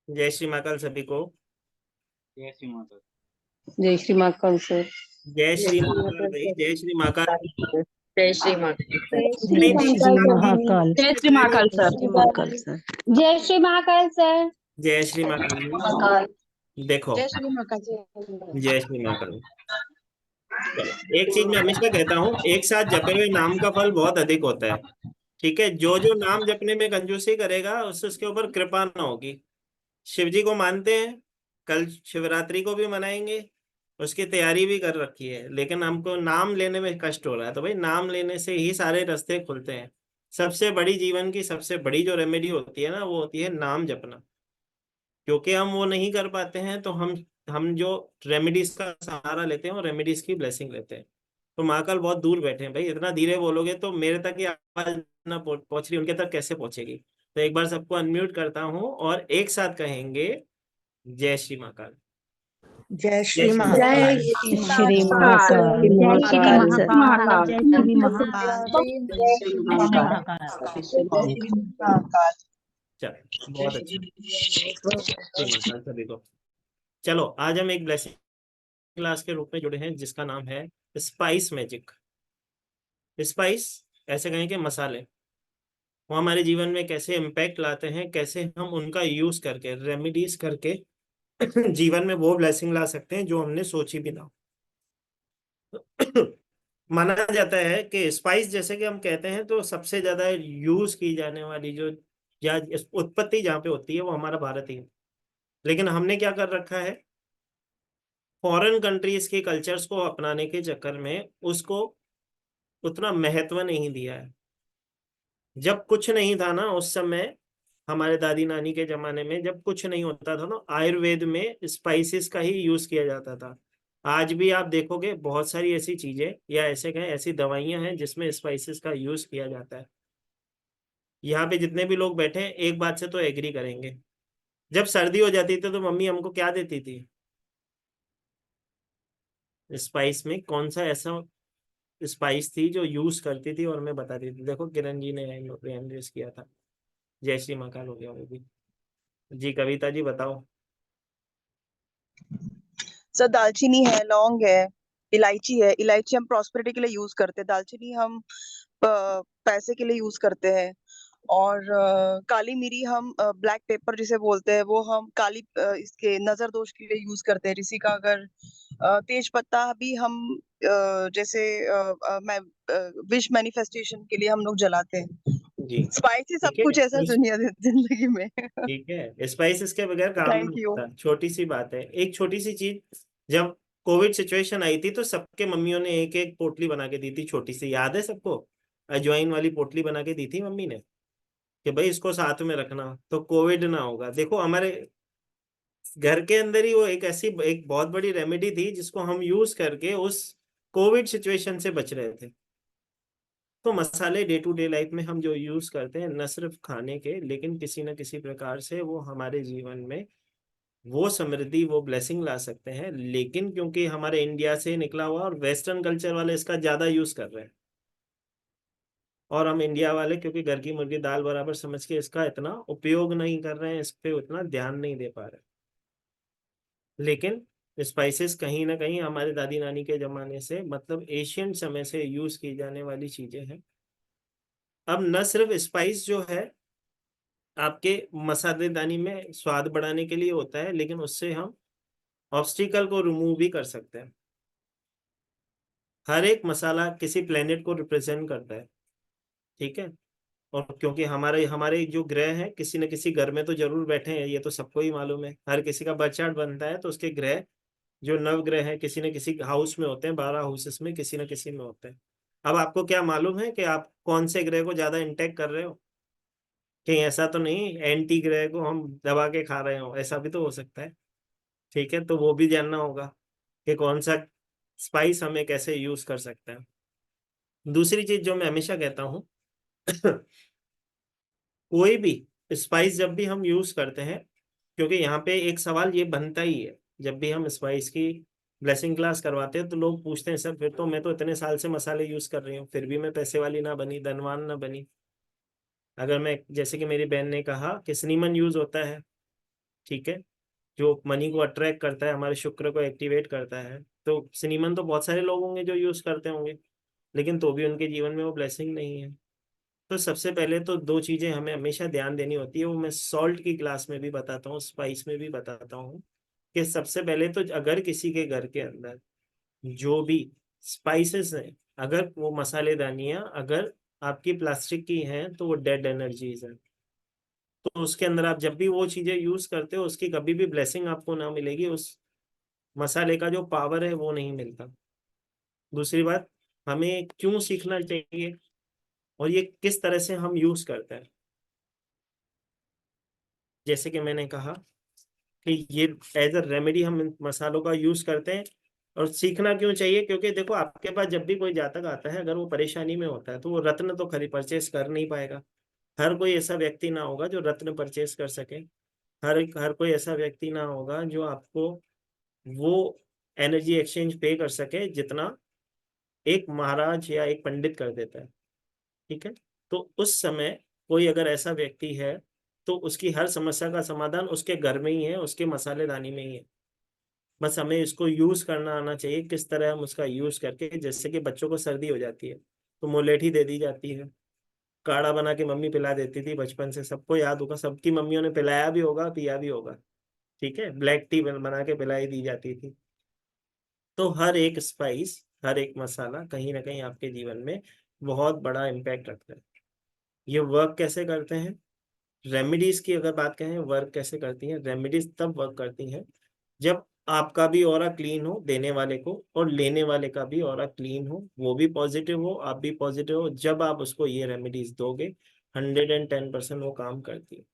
जय श्री महाकाल सभी को। जय श्री माता। जय श्री महाकाल सर। जय श्री महाकाल भाई, जय श्री महाकाल। जय श्री महाकाल। नहीं नहीं, श्री महाकाल। जय श्री महाकाल सर। जय श्री महाकाल सर। जय श्री महाकाल। देखो, जय श्री महाकाल। जय श्री महाकाल। चलो, एक चीज मैं हमेशा कहता हूँ, एक साथ जपे हुए नाम का फल बहुत अधिक होता है। ठीक है, जो जो नाम जपने में कंजूसी करेगा उसके ऊपर कृपा न होगी। शिव जी को मानते हैं, कल शिवरात्रि को भी मनाएंगे, उसकी तैयारी भी कर रखी है, लेकिन हमको नाम लेने में कष्ट हो रहा है। तो भाई, नाम लेने से ही सारे रास्ते खुलते हैं। सबसे बड़ी जीवन की सबसे बड़ी जो रेमेडी होती है ना, वो होती है नाम जपना। क्योंकि हम वो नहीं कर पाते हैं, तो हम जो रेमेडीज का सहारा लेते हैं और रेमेडीज की ब्लेसिंग लेते हैं। तो महाकाल बहुत दूर बैठे हैं भाई, इतना धीरे बोलोगे तो मेरे तक ही आवाज ना पहुंच रही, उनके तक कैसे पहुंचेगी। तो एक बार सबको अनम्यूट करता हूँ और एक साथ कहेंगे जय श्री महाकाल। जय श्री श्री महाकाल। जय श्री महाकाल। जय श्री महाकाल। जय श्री महाकाल। चलो, बहुत अच्छा। महाकाल सभी को। चलो, आज हम एक ब्लेसिंग क्लास के रूप में जुड़े हैं जिसका नाम है स्पाइस मैजिक। स्पाइस ऐसे कहें कि मसाले, वो हमारे जीवन में कैसे इम्पैक्ट लाते हैं, कैसे हम उनका यूज करके, रेमेडीज करके जीवन में वो ब्लेसिंग ला सकते हैं जो हमने सोची भी ना। माना जाता है कि स्पाइस, जैसे कि हम कहते हैं, तो सबसे ज्यादा यूज की जाने वाली जो या उत्पत्ति जहाँ पे होती है वो हमारा भारत ही है। लेकिन हमने क्या कर रखा है, फॉरेन कंट्रीज के कल्चर्स को अपनाने के चक्कर में उसको उतना महत्व नहीं दिया है। जब कुछ नहीं था ना उस समय, हमारे दादी नानी के जमाने में जब कुछ नहीं होता था ना, आयुर्वेद में स्पाइसेस का ही यूज किया जाता था। आज भी आप देखोगे बहुत सारी ऐसी चीजें या ऐसे कहें ऐसी दवाइयां हैं जिसमें स्पाइसेस का यूज किया जाता है। यहाँ पे जितने भी लोग बैठे हैं एक बात से तो एग्री करेंगे, जब सर्दी हो जाती थी तो मम्मी हमको क्या देती थी, स्पाइस में कौन सा ऐसा स्पाइस थी जो यूज करती थी और मैं बताती थी। देखो, किरण जी ने रेस किया था। जय श्री महाकाल हो गया वो भी। जी कविता जी बताओ। सर, दालचीनी है, लौंग है, इलायची है। इलायची हम प्रॉस्पेरिटी के लिए यूज करते हैं, दालचीनी हम पैसे के लिए यूज करते हैं। और काली मिरी हम ब्लैक पेपर जिसे बोलते हैं, वो हम काली इसके नजर दोष के लिए यूज करते हैं। किसी का अगर तेज पत्ता भी हम जैसे मैं विश मैनिफेस्टेशन के लिए हम लोग जलाते हैं। जी स्पाइसी सब ठीक है, कुछ ऐसा दुनिया जिंदगी में। ठीक है, स्पाइसेस के बगैर काम थैंक नहीं यू। होता। छोटी सी बात है, एक छोटी सी चीज। जब कोविड सिचुएशन आई थी तो सबके मम्मियों ने एक एक पोटली बना के दी थी, छोटी सी, याद है सबको? अजवाइन वाली पोटली बना के दी थी मम्मी ने कि भाई इसको साथ में रखना तो कोविड ना होगा। देखो, हमारे घर के अंदर ही वो एक ऐसी एक बहुत बड़ी रेमेडी थी जिसको हम यूज करके उस कोविड सिचुएशन से बच रहे थे। तो मसाले डे टू डे लाइफ में हम जो यूज करते हैं, न सिर्फ खाने के, लेकिन किसी न किसी प्रकार से वो हमारे जीवन में वो समृद्धि, वो ब्लेसिंग ला सकते हैं। लेकिन क्योंकि हमारे इंडिया से निकला हुआ और वेस्टर्न कल्चर वाले इसका ज्यादा यूज कर रहे हैं, और हम इंडिया वाले क्योंकि घर की मुर्गी दाल बराबर समझ के इसका इतना उपयोग नहीं कर रहे हैं, इस पे उतना ध्यान नहीं दे पा रहे। लेकिन स्पाइसेस कहीं ना कहीं हमारे दादी नानी के जमाने से, मतलब एशियन समय से यूज की जाने वाली चीजें हैं। अब न सिर्फ स्पाइस जो है आपके मसालेदानी में स्वाद बढ़ाने के लिए होता है, लेकिन उससे हम ऑब्स्टिकल को रिमूव भी कर सकते हैं। हर एक मसाला किसी प्लेनेट को रिप्रेजेंट करता है, ठीक है। और क्योंकि हमारे हमारे जो ग्रह हैं किसी न किसी घर में तो जरूर बैठे हैं, ये तो सबको ही मालूम है। हर किसी का बर्थ चार्ट बनता है तो उसके ग्रह, जो नव ग्रह हैं, किसी न किसी हाउस में होते हैं, 12 हाउसेस में किसी न किसी में होते हैं। अब आपको क्या मालूम है कि आप कौन से ग्रह को ज्यादा इंटेक्ट कर रहे हो? कहीं ऐसा तो नहीं एंटी ग्रह को हम दबा के खा रहे हो, ऐसा भी तो हो सकता है। ठीक है, तो वो भी जानना होगा कि कौन सा स्पाइस हमें कैसे यूज कर सकते हैं। दूसरी चीज जो मैं हमेशा कहता हूँ कोई भी स्पाइस जब भी हम यूज करते हैं, क्योंकि यहाँ पे एक सवाल ये बनता ही है, जब भी हम स्पाइस की ब्लेसिंग क्लास करवाते हैं तो लोग पूछते हैं, सर फिर तो मैं तो इतने साल से मसाले यूज कर रही हूँ, फिर भी मैं पैसे वाली ना बनी, धनवान ना बनी। अगर मैं, जैसे कि मेरी बहन ने कहा कि सिनेमन यूज होता है, ठीक है, जो मनी को अट्रैक्ट करता है, हमारे शुक्र को एक्टिवेट करता है। तो सिनेमन तो बहुत सारे लोग होंगे जो यूज करते होंगे, लेकिन तो भी उनके जीवन में वो ब्लेसिंग नहीं है। तो सबसे पहले तो दो चीजें हमें हमेशा ध्यान देनी होती है, वो मैं सॉल्ट की क्लास में भी बताता हूँ, स्पाइस में भी बताता हूँ, कि सबसे पहले तो अगर किसी के घर के अंदर जो भी स्पाइसेस हैं, अगर वो मसालेदानियां अगर आपकी प्लास्टिक की हैं तो वो डेड एनर्जीज हैं। तो उसके अंदर आप जब भी वो चीजें यूज करते हो, उसकी कभी भी ब्लेसिंग आपको ना मिलेगी, उस मसाले का जो पावर है वो नहीं मिलता। दूसरी बात, हमें क्यों सीखना चाहिए और ये किस तरह से हम यूज करते हैं। जैसे कि मैंने कहा कि ये एज अ रेमेडी हम इन मसालों का यूज करते हैं। और सीखना क्यों चाहिए, क्योंकि देखो आपके पास जब भी कोई जातक आता है, अगर वो परेशानी में होता है तो वो रत्न तो खरीद परचेस कर नहीं पाएगा। हर कोई ऐसा व्यक्ति ना होगा जो रत्न परचेस कर सके। हर कोई ऐसा व्यक्ति ना होगा जो आपको वो एनर्जी एक्सचेंज पे कर सके जितना एक महाराज या एक पंडित कर देता है। ठीक है, तो उस समय कोई अगर ऐसा व्यक्ति है तो उसकी हर समस्या का समाधान उसके घर में ही है, उसके मसालेदानी में ही है। बस हमें इसको यूज करना आना चाहिए, किस तरह हम उसका यूज करके, जैसे कि बच्चों को सर्दी हो जाती है तो मुलेठी दे दी जाती है, काढ़ा बना के मम्मी पिला देती थी, बचपन से सबको याद होगा, सबकी मम्मियों ने पिलाया भी होगा, पिया भी होगा। ठीक है, ब्लैक टी बना के पिलाई दी जाती थी। तो हर एक स्पाइस, हर एक मसाला कहीं ना कहीं आपके जीवन में बहुत बड़ा इम्पैक्ट रखता है। ये वर्क कैसे करते हैं, रेमेडीज की अगर बात करें, वर्क कैसे करती हैं रेमेडीज, तब वर्क करती हैं जब आपका भी ऑरा क्लीन हो, देने वाले को और लेने वाले का भी ऑरा क्लीन हो, वो भी पॉजिटिव हो, आप भी पॉजिटिव हो। जब आप उसको ये रेमेडीज दोगे, 110% वो काम करती है।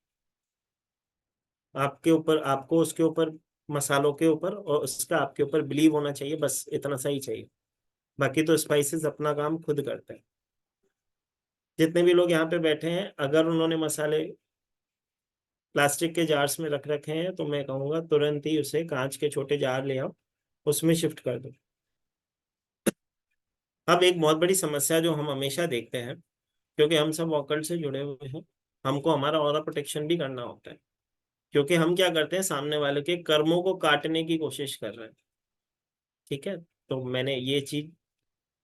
आपके ऊपर, आपको उसके ऊपर, मसालों के ऊपर और उसका आपके ऊपर बिलीव होना चाहिए, बस इतना सा ही चाहिए। बाकी तो स्पाइसेस अपना काम खुद करते हैं। जितने भी लोग यहाँ पे बैठे हैं, अगर उन्होंने मसाले प्लास्टिक के जार्स में रख रखे हैं तो मैं कहूँगा तुरंत ही उसे कांच के छोटे जार ले आओ, उसमें शिफ्ट कर दो। अब एक बहुत बड़ी समस्या जो हम हमेशा देखते हैं, क्योंकि हम सब ऑकल्ट से जुड़े हुए हैं, हमको हमारा ऑरा प्रोटेक्शन भी करना होता है। क्योंकि हम क्या करते हैं, सामने वाले के कर्मों को काटने की कोशिश कर रहे हैं। ठीक है, तो मैंने ये चीज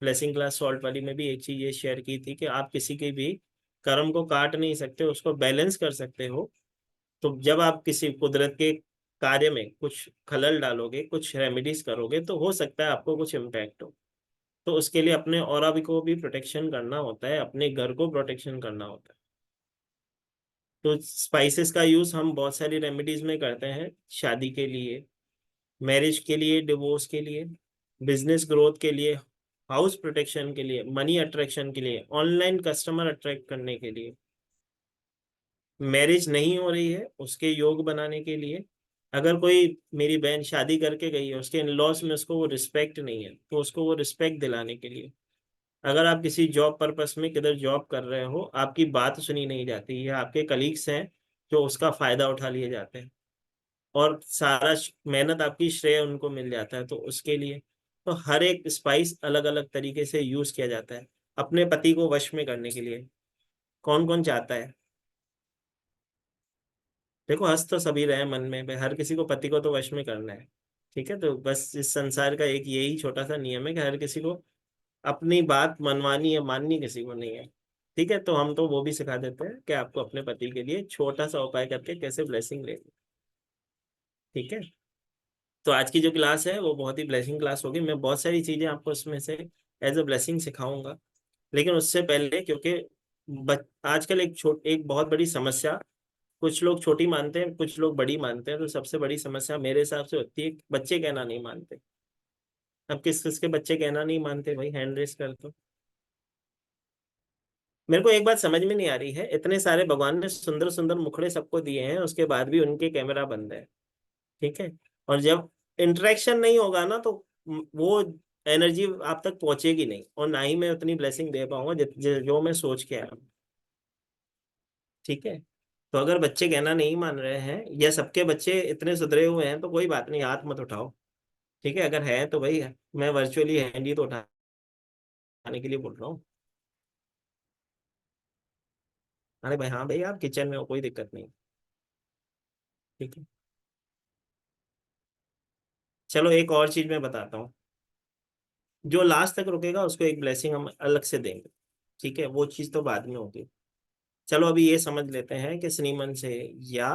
ब्लेसिंग क्लास सॉल्ट वाली में भी एक चीज ये शेयर की थी कि आप किसी के भी कर्म को काट नहीं सकते, उसको बैलेंस कर सकते हो। तो जब आप किसी कुदरत के कार्य में कुछ खलल डालोगे, कुछ रेमेडीज करोगे, तो हो सकता है आपको कुछ इम्पैक्ट हो। तो उसके लिए अपने ऑरा भी को भी प्रोटेक्शन करना होता है, अपने घर को प्रोटेक्शन करना होता है। तो स्पाइसेस का यूज हम बहुत सारी रेमेडीज में करते हैं, शादी के लिए, मैरिज के लिए, डिवोर्स के लिए, बिजनेस ग्रोथ के लिए, हाउस प्रोटेक्शन के लिए, मनी अट्रैक्शन के लिए, ऑनलाइन कस्टमर अट्रैक्ट करने के लिए, मैरिज नहीं हो रही है उसके योग बनाने के लिए। अगर कोई मेरी बहन शादी करके गई है, उसके इन लॉज में उसको वो रिस्पेक्ट नहीं है, तो उसको वो रिस्पेक्ट दिलाने के लिए। अगर आप किसी जॉब पर्पस में किधर जॉब कर रहे हो, आपकी बात सुनी नहीं जाती, या आपके कलीग्स हैं जो उसका फायदा उठा लिए जाते हैं और सारा मेहनत आपकी श्रेय उनको मिल जाता है, तो उसके लिए तो हर एक स्पाइस अलग अलग तरीके से यूज किया जाता है अपने पति को वश में करने के लिए। कौन कौन चाहता है, देखो हंस तो सभी रहे मन में, भाई हर किसी को पति को तो वश में करना है। ठीक है, तो बस इस संसार का एक यही छोटा सा नियम है कि हर किसी को अपनी बात मनवानी है, माननी किसी को नहीं है। ठीक है, तो हम तो वो भी सिखा देते हैं कि आपको अपने पति के लिए छोटा सा उपाय करके कैसे ब्लेसिंग लेनी। ठीक है, तो आज की जो क्लास है वो बहुत ही ब्लेसिंग क्लास होगी। मैं बहुत सारी चीजें आपको उसमें से एज अ ब्लेसिंग सिखाऊंगा। लेकिन उससे पहले, क्योंकि आजकल एक बहुत बड़ी समस्या, कुछ लोग छोटी मानते हैं, कुछ लोग बड़ी मानते हैं, तो सबसे बड़ी समस्या मेरे हिसाब से होती है बच्चे कहना नहीं मानते। अब किस किस के बच्चे कहना नहीं मानते भाई, हैंड रेस कर दो। मेरे को एक बात समझ में नहीं आ रही है, इतने सारे भगवान ने सुंदर सुंदर मुखड़े सबको दिए हैं, उसके बाद भी उनके कैमरा बंद है। ठीक है, और जब इंटरेक्शन नहीं होगा ना, तो वो एनर्जी आप तक पहुंचेगी नहीं, और ना ही मैं उतनी ब्लेसिंग दे पाऊंगा जो मैं सोच के आया हूं। ठीक है, तो अगर बच्चे कहना नहीं मान रहे हैं, या सबके बच्चे इतने सुधरे हुए हैं, तो कोई बात नहीं, हाथ मत उठाओ। ठीक है, अगर है तो भाई मैं वर्चुअली हैंड ही तो उठाने के लिए बोल रहा हूँ। अरे भाई हाँ भाई, आप किचन में हो, कोई दिक्कत नहीं। ठीक है, चलो एक और चीज मैं बताता हूँ, जो लास्ट तक रुकेगा उसको एक ब्लेसिंग हम अलग से देंगे, ठीक है, वो चीज तो बाद में होगी। चलो अभी ये समझ लेते हैं कि स्नीमन से या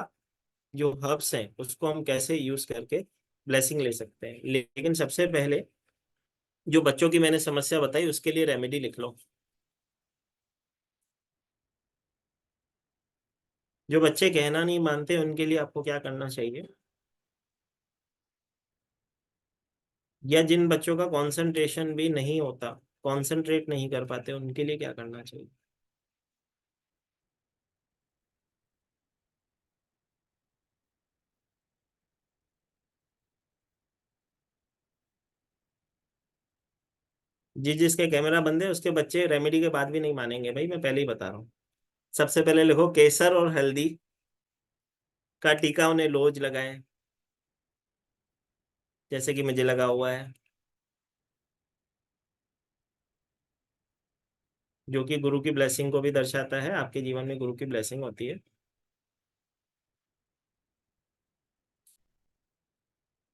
जो हर्ब्स हैं उसको हम कैसे यूज करके ब्लेसिंग ले सकते हैं। लेकिन सबसे पहले जो बच्चों की मैंने समस्या बताई उसके लिए रेमेडी लिख लो। जो बच्चे कहना नहीं मानते उनके लिए आपको क्या करना चाहिए, या जिन बच्चों का कंसंट्रेशन भी नहीं होता, कंसंट्रेट नहीं कर पाते, उनके लिए क्या करना चाहिए। जिसके कैमरा बंद है उसके बच्चे रेमेडी के बाद भी नहीं मानेंगे भाई, मैं पहले ही बता रहा हूँ। सबसे पहले लिखो केसर और हल्दी का टीका उन्हें रोज लगाएं, जैसे कि मुझे लगा हुआ है, जो कि गुरु की ब्लेसिंग को भी दर्शाता है। आपके जीवन में गुरु की ब्लेसिंग होती है।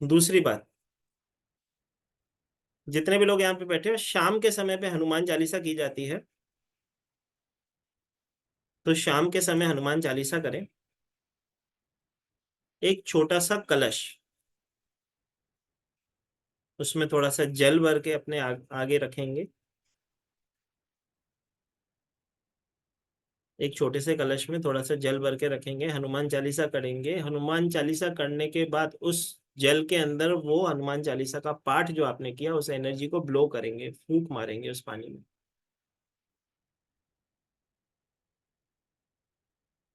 दूसरी बात, जितने भी लोग यहाँ पे बैठे हो, शाम के समय पे हनुमान चालीसा की जाती है, तो शाम के समय हनुमान चालीसा करें। एक छोटा सा कलश, उसमें थोड़ा सा जल भर के अपने आगे रखेंगे। एक छोटे से कलश में थोड़ा सा जल भर के रखेंगे, हनुमान चालीसा करेंगे। हनुमान चालीसा करने के बाद उस जल के अंदर वो हनुमान चालीसा का पाठ जो आपने किया उस एनर्जी को ब्लो करेंगे, फूंक मारेंगे उस पानी में।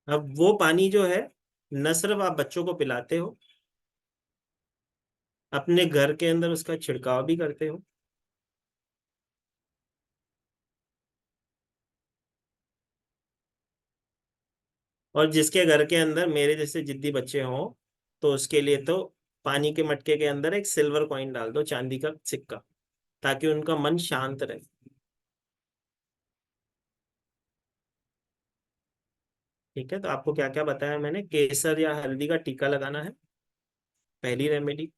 अब वो पानी जो है, न सिर्फ आप बच्चों को पिलाते हो, अपने घर के अंदर उसका छिड़काव भी करते हो। और जिसके घर के अंदर मेरे जैसे जिद्दी बच्चे हों, तो उसके लिए तो पानी के मटके के अंदर एक सिल्वर कॉइन डाल दो, चांदी का सिक्का, ताकि उनका मन शांत रहे। ठीक है, तो आपको क्या क्या बताया मैंने, केसर या हल्दी का टीका लगाना है, पहली रेमेडी।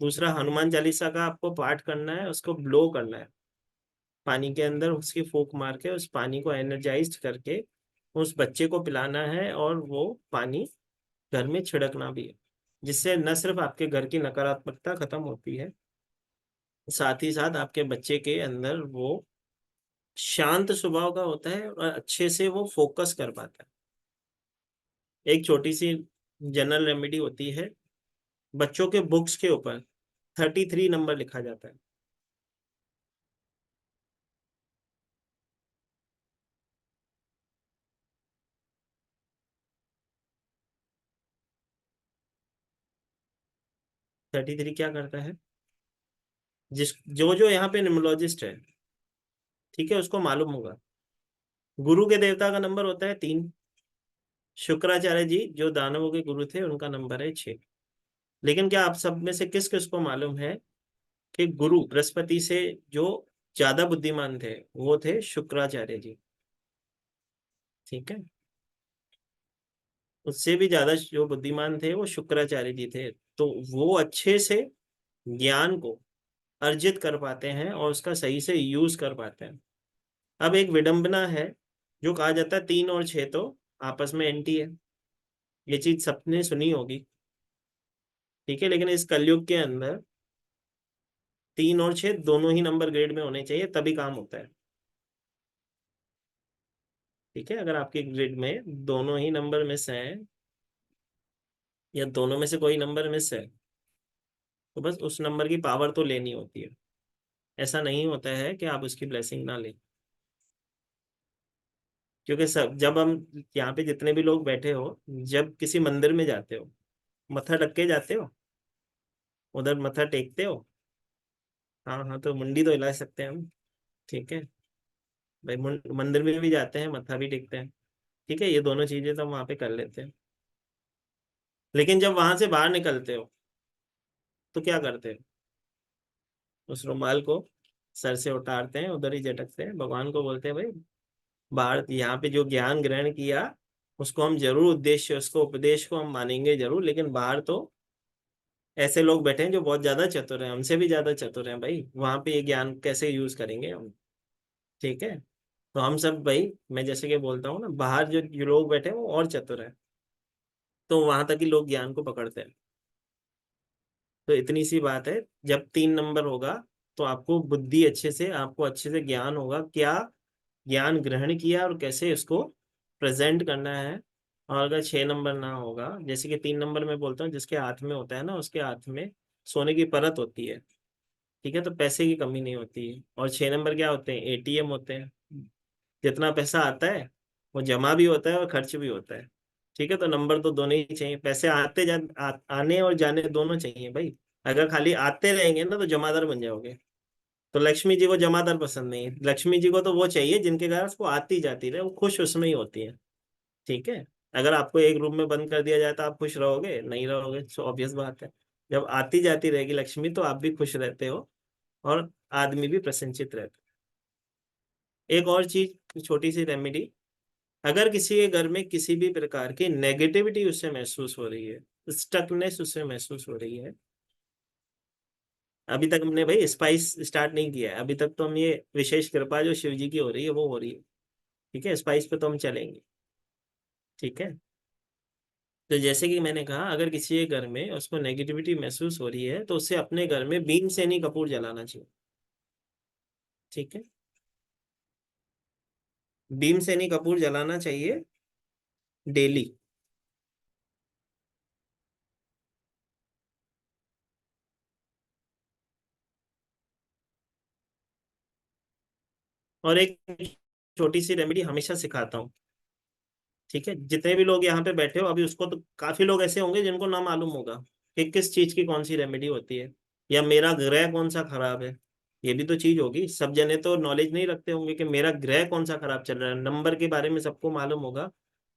दूसरा, हनुमान चालीसा का आपको पाठ करना है, उसको ब्लो करना है पानी के अंदर, उसकी फूंक मार के उस पानी को एनर्जाइज्ड करके उस बच्चे को पिलाना है, और वो पानी घर में छिड़कना भी है, जिससे न सिर्फ आपके घर की नकारात्मकता खत्म होती है, साथ ही साथ आपके बच्चे के अंदर वो शांत स्वभाव का होता है और अच्छे से वो फोकस कर पाता है। एक छोटी सी जनरल रेमेडी होती है, बच्चों के बुक्स के ऊपर 33 नंबर लिखा जाता है। थर्टी थ्री क्या करता है, जिस जो जो यहाँ पे न्यूमरोलॉजिस्ट है, ठीक है, उसको मालूम होगा। गुरु के देवता का नंबर होता है 3। शुक्राचार्य जी जो दानवों के गुरु थे उनका नंबर है 6। लेकिन क्या आप सब में से किस किस को मालूम है कि गुरु बृहस्पति से जो ज्यादा बुद्धिमान थे वो थे शुक्राचार्य जी। ठीक है, उससे भी ज्यादा जो बुद्धिमान थे वो शुक्राचार्य जी थे। तो वो अच्छे से ज्ञान को अर्जित कर पाते हैं और उसका सही से यूज कर पाते हैं। अब एक विडंबना है, जो कहा जाता है 3 और 6 तो आपस में एंटी है, ये चीज सबने सुनी होगी। ठीक है, लेकिन इस कलयुग के अंदर 3 और 6 दोनों ही नंबर ग्रेड में होने चाहिए, तभी काम होता है। ठीक है, अगर आपके ग्रिड में दोनों ही नंबर मिस हैं, या दोनों में से कोई नंबर मिस है, तो बस उस नंबर की पावर तो लेनी होती है। ऐसा नहीं होता है कि आप उसकी ब्लेसिंग ना लें। क्योंकि सब, जब हम यहाँ पे जितने भी लोग बैठे हो, जब किसी मंदिर में जाते हो, मत्था टेक के जाते हो, उधर मत्था टेकते हो। हाँ हाँ, तो मुंडी तो हिला सकते हैं हम। ठीक है भाई, मंदिर में भी जाते हैं, मत्था भी टेकते हैं। ठीक है, ये दोनों चीजें तो हम वहाँ पे कर लेते हैं। लेकिन जब वहां से बाहर निकलते हो तो क्या करते हो, उस रुमाल को सर से उतारते हैं, उधर ही झटकते हैं, भगवान को बोलते हैं भाई, बाहर यहाँ पे जो ज्ञान ग्रहण किया उसको हम जरूर, उद्देश्य उसको, उपदेश को हम मानेंगे जरूर, लेकिन बाहर तो ऐसे लोग बैठे हैं जो बहुत ज्यादा चतुर हैं, हमसे भी ज्यादा चतुर हैं भाई, वहां पे ये ज्ञान कैसे यूज करेंगे हम? ठीक है। तो हम सब भाई, मैं जैसे कि बोलता हूँ ना, बाहर जो लोग बैठे हैं वो और चतुर हैं, तो वहां तक ही लोग ज्ञान को पकड़ते हैं। तो इतनी सी बात है, जब 3 नंबर होगा तो आपको बुद्धि अच्छे से, आपको अच्छे से ज्ञान होगा, क्या ज्ञान ग्रहण किया और कैसे उसको प्रेजेंट करना है। और अगर 6 नंबर ना होगा, जैसे कि 3 नंबर में बोलता हूँ, जिसके हाथ में होता है ना, उसके हाथ में सोने की परत होती है। ठीक है, तो पैसे की कमी नहीं होती है। और 6 नंबर क्या होते हैं? एटीएम होते हैं। जितना पैसा आता है वो जमा भी होता है और खर्च भी होता है। ठीक है, तो नंबर तो दोनों ही चाहिए, पैसे आने और जाने दोनों चाहिए भाई। अगर खाली आते रहेंगे ना तो जमादार बन जाओगे। तो लक्ष्मी जी को जमादार पसंद नहीं है, लक्ष्मी जी को तो वो चाहिए जिनके घर उसको आती जाती रहे, वो खुश उसमें ही होती है। ठीक है। अगर आपको एक रूम में बंद कर दिया जाए तो आप खुश रहोगे? नहीं रहोगे, सो ऑब्वियस बात है। जब आती जाती रहेगी लक्ष्मी तो आप भी खुश रहते हो और आदमी भी प्रसन्नचित रहता है। एक और चीज, छोटी सी रेमेडी, अगर किसी के घर में किसी भी प्रकार की नेगेटिविटी उससे महसूस हो रही है, स्टकनेस उससे महसूस हो रही है, अभी तक हमने भाई स्पाइस स्टार्ट नहीं किया है, अभी तक तो हम ये विशेष कृपा जो शिव जी की हो रही है वो हो रही है। ठीक है, स्पाइस पे तो हम चलेंगे। ठीक है। तो जैसे कि मैंने कहा, अगर किसी के घर में उसको नेगेटिविटी महसूस हो रही है तो उसे अपने घर में भीमसेनी कपूर जलाना चाहिए। ठीक है, भीमसेनी कपूर जलाना चाहिए डेली। और एक छोटी सी रेमेडी हमेशा सिखाता हूँ। ठीक है, जितने भी लोग यहाँ पे बैठे हो अभी, उसको तो काफी लोग ऐसे होंगे जिनको ना मालूम होगा कि किस चीज की कौन सी रेमेडी होती है, या मेरा ग्रह कौन सा खराब है। ये भी तो चीज होगी। सब जने तो नॉलेज नहीं रखते होंगे कि मेरा ग्रह कौन सा खराब चल रहा है। नंबर के बारे में सबको मालूम होगा,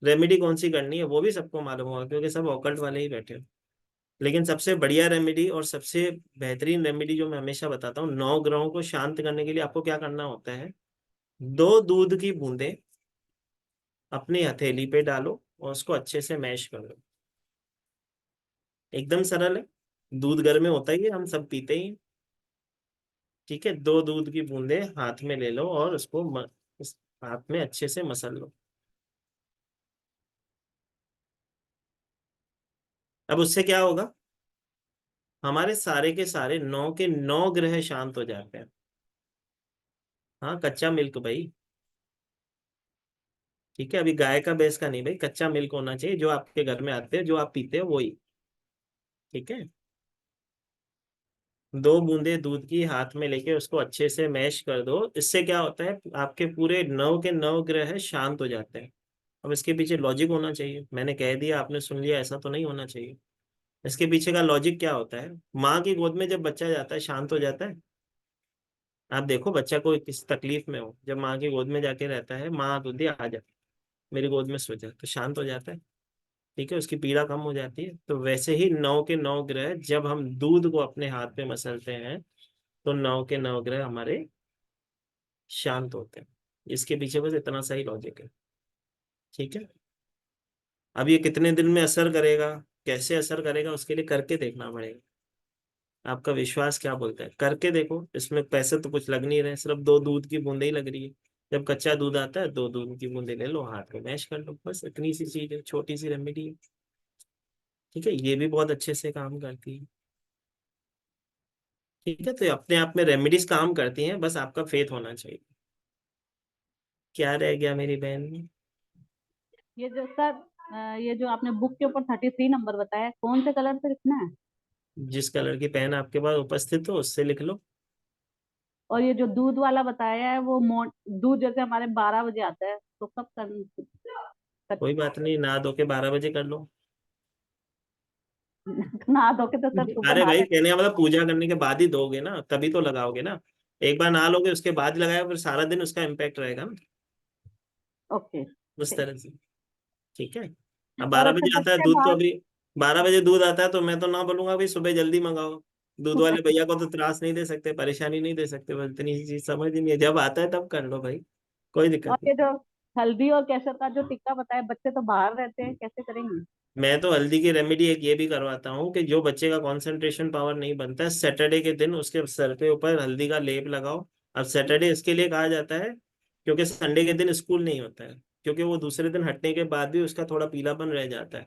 रेमेडी कौन सी करनी है वो भी सबको मालूम होगा, क्योंकि सब ऑकल्ट वाले ही बैठे हो। लेकिन सबसे बढ़िया रेमेडी और सबसे बेहतरीन रेमेडी जो मैं हमेशा बताता हूँ, 9 ग्रहों को शांत करने के लिए आपको क्या करना होता है? 2 दूध की बूंदें अपनी हथेली पे डालो और उसको अच्छे से मैश कर लो। एकदम सरल है, दूध घर में होता ही है, हम सब पीते ही हैं। ठीक है, 2 दूध की बूंदें हाथ में ले लो और उसको उस हाथ में अच्छे से मसल लो। अब उससे क्या होगा? हमारे सारे के सारे 9 के 9 ग्रह शांत हो जाते हैं। हाँ, कच्चा मिल्क भाई। ठीक है, अभी गाय का भैंस का नहीं भाई, कच्चा मिल्क होना चाहिए, जो आपके घर में आते हैं, जो आप पीते हो वही। ठीक है, 2 बूंदे दूध की हाथ में लेके उसको अच्छे से मैश कर दो। इससे क्या होता है? आपके पूरे 9 के 9 ग्रह शांत हो जाते हैं। अब इसके पीछे लॉजिक होना चाहिए, मैंने कह दिया आपने सुन लिया, ऐसा तो नहीं होना चाहिए। इसके पीछे का लॉजिक क्या होता है? माँ की गोद में जब बच्चा जाता है शांत हो जाता है। आप देखो, बच्चा कोई किस तकलीफ में हो, जब माँ की गोद में जाके रहता है, माँ बोलती है आ जा मेरी गोद में सो जा, तो शांत हो जाता है। ठीक है, उसकी पीड़ा कम हो जाती है। तो वैसे ही 9 के 9 ग्रह जब हम दूध को अपने हाथ में मसलते हैं तो 9 के 9 ग्रह हमारे शांत होते हैं। इसके पीछे बस इतना सही लॉजिक है। ठीक है। अब ये कितने दिन में असर करेगा, कैसे असर करेगा, उसके लिए करके देखना पड़ेगा। आपका विश्वास क्या बोलता है? करके देखो, इसमें पैसे तो कुछ लग नहीं रहे, सिर्फ 2 दूध की बूंदे ही लग रही है। जब कच्चा दूध आता है, 2 दूध की बूंदे ले लो, हाथ में मैश कर लो, बस इतनी सी चीज है, छोटी सी रेमेडी है। ठीक है, ये भी बहुत अच्छे से काम करती है। ठीक है, तो अपने आप में रेमेडीज काम करती हैं, बस आपका फेथ होना चाहिए। क्या रह गया मेरी बहन? ये जो सर ये जो आपने बुक के ऊपर 33 नंबर बताया, कौन से कलर से लिखना है? जिस कलर की पेन आपके पास उपस्थित हो उससे लिख लो। और ये जो दूध वाला बताया है वो दूध जैसे हमारे 12 बजे आता है, तो कब कर कोई बात नहीं, नहा धो के 12 बजे कर लो। नहा धो के तो सर सुबह अरे नहा भाई, लेते कहने का मतलब पूजा करने के बाद ही दोगे ना, तभी तो लगाओगे ना। एक बार नहा लोगे उसके बाद लगाया, फिर सारा दिन उसका इम्पैक्ट रहेगा ना, हैं। ओके। उस तरह से। ठीक है। अब और 12 अच्छा, बजे आता है बच्चे दूध, तो बाहर अभी 12 बजे दूध आता है तो मैं तो ना बोलूंगा भाई सुबह जल्दी मंगाओ। दूध वाले भैया को तो त्रास नहीं दे सकते, परेशानी नहीं दे सकते, बस इतनी सी चीज समझ ही नहीं है, जब आता है तब कर लो भाई, कोई और दिक्कत नहीं। ये जो हल्दी और केसर का जो टिक्का बताया, बच्चे तो बाहर रहते हैं, कैसे करेंगे? मैं तो हल्दी की रेमेडी एक ये भी करवाता हूँ कि जो बच्चे का कंसंट्रेशन पावर नहीं बनता है, सैटरडे के दिन उसके सर पे ऊपर हल्दी का लेप लगाओ। अब सैटरडे इसके लिए कहा जाता है क्योंकि संडे के दिन स्कूल नहीं होता है, क्योंकि वो दूसरे दिन हटने के बाद भी उसका थोड़ा पीलापन रह जाता है।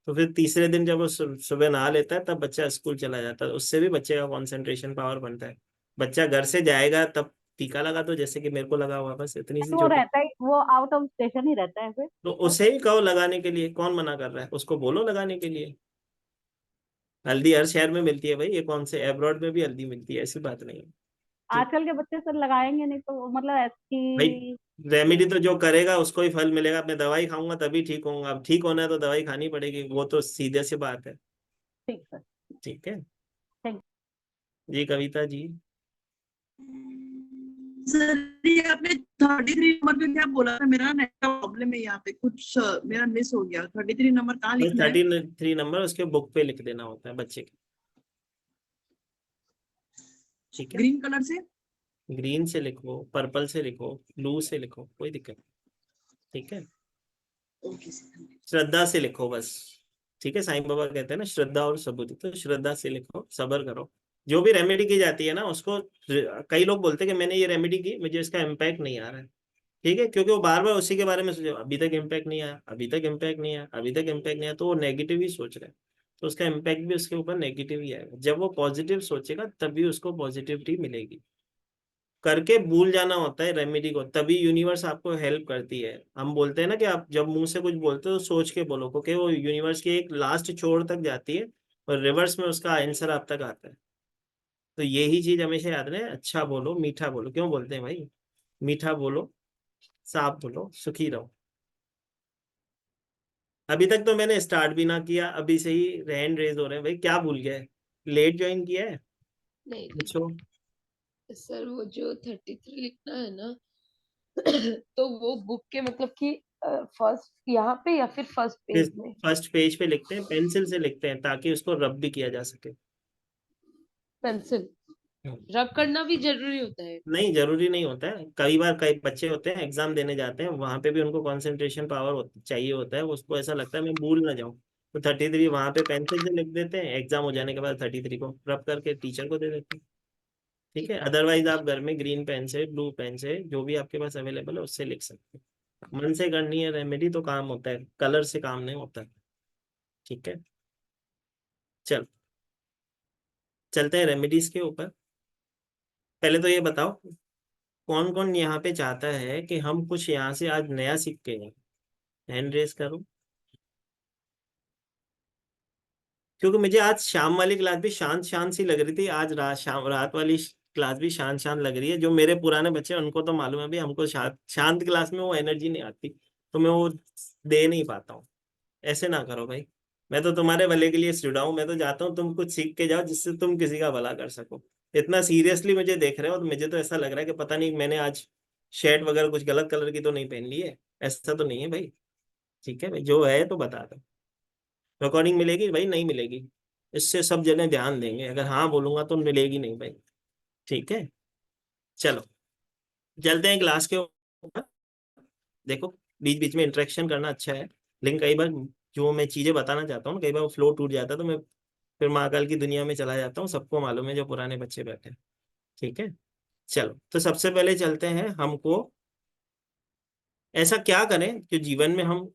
तो फिर तीसरे दिन जब वो सुबह नहा लेता है तब बच्चा स्कूल चला जाता है, उससे भी बच्चे का कॉन्सेंट्रेशन पावर बनता है। बच्चा घर से जाएगा तब टीका लगा, तो जैसे कि मेरे को लगा हुआ, बस इतनी सी वो छोटी। रहता ही, वो आउट ऑफ स्टेशन ही रहता है फिर। तो उसे ही कहो लगाने के लिए, कौन मना कर रहा है, उसको बोलो लगाने के लिए। हल्दी हर शहर में मिलती है भाई, ये कौन से अब्रॉड में भी हल्दी मिलती है, ऐसी बात नहीं है। ठीक आजकल के बच्चे सर लगाएंगे नहीं तो मतलब भाई, ऐसी। रेमेडी तो जो करेगा उसको ही फल मिलेगा। मैं दवाई खाऊंगा तभी ठीक होऊंगा, अब ठीक होना है तो दवाई खानी पड़ेगी, वो तो सीधे सी बात है। ठीक सर। ठीक है थैंक जी। कविता जी, सर ये आपने 33 नंबर पे क्या बोला था? मेरा नेट का प्रॉब्लम है यहाँ पे, कुछ मेरा मिस हो गया। 33 नंबर कहाँ बस लिखना है? 33 नंबर उसके बुक पे लिख देना होता है बच्चे के। ठीक है, ग्रीन कलर से? ग्रीन से लिखो, पर्पल से लिखो, ब्लू से लिखो, कोई दिक्कत नहीं। ठीक है, ओके सर। श्रद्धा से लिखो बस। ठीक है, साईं बाबा कहते हैं ना श्रद्धा और सबूत, तो श्रद्धा से लिखो, सब्र करो। जो भी रेमेडी की जाती है ना उसको, कई लोग बोलते हैं कि मैंने ये रेमेडी की, मुझे इसका इम्पैक्ट नहीं आ रहा है। ठीक है, क्योंकि वो बार बार उसी के बारे में सोचे, अभी तक इम्पैक्ट नहीं आया, अभी तक इम्पैक्ट नहीं आया, अभी तक इम्पैक्ट नहीं आया, तो वो नेगेटिव ही सोच रहे हैं। तो उसका इम्पैक्ट भी उसके ऊपर नेगेटिव ही आएगा। जब वो पॉजिटिव सोचेगा तभी उसको पॉजिटिविटी मिलेगी। करके भूल जाना होता है रेमेडी को, तभी यूनिवर्स आपको हेल्प करती है। हम बोलते हैं ना कि आप जब मुंह से कुछ बोलते हो तो सोच के बोलो, क्योंकि वो यूनिवर्स के एक लास्ट छोर तक जाती है और रिवर्स में उसका आंसर आप तक आता है। तो यही चीज हमेशा याद रहे, अच्छा बोलो, मीठा बोलो। क्यों बोलते हैं भाई? मीठा बोलो, साफ बोलो, सुखी रहो। अभी तक तो मैंने स्टार्ट भी ना किया, अभी से ही हैंड रेज हो रहे हैं भाई। क्या भूल गए? लेट ज्वाइन किया है? नहीं पूछो। सर, वो जो 33 लिखना है ना तो वो बुक के मतलब कि फर्स्ट यहाँ पे या फिर फर्स्ट पेज में? फर्स्ट पेज पे लिखते हैं, पेंसिल से लिखते हैं ताकि उसको रब भी किया जा सके। पेंसिल रब करना भी जरूरी होता है? नहीं, जरूरी नहीं होता है। कई बार कई बच्चे होते हैं एग्जाम देने जाते हैं, वहां पे भी उनको कंसंट्रेशन पावर चाहिए होता है, उसको ऐसा लगता है मैं भूल ना जाऊं, तो 33 वहां पे पेंसिल से लिख देते हैं, एग्जाम हो जाने के बाद 33 को रब करके टीचर को दे देते हैं। ठीक है, अदरवाइज आप घर में ग्रीन पेन से, ब्लू पेन से, जो भी आपके पास अवेलेबल है उससे लिख सकते हैं। मन से करनी है रेमेडी तो काम होता है, कलर से काम नहीं होता। ठीक है, चल चलते हैं रेमेडीज के ऊपर। पहले तो ये बताओ, कौन कौन यहाँ पे चाहता है कि हम कुछ यहाँ से आज नया सीख के जाए? हैंड रेस करो। क्योंकि मुझे आज शाम वाली क्लास भी शांत शांत सी लग रही थी, आज रात वाली क्लास भी शांत शांत लग रही है। जो मेरे पुराने बच्चे हैं उनको तो मालूम है भी, हमको शांत शांत क्लास में वो एनर्जी नहीं आती, तो मैं वो दे नहीं पाता हूँ। ऐसे ना करो भाई, मैं तो तुम्हारे भले के लिए स्टूडेंट हूँ, मैं तो चाहता हूँ तुम कुछ सीख के जाओ जिससे तुम किसी का भला कर सको। इतना सीरियसली मुझे देख रहे हो तो मुझे तो ऐसा लग रहा है कि पता नहीं मैंने आज शर्ट वगैरह कुछ गलत कलर की तो नहीं पहन ली है। ऐसा तो नहीं है भाई। ठीक है भाई, जो है तो बता दो। रिकॉर्डिंग मिलेगी भाई? नहीं मिलेगी। इससे सब जने ध्यान देंगे, अगर हाँ बोलूंगा तो मिलेगी नहीं भाई। ठीक है, चलो चलते हैं क्लास के ऊपर। देखो, बीच बीच में इंटरेक्शन करना अच्छा है, लेकिन कई बार जो मैं चीजें बताना चाहता हूँ कई बार वो फ्लो टूट जाता है, तो मैं फिर महाकाल की दुनिया में चला जाता हूँ, सबको मालूम है जो पुराने बच्चे बैठे हैं। ठीक है, चलो तो सबसे पहले चलते हैं, हमको ऐसा क्या करें जो जीवन में हम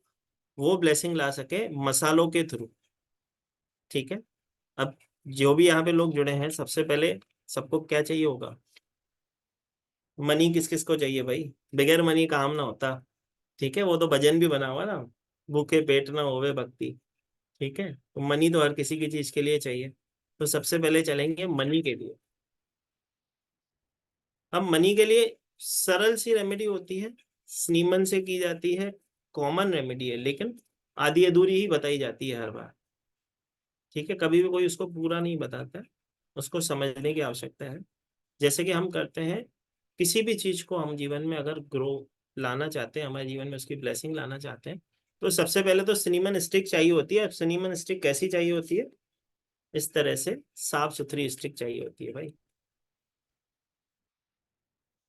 वो ब्लेसिंग ला सके मसालों के थ्रू। ठीक है, अब जो भी यहाँ पे लोग जुड़े हैं, सबसे पहले सबको क्या चाहिए होगा? मनी किस किस को चाहिए भाई? बगैर मनी काम ना होता। ठीक है, वो तो भजन भी बना हुआ ना, भूखे पेट ना होवे भक्ति। ठीक है, तो मनी तो हर किसी की चीज के लिए चाहिए, तो सबसे पहले चलेंगे मनी के लिए। अब मनी के लिए सरल सी रेमेडी होती है, स्नीमन से की जाती है, कॉमन रेमेडी है, लेकिन आधी अधूरी ही बताई जाती है हर बार। ठीक है, कभी भी कोई उसको पूरा नहीं बताता, उसको समझने की आवश्यकता है। जैसे कि हम करते हैं, किसी भी चीज को हम जीवन में अगर ग्रो लाना चाहते हैं, हमारे जीवन में उसकी ब्लेसिंग लाना चाहते हैं, तो सबसे पहले तो सिनेमन स्टिक चाहिए होती है। अब सिनेमन स्टिक कैसी चाहिए होती है? इस तरह से साफ सुथरी स्टिक चाहिए होती है भाई।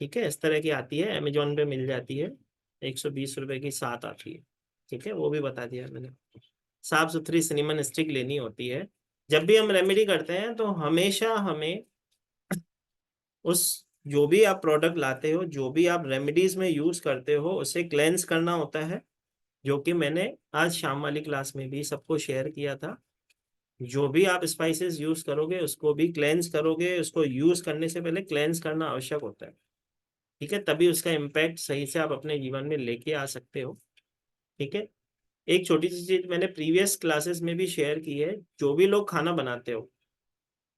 ठीक है, इस तरह की आती है, अमेजोन पे मिल जाती है। 120 रुपए की 7 आती है। ठीक है, वो भी बता दिया मैंने। साफ सुथरी सिनेमन स्टिक लेनी होती है। जब भी हम रेमेडी करते हैं तो हमेशा हमें उस जो भी आप प्रोडक्ट लाते हो, जो भी आप रेमेडीज में यूज करते हो, उसे क्लेंस करना होता है, जो कि मैंने आज शाम वाली क्लास में भी सबको शेयर किया था। जो भी आप स्पाइसेस यूज करोगे उसको भी क्लेंस करोगे, उसको यूज करने से पहले क्लेंस करना आवश्यक होता है। ठीक है, तभी उसका इम्पैक्ट सही से आप अपने जीवन में लेके आ सकते हो। ठीक है, एक छोटी सी चीज मैंने प्रीवियस क्लासेस में भी शेयर की है। जो भी लोग खाना बनाते हो,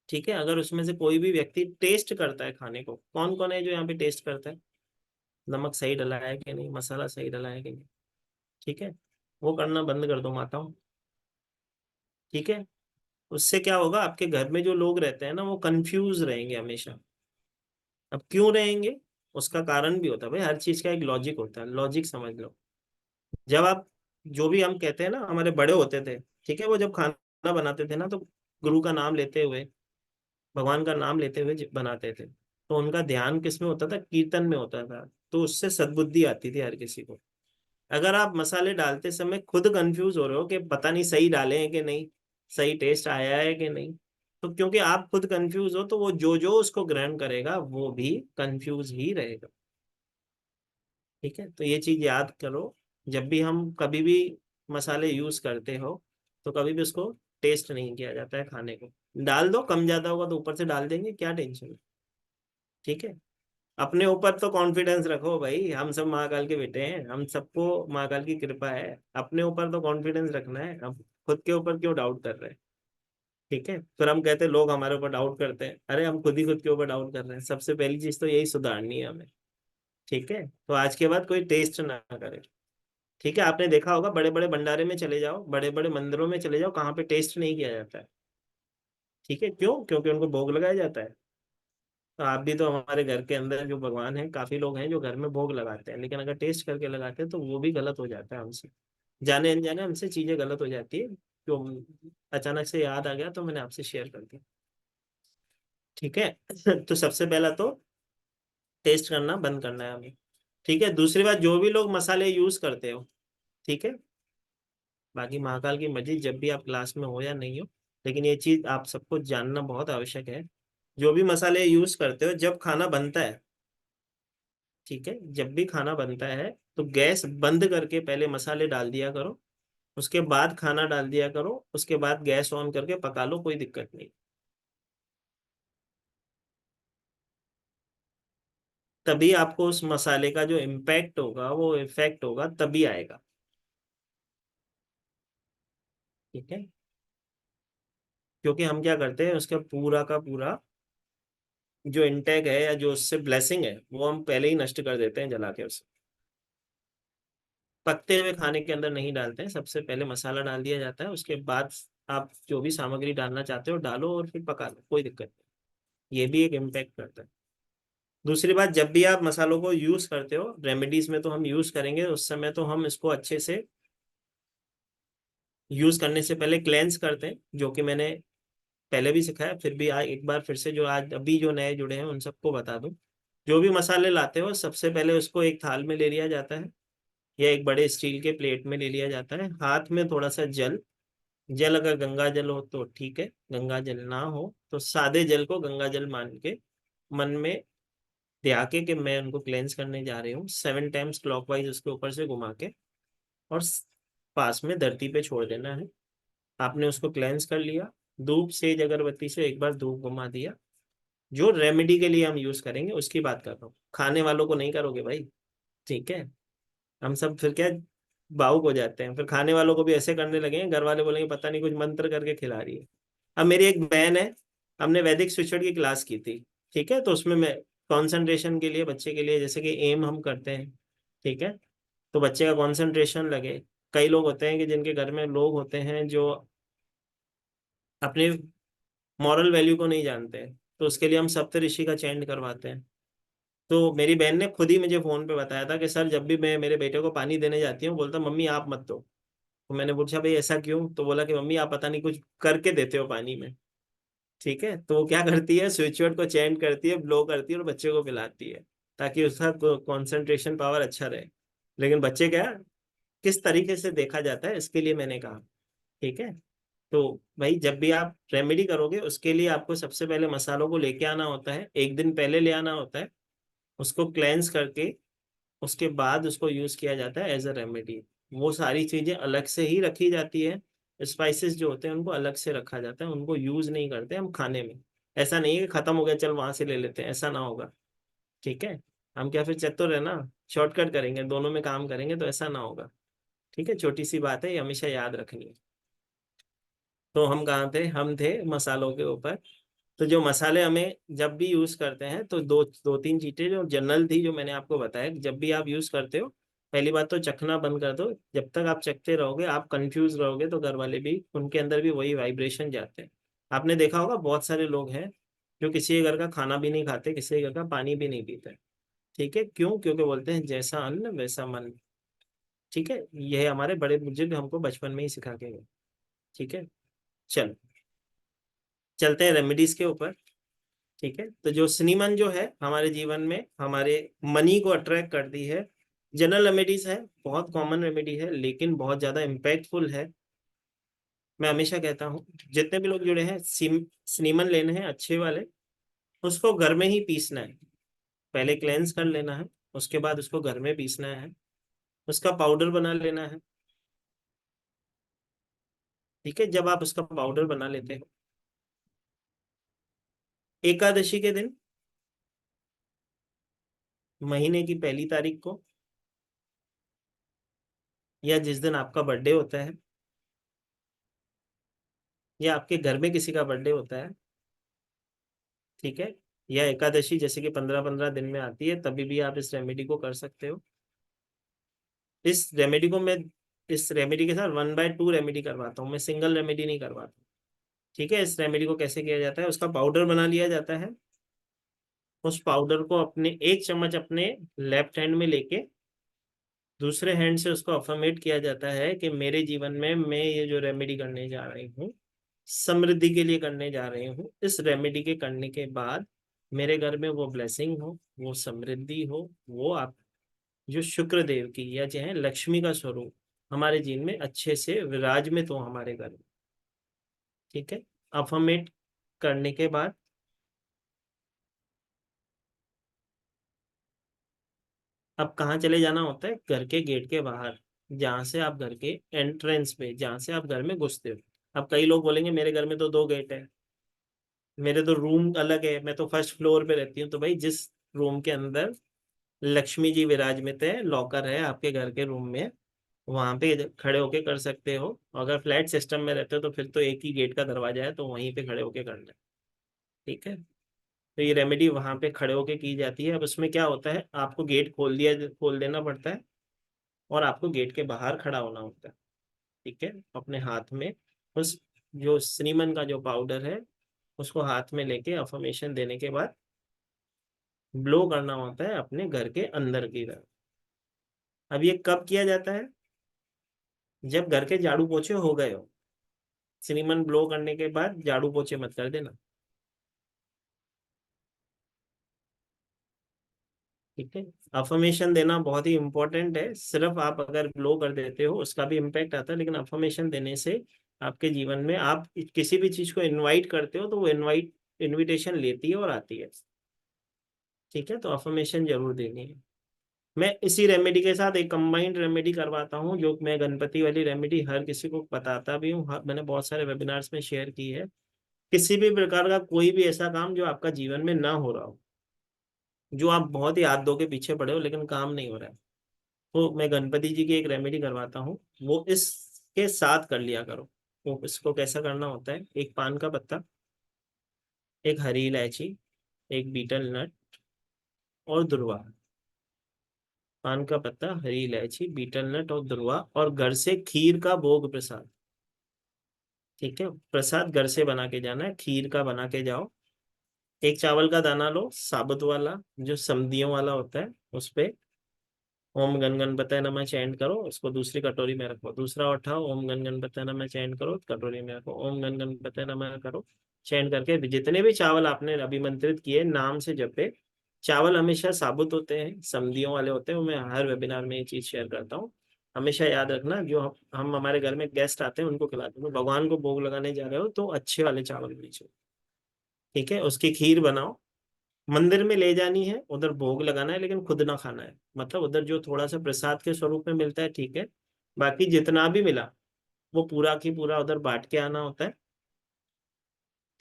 ठीक है, अगर उसमें से कोई भी व्यक्ति टेस्ट करता है खाने को, कौन कौन है जो यहाँ पे टेस्ट करता है, नमक सही डला है कि नहीं, मसाला सही डला है कि नहीं, ठीक है, वो करना बंद कर दो माताओं। ठीक है, उससे क्या होगा, आपके घर में जो लोग रहते हैं ना, वो कंफ्यूज रहेंगे हमेशा। अब क्यों रहेंगे, उसका कारण भी होता है भाई, हर चीज का एक लॉजिक होता है, लॉजिक समझ लो। जब आप, जो भी हम कहते हैं ना, हमारे बड़े होते थे, ठीक है, वो जब खाना बनाते थे ना, तो गुरु का नाम लेते हुए, भगवान का नाम लेते हुए बनाते थे, तो उनका ध्यान किस में होता था, कीर्तन में होता था। तो उससे सद्बुद्धि आती थी हर किसी को। अगर आप मसाले डालते समय खुद कंफ्यूज हो रहे हो कि पता नहीं सही डाले हैं कि नहीं, सही टेस्ट आया है कि नहीं, तो क्योंकि आप खुद कंफ्यूज हो, तो वो जो जो उसको ग्रहण करेगा वो भी कंफ्यूज ही रहेगा। ठीक है, तो ये चीज याद करो। जब भी हम कभी भी मसाले यूज करते हो, तो कभी भी उसको टेस्ट नहीं किया जाता है खाने को। डाल दो, कम ज्यादा होगा तो ऊपर से डाल देंगे, क्या टेंशन है। ठीक है, अपने ऊपर तो कॉन्फिडेंस रखो भाई, हम सब महाकाल के बेटे हैं, हम सबको महाकाल की कृपा है। अपने ऊपर तो कॉन्फिडेंस रखना है, अब खुद के ऊपर क्यों डाउट कर रहे हैं। ठीक है, फिर हम कहते हैं लोग हमारे ऊपर डाउट करते हैं, अरे हम खुद ही खुद के ऊपर डाउट कर रहे हैं। सबसे पहली चीज तो यही सुधारनी है हमें। ठीक है, तो आज के बाद कोई टेस्ट ना करे। ठीक है, आपने देखा होगा, बड़े बड़े भंडारे में चले जाओ, बड़े बड़े मंदिरों में चले जाओ, कहाँ पे टेस्ट नहीं किया जाता है। ठीक है, क्यों, क्योंकि उनको भोग लगाया जाता है। तो आप भी तो, हमारे घर के अंदर जो भगवान है, काफी लोग हैं जो घर में भोग लगाते हैं, लेकिन अगर टेस्ट करके लगाते हैं तो वो भी गलत हो जाता है हमसे। जाने अनजाने हमसे चीजें गलत हो जाती है, जो अचानक से याद आ गया तो मैंने आपसे शेयर कर दिया। ठीक है तो सबसे पहला तो टेस्ट करना बंद करना है हमें। ठीक है, दूसरी बात, जो भी लोग मसाले यूज करते हो, ठीक है, बाकी महाकाल की मर्जी, जब भी आप क्लास में हो या नहीं हो, लेकिन ये चीज आप सबको जानना बहुत आवश्यक है। जो भी मसाले यूज करते हो, जब खाना बनता है, ठीक है, जब भी खाना बनता है तो गैस बंद करके पहले मसाले डाल दिया करो, उसके बाद खाना डाल दिया करो, उसके बाद गैस ऑन करके पका लो, कोई दिक्कत नहीं। तभी आपको उस मसाले का जो इम्पैक्ट होगा, वो इफेक्ट होगा, तभी आएगा। ठीक है, क्योंकि हम क्या करते हैं, उसका पूरा का पूरा जो इंटेक है या जो उससे ब्लेसिंग है, वो हम पहले ही नष्ट कर देते हैं जला के उसे। पकते हुए खाने के अंदर नहीं डालते हैं, सबसे पहले मसाला डाल दिया जाता है, उसके बाद आप जो भी सामग्री डालना चाहते हो डालो और फिर पका लो, कोई दिक्कत नहीं। ये भी एक इम्पैक्ट करता है। दूसरी बात, जब भी आप मसालों को यूज करते हो, रेमेडीज में तो हम यूज करेंगे, उस समय तो हम इसको अच्छे से यूज करने से पहले क्लेंस करते हैं, जो कि मैंने पहले भी सिखाया, फिर भी आज एक बार फिर से, जो आज अभी जो नए जुड़े हैं उन सबको बता दूं। जो भी मसाले लाते हो, सबसे पहले उसको एक थाल में ले लिया जाता है, या एक बड़े स्टील के प्लेट में ले लिया जाता है। हाथ में थोड़ा सा जल, जल अगर गंगा जल हो तो ठीक है, गंगा जल ना हो तो सादे जल को गंगा जल मान के मन में ध्या के मैं उनको क्लेंस करने जा रही हूँ, 7 टाइम्स क्लॉकवाइज उसके ऊपर से घुमा के, और पास में धरती पे छोड़ देना है। आपने उसको क्लेंस कर लिया। धूप सेज अगरबत्ती से एक बार धूप घुमा दिया। जो रेमेडी के लिए हम यूज करेंगे उसकी बात कर रहा हूँ, खाने वालों को नहीं करोगे भाई। ठीक है, हम सब फिर क्या भावुक हो जाते हैं, फिर खाने वालों को भी ऐसे करने लगे हैं, घर वाले बोलेंगे पता नहीं कुछ मंत्र करके खिला रही है। अब मेरी एक बहन है, हमने वैदिक स्विचवर्ड की क्लास की थी, ठीक है, तो उसमें मैं कंसंट्रेशन के लिए, बच्चे के लिए, जैसे कि एम हम करते हैं, ठीक है, तो बच्चे का कंसंट्रेशन लगे। कई लोग होते हैं कि जिनके घर में लोग होते हैं जो अपने मॉरल वैल्यू को नहीं जानते हैं, तो उसके लिए हम सप्तऋषि का चैंट करवाते हैं। तो मेरी बहन ने खुद ही मुझे फोन पे बताया था कि सर, जब भी मैं मेरे बेटे को पानी देने जाती हूँ, बोलता मम्मी आप मत दो। तो मैंने पूछा भाई ऐसा क्यों, तो बोला कि मम्मी आप पता नहीं कुछ करके देते हो पानी में। ठीक है, तो वो क्या करती है, स्विच वर्ड को चेंज करती है, ब्लो करती है और बच्चे को पिलाती है, ताकि उसका कंसंट्रेशन पावर अच्छा रहे। लेकिन बच्चे क्या किस तरीके से देखा जाता है इसके लिए मैंने कहा। ठीक है, तो भाई जब भी आप रेमेडी करोगे उसके लिए आपको सबसे पहले मसालों को लेके आना होता है, एक दिन पहले ले आना होता है, उसको क्लेंस करके उसके बाद उसको यूज किया जाता है एज अ रेमेडी। वो सारी चीजें अलग से ही रखी जाती है, स्पाइसेस जो होते हैं उनको अलग से रखा जाता है, उनको यूज नहीं करते हम खाने में। ऐसा नहीं है कि खत्म हो गया चल वहां से ले लेते हैं, ऐसा ना होगा। ठीक है, हम क्या फिर चतुर है ना, शॉर्टकट करेंगे, दोनों में काम करेंगे, तो ऐसा ना होगा। ठीक है, छोटी सी बात है, ये हमेशा याद रखनी है। तो हम कहाँ थे, हम थे मसालों के ऊपर। तो जो मसाले हमें जब भी यूज करते हैं तो दो दो तीन चीजें जो जनरल थी जो मैंने आपको बताया, जब भी आप यूज करते हो पहली बात तो चखना बंद कर दो। जब तक आप चखते रहोगे आप कंफ्यूज रहोगे तो घर वाले भी, उनके अंदर भी वही वाइब्रेशन जाते हैं। आपने देखा होगा बहुत सारे लोग हैं जो किसी के घर का खाना भी नहीं खाते, किसी के घर का पानी भी नहीं पीते। ठीक है, क्यों? क्योंकि बोलते हैं जैसा अन्न वैसा मन। ठीक है, यह हमारे बड़े बुजुर्ग हमको बचपन में ही सिखा के गए। ठीक है, चल चलते हैं रेमेडीज के ऊपर। ठीक है, तो जो सिनेमन जो है हमारे जीवन में हमारे मनी को अट्रैक्ट करती है। जनरल रेमेडीज है, बहुत कॉमन रेमेडी है, लेकिन बहुत ज्यादा इम्पैक्टफुल है। मैं हमेशा कहता हूँ जितने भी लोग जुड़े हैं, सिनेमन लेने हैं अच्छे वाले, उसको घर में ही पीसना है। पहले क्लेंस कर लेना है, उसके बाद उसको घर में पीसना है, उसका पाउडर बना लेना है। ठीक है, जब आप उसका पाउडर बना लेते हो, एकादशी के दिन महीने की पहली तारीख को, या जिस दिन आपका बर्थडे होता है, या आपके घर में किसी का बर्थडे होता है, ठीक है, या एकादशी जैसे कि 15-15 दिन में आती है, तभी भी आप इस रेमेडी को कर सकते हो। इस रेमेडी को मैं, इस रेमेडी के साथ 1/2 रेमेडी करवाता हूँ, मैं सिंगल रेमेडी नहीं करवाता। ठीक है, इस रेमेडी को कैसे किया जाता है, उसका पाउडर बना लिया जाता है। उस पाउडर को अपने 1 चम्मच अपने लेफ्ट हैंड में लेके दूसरे हैंड से उसको अफर्मेट किया जाता है कि मेरे जीवन में मैं ये जो रेमेडी करने जा रही हूँ समृद्धि के लिए करने जा रही हूँ। इस रेमेडी के करने के बाद मेरे घर में वो ब्लेसिंग हो, वो समृद्धि हो, वो आप जो शुक्र देव की या जो है लक्ष्मी का स्वरूप हमारे जीवन में अच्छे से विराजमित हो हमारे घर में। ठीक है, अफर्मेट करने के बाद अब कहाँ चले जाना होता है, घर के गेट के बाहर, जहाँ से आप घर के एंट्रेंस पे, जहाँ से आप घर में घुसते हो। अब कई लोग बोलेंगे मेरे घर में तो 2 गेट है, मेरे तो रूम अलग है, मैं तो फर्स्ट फ्लोर पे रहती हूँ। तो भाई जिस रूम के अंदर लक्ष्मी जी विराजमित है, लॉकर है आपके घर के रूम में, वहां पे खड़े होके कर सकते हो। अगर फ्लैट सिस्टम में रहते हो तो फिर तो एक ही गेट का दरवाजा है, तो वहीं पे खड़े होके करना है। ठीक है, तो ये रेमेडी वहां पे खड़े होके की जाती है। अब उसमें क्या होता है, आपको गेट खोल देना पड़ता है और आपको गेट के बाहर खड़ा होना होता है। ठीक है, अपने हाथ में उस जो श्रीमन का जो पाउडर है उसको हाथ में लेके अफर्मेशन देने के बाद ब्लो करना होता है अपने घर के अंदर की तरफ। अब ये कब किया जाता है, जब घर के झाड़ू पोछे हो गए हो। श्रीमन ब्लो करने के बाद झाड़ू पोछे मत कर देना। ठीक है, अफर्मेशन देना बहुत ही इंपॉर्टेंट है। सिर्फ आप अगर ब्लो कर देते हो उसका भी इम्पैक्ट आता है, लेकिन अफर्मेशन देने से आपके जीवन में आप किसी भी चीज को इनवाइट करते हो तो वो इनविटेशन लेती है और आती है। ठीक है, तो अफर्मेशन जरूर देनी है। मैं इसी रेमेडी के साथ एक कंबाइंड रेमेडी करवाता हूँ, जो मैं गणपति वाली रेमेडी हर किसी को बताता भी हूँ, मैंने बहुत सारे वेबिनार्स में शेयर की है। किसी भी प्रकार का कोई भी ऐसा काम जो आपका जीवन में ना हो रहा हो, जो आप बहुत ही हाथ धो के पीछे पड़े हो लेकिन काम नहीं हो रहा है, तो मैं गणपति जी की एक रेमेडी करवाता हूँ, वो इसके साथ कर लिया करो। वो इसको कैसा करना होता है, एक पान का पत्ता, एक हरी इलायची, एक बीटल नट और दुर्वा। पान का पत्ता, हरी इलायची, बीटल नट और दुर्वा, और घर से खीर का भोग प्रसाद। ठीक है, प्रसाद घर से बना के जाना है, खीर का बना के जाओ। एक चावल का दाना लो साबुत वाला, जो सब्जियों वाला होता है, उस पे ओम गण गणपतये नमः चैंट करो, उसको दूसरी कटोरी में रखो। दूसरा उठाओ, ओम गण गणपतये नमः चैंट करो, कटोरी में रखो, ओम गण गणपतये नमः करो, चैंट करके जितने भी चावल आपने अभिमंत्रित किए नाम से जपे, चावल हमेशा साबुत होते हैं, सब्जियों वाले होते हैं, वो मैं हर वेबिनार में ये चीज शेयर करता हूँ। हमेशा याद रखना, जो हम हमारे घर में गेस्ट आते हैं उनको खिलाते हैं, तो भगवान को भोग लगाने जा रहे हो तो अच्छे वाले चावल लीजिए, ठीक है। उसकी खीर बनाओ, मंदिर में ले जानी है, उधर भोग लगाना है, लेकिन खुद ना खाना है। मतलब उधर जो थोड़ा सा प्रसाद के स्वरूप में मिलता है, ठीक है, बाकी जितना भी मिला वो पूरा की पूरा उधर बांट के आना होता है,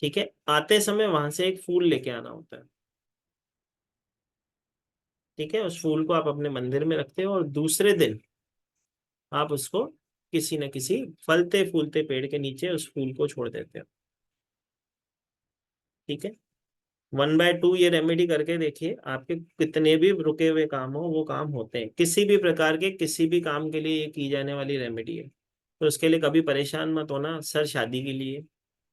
ठीक है। आते समय वहां से एक फूल लेके आना होता है, ठीक है। उस फूल को आप अपने मंदिर में रखते हो और दूसरे दिन आप उसको किसी न किसी फलते फूलते पेड़ के नीचे उस फूल को छोड़ देते हो, ठीक है। 1/2 ये रेमेडी करके देखिए, आपके कितने भी रुके हुए काम हो वो काम होते हैं। किसी भी प्रकार के किसी भी काम के लिए ये की जाने वाली रेमेडी है, तो उसके लिए कभी परेशान मत होना। सर शादी के लिए,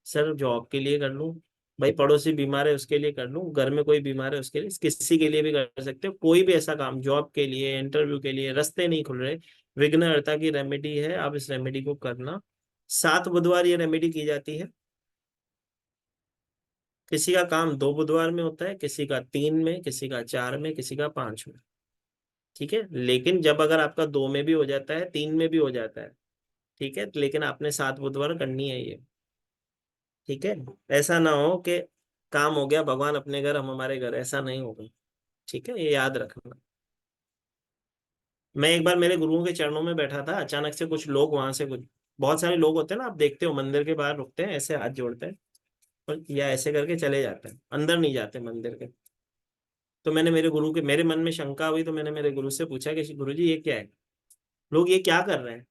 सर जॉब के लिए कर लूँ, भाई पड़ोसी बीमार है उसके लिए कर लूँ, घर में कोई बीमार है उसके लिए, किसी के लिए भी कर सकते हो। कोई भी ऐसा काम, जॉब के लिए, इंटरव्यू के लिए, रास्ते नहीं खुल रहे, विघ्नहर्ता की रेमेडी है, आप इस रेमेडी को करना। 7 बुधवार ये रेमेडी की जाती है। किसी का काम 2 बुधवार में होता है, किसी का 3 में, किसी का 4 में, किसी का 5 में, ठीक है। लेकिन जब अगर आपका 2 में भी हो जाता है, 3 में भी हो जाता है, ठीक है, लेकिन आपने 7 बुधवार करनी है ये, ठीक है। ऐसा ना हो कि काम हो गया, भगवान अपने घर हम हमारे घर, ऐसा नहीं होगा, ठीक है, ये याद रखना। मैं एक बार मेरे गुरुओं के चरणों में बैठा था, अचानक से कुछ लोग वहां से, कुछ बहुत सारे लोग होते हैं ना, आप देखते हो मंदिर के बाहर रुकते हैं, ऐसे हाथ जोड़ते हैं और या ऐसे करके चले जाते हैं, अंदर नहीं जाते मंदिर के। तो मैंने मेरे मन में शंका हुई, तो मैंने मेरे गुरु से पूछा कि गुरु जी ये क्या है, लोग ये क्या कर रहे हैं,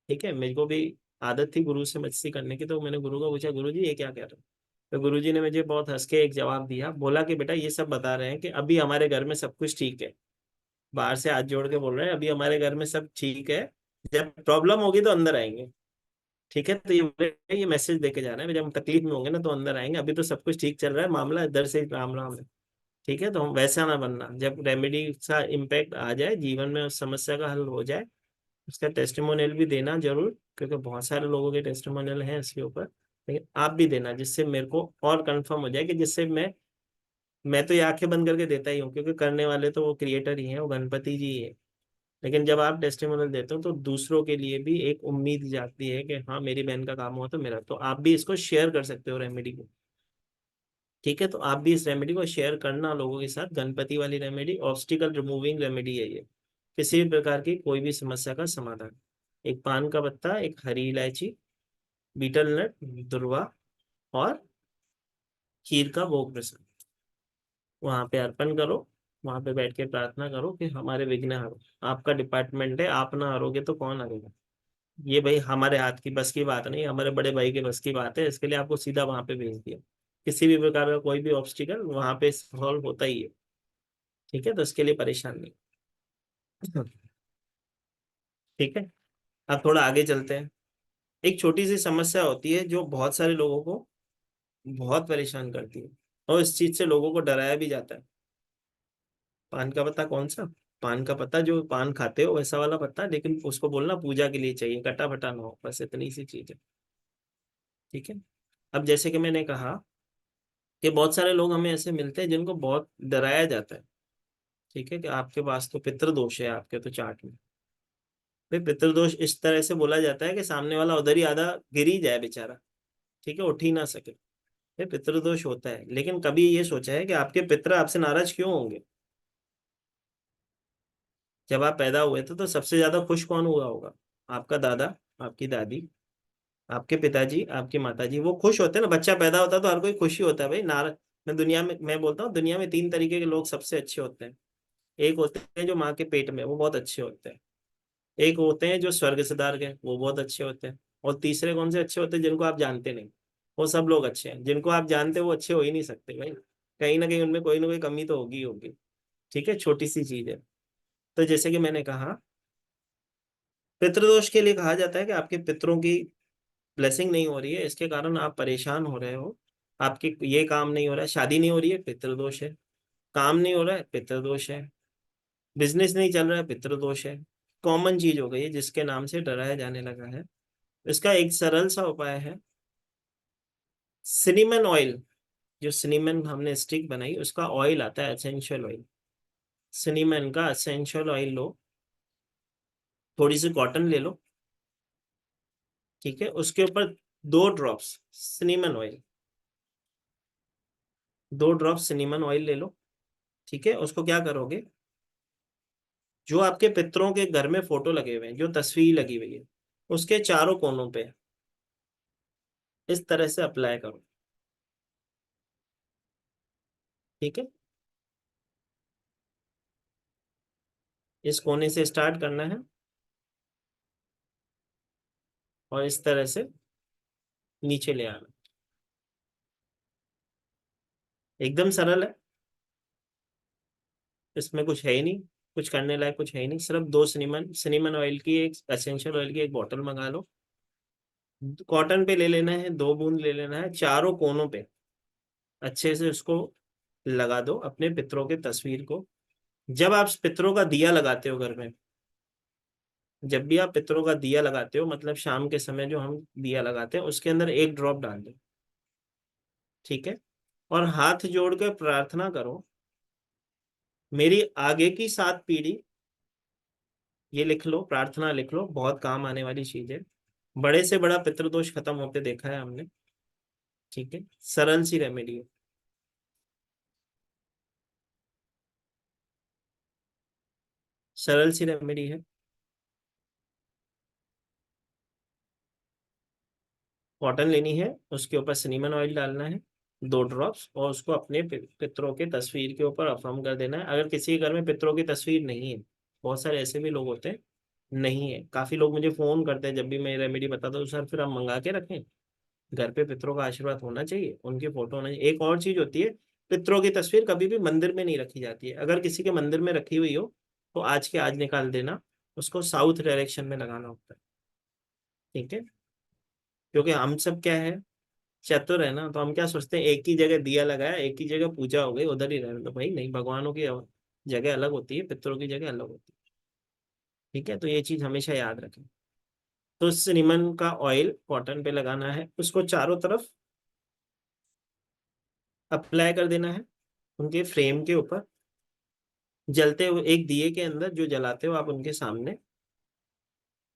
ठीक है। मेरे को भी आदत थी गुरु से मस्ती करने की, तो मैंने गुरु को पूछा, गुरु जी ये क्या कर रहे हैं। तो गुरु जी ने मुझे बहुत हंस के एक जवाब दिया, बोला कि बेटा ये सब बता रहे हैं कि अभी हमारे घर में सब कुछ ठीक है। बाहर से हाथ जोड़ के बोल रहे हैं अभी हमारे घर में सब ठीक है, जब प्रॉब्लम होगी तो अंदर आएंगे, ठीक है। तो ये मैसेज देके जा रहे हैं, जब हम तकलीफ में होंगे ना तो अंदर आएंगे, अभी तो सब कुछ ठीक चल रहा है, मामला इधर से राम राम है, ठीक है। तो हम वैसा ना बनना, जब रेमेडी का इम्पैक्ट आ जाए जीवन में, उस समस्या का हल हो जाए, उसका टेस्टिमोनियल भी देना जरूर, क्योंकि बहुत सारे लोगों के टेस्टिमोनियल हैं इसके ऊपर, लेकिन आप भी देना, जिससे मेरे को और कंफर्म हो जाए कि जिससे मैं तो ये आंखें बंद करके देता ही हूँ, क्योंकि करने वाले तो वो क्रिएटर ही हैं, वो गणपति जी ही है। लेकिन जब आप टेस्टिमोनियल देते हो तो दूसरों के लिए भी एक उम्मीद जागती है कि हाँ मेरी बहन का काम हुआ तो मेरा, तो आप भी इसको शेयर कर सकते हो रेमेडी को, ठीक है। तो आप भी इस रेमेडी को शेयर करना लोगों के साथ। गणपति वाली रेमेडी ऑब्स्टिकल रिमूविंग रेमेडी है ये, किसी भी प्रकार की कोई भी समस्या का समाधान। एक पान का पत्ता, एक हरी इलायची, बीटल नट, दुर्वा और खीर का भोग प्रसाद वहां पे अर्पण करो, वहां पे बैठ के प्रार्थना करो कि हमारे विघ्न हरो। आपका डिपार्टमेंट है, आप ना हरोगे तो कौन हरेगा। ये भाई हमारे हाथ की बस की बात नहीं, हमारे बड़े भाई के बस की बात है, इसके लिए आपको सीधा वहां पे भेज दिया। किसी भी प्रकार का कोई भी ऑब्स्टिकल वहां पे सॉल्व होता ही है, ठीक है। तो इसके लिए परेशान नहीं, ठीक है। अब थोड़ा आगे चलते हैं। एक छोटी सी समस्या होती है जो बहुत सारे लोगों को बहुत परेशान करती है, और इस चीज से लोगों को डराया भी जाता है। पान का पत्ता कौन सा, पान का पत्ता जो पान खाते हो वैसा वाला पत्ता, लेकिन उसको बोलना पूजा के लिए चाहिए, कटा फटा ना हो, बस इतनी सी चीज है, ठीक है। अब जैसे कि मैंने कहा कि बहुत सारे लोग हमें ऐसे मिलते हैं जिनको बहुत डराया जाता है, ठीक है, कि आपके पास तो पितृदोष है, आपके तो चार्ट में। फिर पितृदोष इस तरह से बोला जाता है कि सामने वाला उधर ही आधा गिर ही जाए बेचारा, ठीक है, उठ ही ना सके। फिर पितृदोष होता है, लेकिन कभी ये सोचा है कि आपके पितृ आपसे नाराज क्यों होंगे। जब आप पैदा हुए थे तो सबसे ज्यादा खुश कौन हुआ होगा, आपका दादा, आपकी दादी, आपके पिताजी, आपकी माताजी, वो खुश होते हैं ना। बच्चा पैदा होता है तो हर कोई खुशी होता है भाई। मैं बोलता हूँ दुनिया में 3 तरीके के लोग सबसे अच्छे होते हैं। एक होते हैं जो माँ के पेट में, वो बहुत अच्छे होते हैं। एक होते हैं जो स्वर्ग सिधार गए, वो बहुत अच्छे होते हैं। और तीसरे कौन से अच्छे होते हैं, जिनको आप जानते नहीं। वो सब लोग अच्छे हैं, जिनको आप जानते हो वो अच्छे हो ही नहीं सकते भाई, कहीं ना कहीं उनमें कोई ना कोई कमी तो होगी ही होगी, ठीक है। छोटी सी चीज है। तो जैसे कि मैंने कहा, पितृदोष के लिए कहा जाता है कि आपके पितरों की ब्लेसिंग नहीं हो रही है, इसके कारण आप परेशान हो रहे हो। आपकी ये काम नहीं हो रहा है, शादी नहीं हो रही है, पितृदोष है। काम नहीं हो रहा है, पितृदोष है। बिजनेस नहीं चल रहा है, पितृदोष है। कॉमन चीज हो गई है जिसके नाम से डराया जाने लगा है। इसका एक सरल सा उपाय है, सिनेमन ऑयल, जो सिनेमन हमने स्टिक बनाई उसका ऑयल आता है, एसेंशियल ऑयल। सिनेमन का एसेंशियल ऑयल लो, थोड़ी सी कॉटन ले लो, ठीक है, उसके ऊपर 2 drops cinnamon oil, 2 drop cinnamon oil ले लो, ठीक है। उसको क्या करोगे, जो आपके पितरों के घर में फोटो लगे हुए हैं, जो तस्वीर लगी हुई है, उसके चारों कोनों पे इस तरह से अप्लाई करो, ठीक है। इस कोने से स्टार्ट करना है और इस तरह से नीचे ले आना। एकदम सरल है, इसमें कुछ है ही नहीं, कुछ करने लायक कुछ है ही नहीं। सिर्फ 2 सिनेमन ऑयल की, एक एसेंशियल ऑयल की एक बोतल मंगा लो, कॉटन पे ले लेना है, 2 बूंद ले लेना है, चारों कोनों पे अच्छे से उसको लगा दो अपने पितरों के तस्वीर को। जब आप पितरों का दिया लगाते हो घर में, जब भी आप पितरों का दिया लगाते हो, मतलब शाम के समय जो हम दिया लगाते हैं, उसके अंदर 1 ड्रॉप डाल दो, ठीक है। और हाथ जोड़ कर प्रार्थना करो, मेरी आगे की 7 पीढ़ी, ये लिख लो, प्रार्थना लिख लो, बहुत काम आने वाली चीज है। बड़े से बड़ा पितृदोष खत्म होते देखा है हमने, ठीक है। सरल सी रेमेडी है, सरल सी रेमेडी है। कॉटन लेनी है, उसके ऊपर सिनेमन ऑयल डालना है, 2 ड्रॉप्स, और उसको अपने पितरों के तस्वीर के ऊपर अफर्म कर देना है। अगर किसी के घर में पितरों की तस्वीर नहीं है, बहुत सारे ऐसे भी लोग होते हैं, नहीं है, काफी लोग मुझे फोन करते हैं जब भी मैं रेमेडी बताता हूँ, सर फिर आप मंगा के रखें, घर पे पितरों का आशीर्वाद होना चाहिए, उनकी फोटो होना चाहिए। एक और चीज होती है, पितरों की तस्वीर कभी भी मंदिर में नहीं रखी जाती है। अगर किसी के मंदिर में रखी हुई हो तो आज के आज निकाल देना, उसको साउथ डायरेक्शन में लगाना होता है, ठीक है। क्योंकि हम सब क्या है, चतुर है ना, तो हम क्या सोचते हैं, एक ही जगह दिया लगाया, एक ही जगह पूजा हो गई, उधर ही रहने दो। भाई नहीं, भगवानों की जगह अलग होती है, पितरों की जगह अलग होती है, ठीक है। तो ये चीज हमेशा याद रखें। तो सिनेमन का ऑयल कॉटन पे लगाना है, उसको चारों तरफ अप्लाई कर देना है उनके फ्रेम के ऊपर, जलते हुए एक दिए के अंदर जो जलाते हो आप उनके सामने,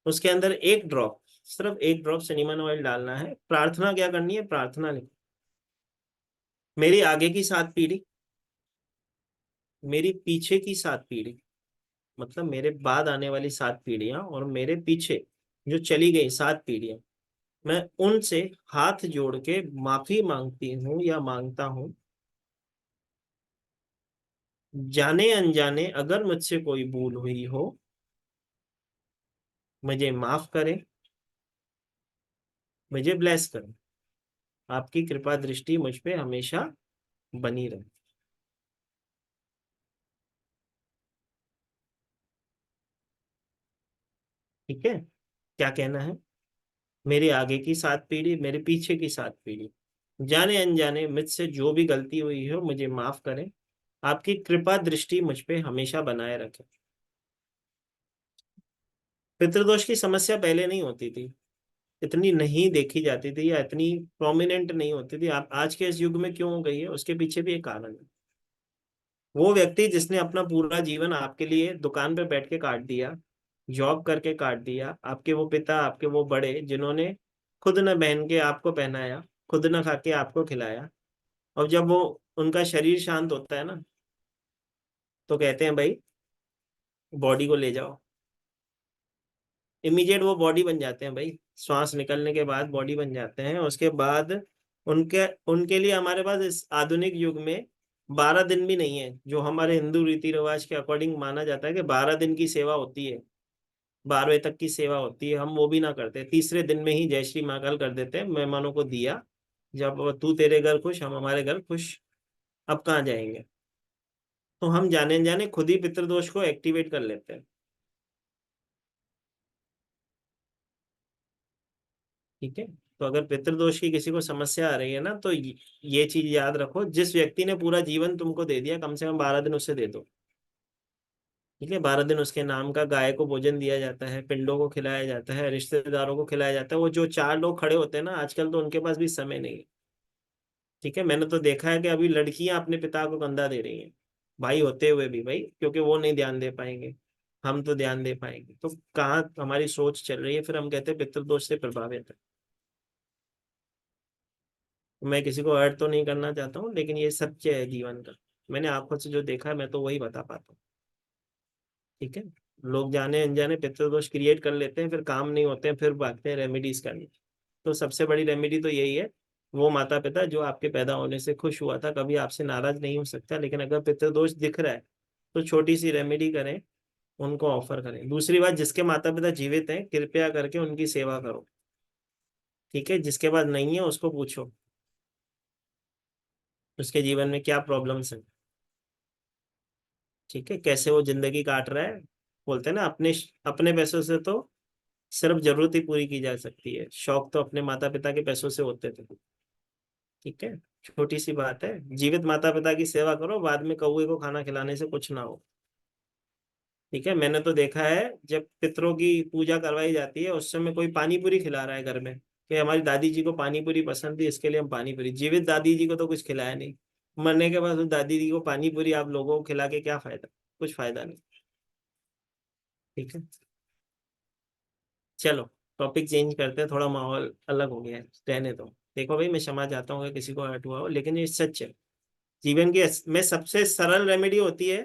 उसके अंदर 1 ड्रॉप, सिर्फ 1 ड्रॉप सिनेमन ऑयल डालना है। प्रार्थना क्या करनी है, प्रार्थना लिखो, मेरी आगे की 7 पीढ़ी, मेरी पीछे की 7 पीढ़ी, मतलब मेरे बाद आने वाली 7 पीढ़ियां, और मेरे पीछे जो चली गई 7 पीढ़ियां, मैं उनसे हाथ जोड़ के माफी मांगती हूँ या मांगता हूँ, जाने अनजाने अगर मुझसे कोई भूल हुई हो, मुझे माफ करें, मुझे ब्लेस करें, आपकी कृपा दृष्टि मुझ पे हमेशा बनी रहे, ठीक है। क्या कहना है, मेरे आगे की 7 पीढ़ी, मेरे पीछे की 7 पीढ़ी, जाने अनजाने मुझसे जो भी गलती हुई हो मुझे माफ करें, आपकी कृपा दृष्टि मुझ पे हमेशा बनाए रखें। पितृदोष की समस्या पहले नहीं होती थी, इतनी नहीं देखी जाती थी, या इतनी प्रोमिनेंट नहीं होती थी। आप आज के इस युग में क्यों हो गई है, उसके पीछे भी एक कारण है। वो व्यक्ति जिसने अपना पूरा जीवन आपके लिए दुकान पे बैठ के काट दिया, जॉब करके काट दिया, आपके वो पिता, आपके वो बड़े, जिन्होंने खुद न पहन के आपको पहनाया, खुद न खा के आपको खिलाया, और जब वो उनका शरीर शांत होता है ना, तो कहते हैं भाई बॉडी को ले जाओ, इमीडिएट वो बॉडी बन जाते हैं भाई, श्वास निकलने के बाद बॉडी बन जाते हैं। उसके बाद उनके उनके लिए हमारे पास इस आधुनिक युग में 12 दिन भी नहीं है, जो हमारे हिंदू रीति रिवाज के अकॉर्डिंग माना जाता है कि 12 दिन की सेवा होती है, 12वें तक की सेवा होती है, हम वो भी ना करते। तीसरे दिन में ही जय श्री महाकाल कर देते हैं, मेहमानों को दिया, जब तू तेरे घर खुश हम हमारे घर खुश, अब कहाँ जाएंगे। तो हम जाने अनजाने खुद ही पितृदोष को एक्टिवेट कर लेते हैं, ठीक है। तो अगर पितृदोष की किसी को समस्या आ रही है ना, तो ये चीज याद रखो, जिस व्यक्ति ने पूरा जीवन तुमको दे दिया, कम से कम 12 दिन उसे दे दो, ठीक है। 12 दिन उसके नाम का गाय को भोजन दिया जाता है, पिंडों को खिलाया जाता है, रिश्तेदारों को खिलाया जाता है। वो जो 4 लोग खड़े होते हैं ना आजकल, तो उनके पास भी समय नहीं है, ठीक है, मैंने तो देखा है कि अभी लड़कियां अपने पिता को कंधा दे रही हैं, भाई होते हुए भी भाई, क्योंकि वो नहीं ध्यान दे पाएंगे, हम तो ध्यान दे पाएंगे। तो कहाँ हमारी सोच चल रही है, फिर हम कहते हैं पितृदोष से प्रभावित है। मैं किसी को हर्ट तो नहीं करना चाहता हूँ, लेकिन ये सत्य है जीवन का। मैंने आंखों से जो देखा है मैं तो वही बता पाता हूँ। ठीक है, लोग जाने अनजाने पितृदोष क्रिएट कर लेते हैं, फिर काम नहीं होते हैं, फिर भागते हैं रेमेडीज करने। तो सबसे बड़ी रेमेडी तो यही है, वो माता पिता जो आपके पैदा होने से खुश हुआ था, कभी आपसे नाराज नहीं हो सकता, लेकिन अगर पितृदोष दिख रहा है तो छोटी सी रेमेडी करें, उनको ऑफर करें। दूसरी बात, जिसके माता पिता जीवित हैं कृपया करके उनकी सेवा करो। ठीक है, जिसके पास नहीं है उसको पूछो उसके जीवन में क्या प्रॉब्लम्स हैं। ठीक है, कैसे वो जिंदगी काट रहा है। बोलते हैं ना, अपने अपने पैसों से तो सिर्फ जरूरत ही पूरी की जा सकती है, शौक तो अपने माता पिता के पैसों से होते थे। ठीक है, छोटी सी बात है, जीवित माता पिता की सेवा करो, बाद में कौए को खाना खिलाने से कुछ ना हो। ठीक है, मैंने तो देखा है जब पितरों की पूजा करवाई जाती है उस समय कोई पानी पूरी खिला रहा है घर में, कि हमारी दादी जी को पानी पूरी पसंद थी इसके लिए हम पानी पूरी। जीवित दादी जी को तो कुछ खिलाया नहीं, मरने के बाद उस दादी जी को पानी पूरी आप लोगों को खिला के क्या फायदा, कुछ फायदा नहीं। ठीक है, चलो टॉपिक चेंज करते हैं, थोड़ा माहौल अलग हो गया है, रहने दो। देखो भाई, मैं क्षमा चाहता हूँ अगर किसी को हर्ट हुआ हो, लेकिन ये सच है। जीवन की में सबसे सरल रेमेडी होती है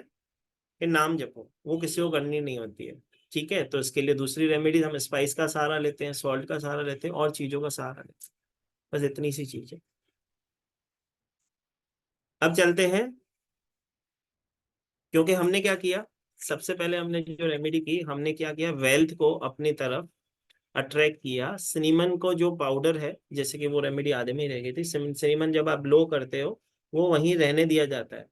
कि नाम जपो, वो किसी को करनी नहीं होती है। ठीक है, तो इसके लिए दूसरी रेमेडी हम स्पाइस का सहारा लेते हैं, सॉल्ट का सहारा लेते हैं, और चीजों का सहारा लेते हैं। बस इतनी सी चीज है। अब चलते हैं, क्योंकि हमने क्या किया, सबसे पहले हमने जो रेमेडी की, हमने क्या किया, वेल्थ को अपनी तरफ अट्रैक्ट किया। सिनेमन को जो पाउडर है, जैसे कि वो रेमेडी आधे में ही रह गई थी, सिनेमन जब आप ब्लो करते हो वो वहीं रहने दिया जाता है।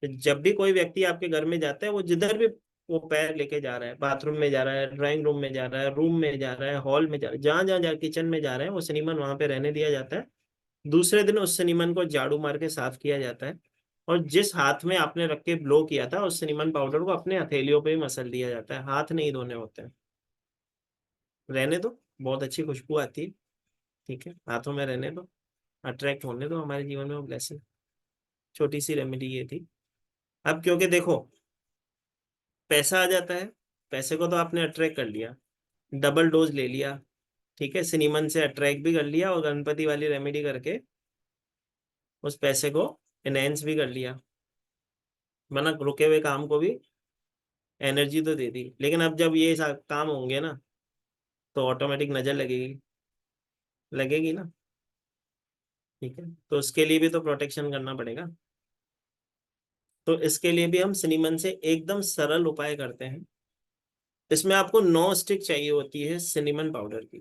तो जब भी कोई व्यक्ति आपके घर में जाता है, वो जिधर भी वो पैर लेके जा रहा है, बाथरूम में जा रहा है, ड्राइंग रूम में जा रहा है, रूम में जा रहा है, हॉल में जा रहा है, जहां जहां जा किचन में जा रहे हैं, वो सिनेमन वहां पे रहने दिया जाता है। दूसरे दिन उस सिनेमन को झाड़ू मार के साफ किया जाता है, और जिस हाथ में आपने रख के ब्लो किया था उस सिनेमन पाउडर को अपने हथेलियों पे भी मसल दिया जाता है, हाथ नहीं धोने होते हैं। रहने दो, बहुत अच्छी खुशबू आती है। ठीक है, हाथों में रहने दो, अट्रैक्ट होने दो हमारे जीवन में वो ब्लेसिंग। छोटी सी रेमेडी ये थी। अब क्योंकि देखो, पैसा आ जाता है, पैसे को तो आपने अट्रैक्ट कर लिया, डबल डोज ले लिया। ठीक है, सिनेमन से अट्रैक्ट भी कर लिया, और गणपति वाली रेमेडी करके उस पैसे को एनहेंस भी कर लिया, वरना रुके हुए काम को भी एनर्जी तो दे दी। लेकिन अब जब ये काम होंगे ना, तो ऑटोमेटिक नजर लगेगी, लगेगी ना। ठीक है, तो उसके लिए भी तो प्रोटेक्शन करना पड़ेगा। तो इसके लिए भी हम सिनेमन से एकदम सरल उपाय करते हैं। इसमें आपको 9 स्टिक चाहिए होती है सिनेमन पाउडर की।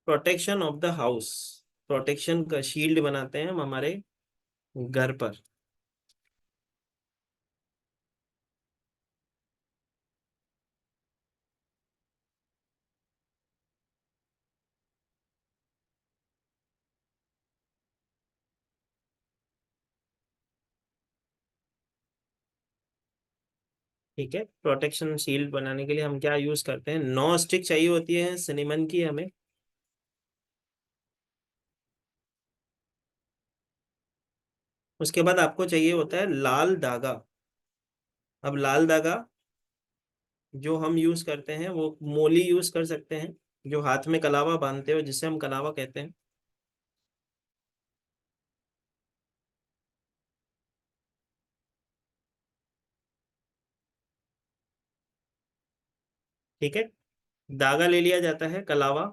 Protection of the house, protection का शील्ड बनाते हैं हम हमारे घर पर। ठीक है, प्रोटेक्शन शील्ड बनाने के लिए हम क्या यूज करते हैं, 9 स्टिक चाहिए होती है सिनेमन की हमें। उसके बाद आपको चाहिए होता है लाल धागा। अब लाल धागा जो हम यूज करते हैं वो मोली यूज कर सकते हैं, जो हाथ में कलावा बांधते हो, जिसे हम कलावा कहते हैं। ठीक है, धागा ले लिया जाता है, कलावा,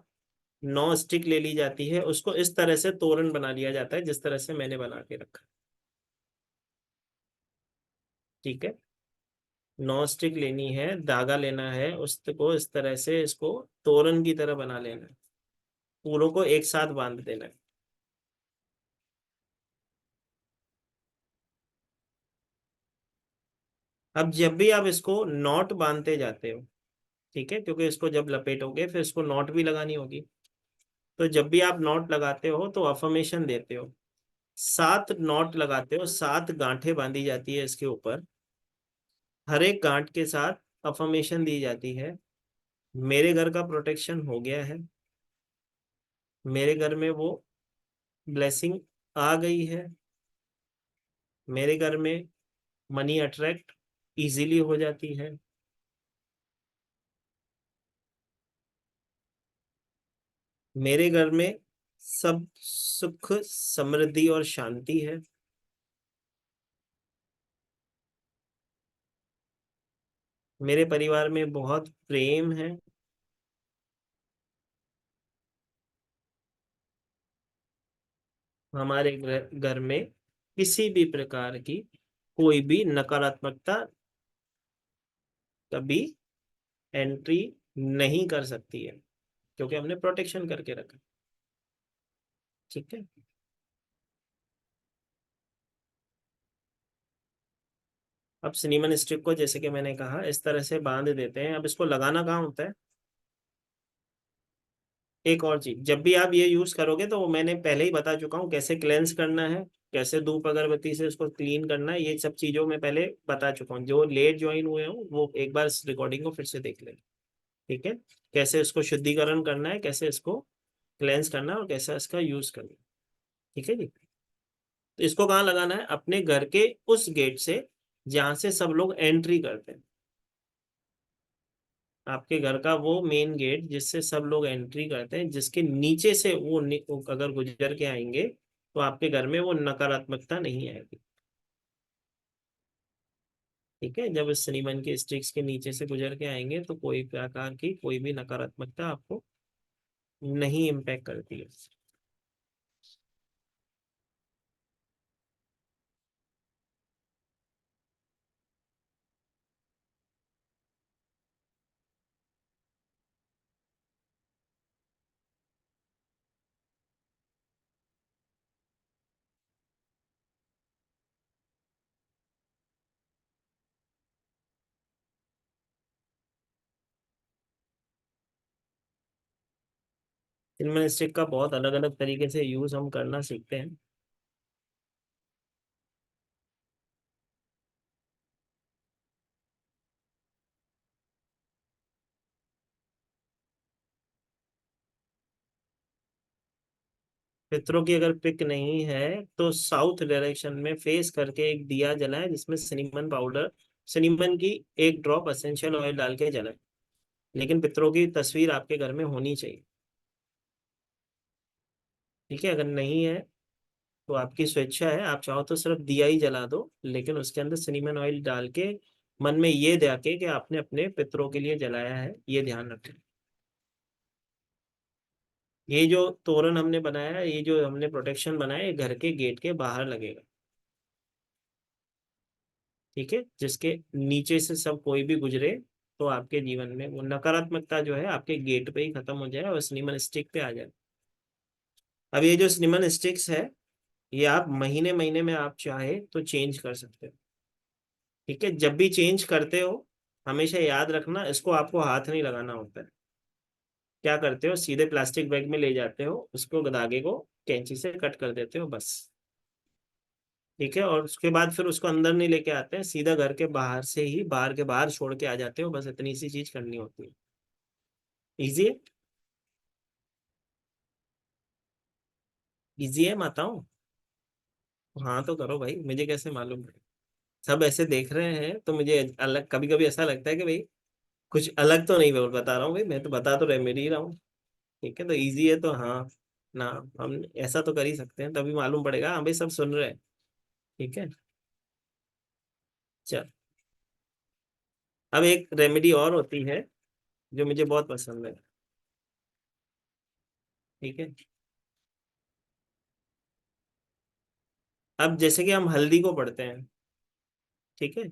9 स्टिक ले ली जाती है, उसको इस तरह से तोरण बना लिया जाता है जिस तरह से मैंने बना के रखा। ठीक है, 9 स्टिक लेनी है, धागा लेना है, उसको इस तरह से इसको तोरण की तरह बना लेना है, पूरों को एक साथ बांध देना है। अब जब भी आप इसको नॉट बांधते जाते हो, ठीक है, क्योंकि इसको जब लपेटोगे फिर इसको नॉट भी लगानी होगी, तो जब भी आप नॉट लगाते हो तो अफर्मेशन देते हो। 7 नॉट लगाते हो, 7 गांठें बांधी जाती है इसके ऊपर, हर एक गांठ के साथ अफर्मेशन दी जाती है, मेरे घर का प्रोटेक्शन हो गया है, मेरे घर में वो ब्लेसिंग आ गई है। मेरे घर में मनी अट्रैक्ट इजीली हो जाती है। मेरे घर में सब सुख समृद्धि और शांति है। मेरे परिवार में बहुत प्रेम है। हमारे घर में किसी भी प्रकार की कोई भी नकारात्मकता कभी एंट्री नहीं कर सकती है, क्योंकि हमने प्रोटेक्शन करके रखा। ठीक है। अब सिनेमन स्टिक को जैसे कि मैंने कहा इस तरह से बांध देते हैं। अब इसको लगाना कहाँ होता है? एक और चीज, जब भी आप ये यूज करोगे तो वो मैंने पहले ही बता चुका हूँ कैसे क्लेंस करना है, कैसे धूप अगरबत्ती से उसको क्लीन करना है। ये सब चीजों में पहले बता चुका हूँ। जो लेट ज्वाइन हुए हो वो एक बार इस रिकॉर्डिंग को फिर से देख लें। ठीक है। कैसे इसको शुद्धिकरण करना है, कैसे इसको क्लेंस करना है और कैसे इसका यूज करना है। ठीक है जी। तो इसको कहाँ लगाना है? अपने घर के उस गेट से जहां से सब लोग एंट्री करते हैं। आपके घर का वो मेन गेट जिससे सब लोग एंट्री करते हैं, जिसके नीचे से वो अगर गुजर के आएंगे तो आपके घर में वो नकारात्मकता नहीं आएगी। ठीक है। जब इस सिनेमन के स्टिक्स के नीचे से गुजर के आएंगे तो कोई प्रकार की कोई भी नकारात्मकता आपको नहीं इम्पैक्ट करती है। सिनेमन स्टिक का बहुत अलग अलग तरीके से यूज हम करना सीखते हैं। पितरों की अगर पिक नहीं है तो साउथ डायरेक्शन में फेस करके एक दिया जलाएं, जिसमें सिनेमन पाउडर, सिनेमन की एक ड्रॉप एसेंशियल ऑयल डाल के जलाएं। लेकिन पितरों की तस्वीर आपके घर में होनी चाहिए। ठीक है। अगर नहीं है तो आपकी स्वेच्छा है, आप चाहो तो सिर्फ दिया ही जला दो, लेकिन उसके अंदर सिनेमन ऑयल डाल के मन में ये ध्याके कि आपने अपने पितरों के लिए जलाया है, ये ध्यान रखें। ये जो तोरण हमने बनाया है, ये जो हमने प्रोटेक्शन बनाया है, ये घर के गेट के बाहर लगेगा। ठीक है। जिसके नीचे से सब कोई भी गुजरे तो आपके जीवन में वो नकारात्मकता जो है आपके गेट पे ही खत्म हो जाए और सिनेमन स्टिक पे आ जाए। अब ये जो सिनेमन स्टिक्स है, ये आप महीने महीने में आप चाहे तो चेंज कर सकते हो। ठीक है। जब भी चेंज करते हो हमेशा याद रखना, इसको आपको हाथ नहीं लगाना होता है। क्या करते हो, सीधे प्लास्टिक बैग में ले जाते हो, उसको धागे को कैंची से कट कर देते हो बस। ठीक है। और उसके बाद फिर उसको अंदर नहीं लेके आते हैं, सीधा घर के बाहर से ही बाहर के बाहर छोड़ के आ जाते हो। बस इतनी सी चीज करनी होती है। इजी है। इजी है माताओं। हाँ तो करो भाई, मुझे कैसे मालूम है? सब ऐसे देख रहे हैं तो मुझे अलग, कभी कभी ऐसा लगता है कि भाई कुछ अलग तो नहीं बता रहा हूँ। भाई मैं तो बता तो रहे मेरी ही रहा हूँ। ठीक है। तो इजी है तो हाँ ना, हम ऐसा तो कर ही सकते हैं, तभी मालूम पड़ेगा हाँ भाई सब सुन रहे हैं। ठीक है। चल, अब एक रेमेडी और होती है जो मुझे बहुत पसंद है। ठीक है। अब जैसे कि हम हल्दी को पढ़ते हैं। ठीक है।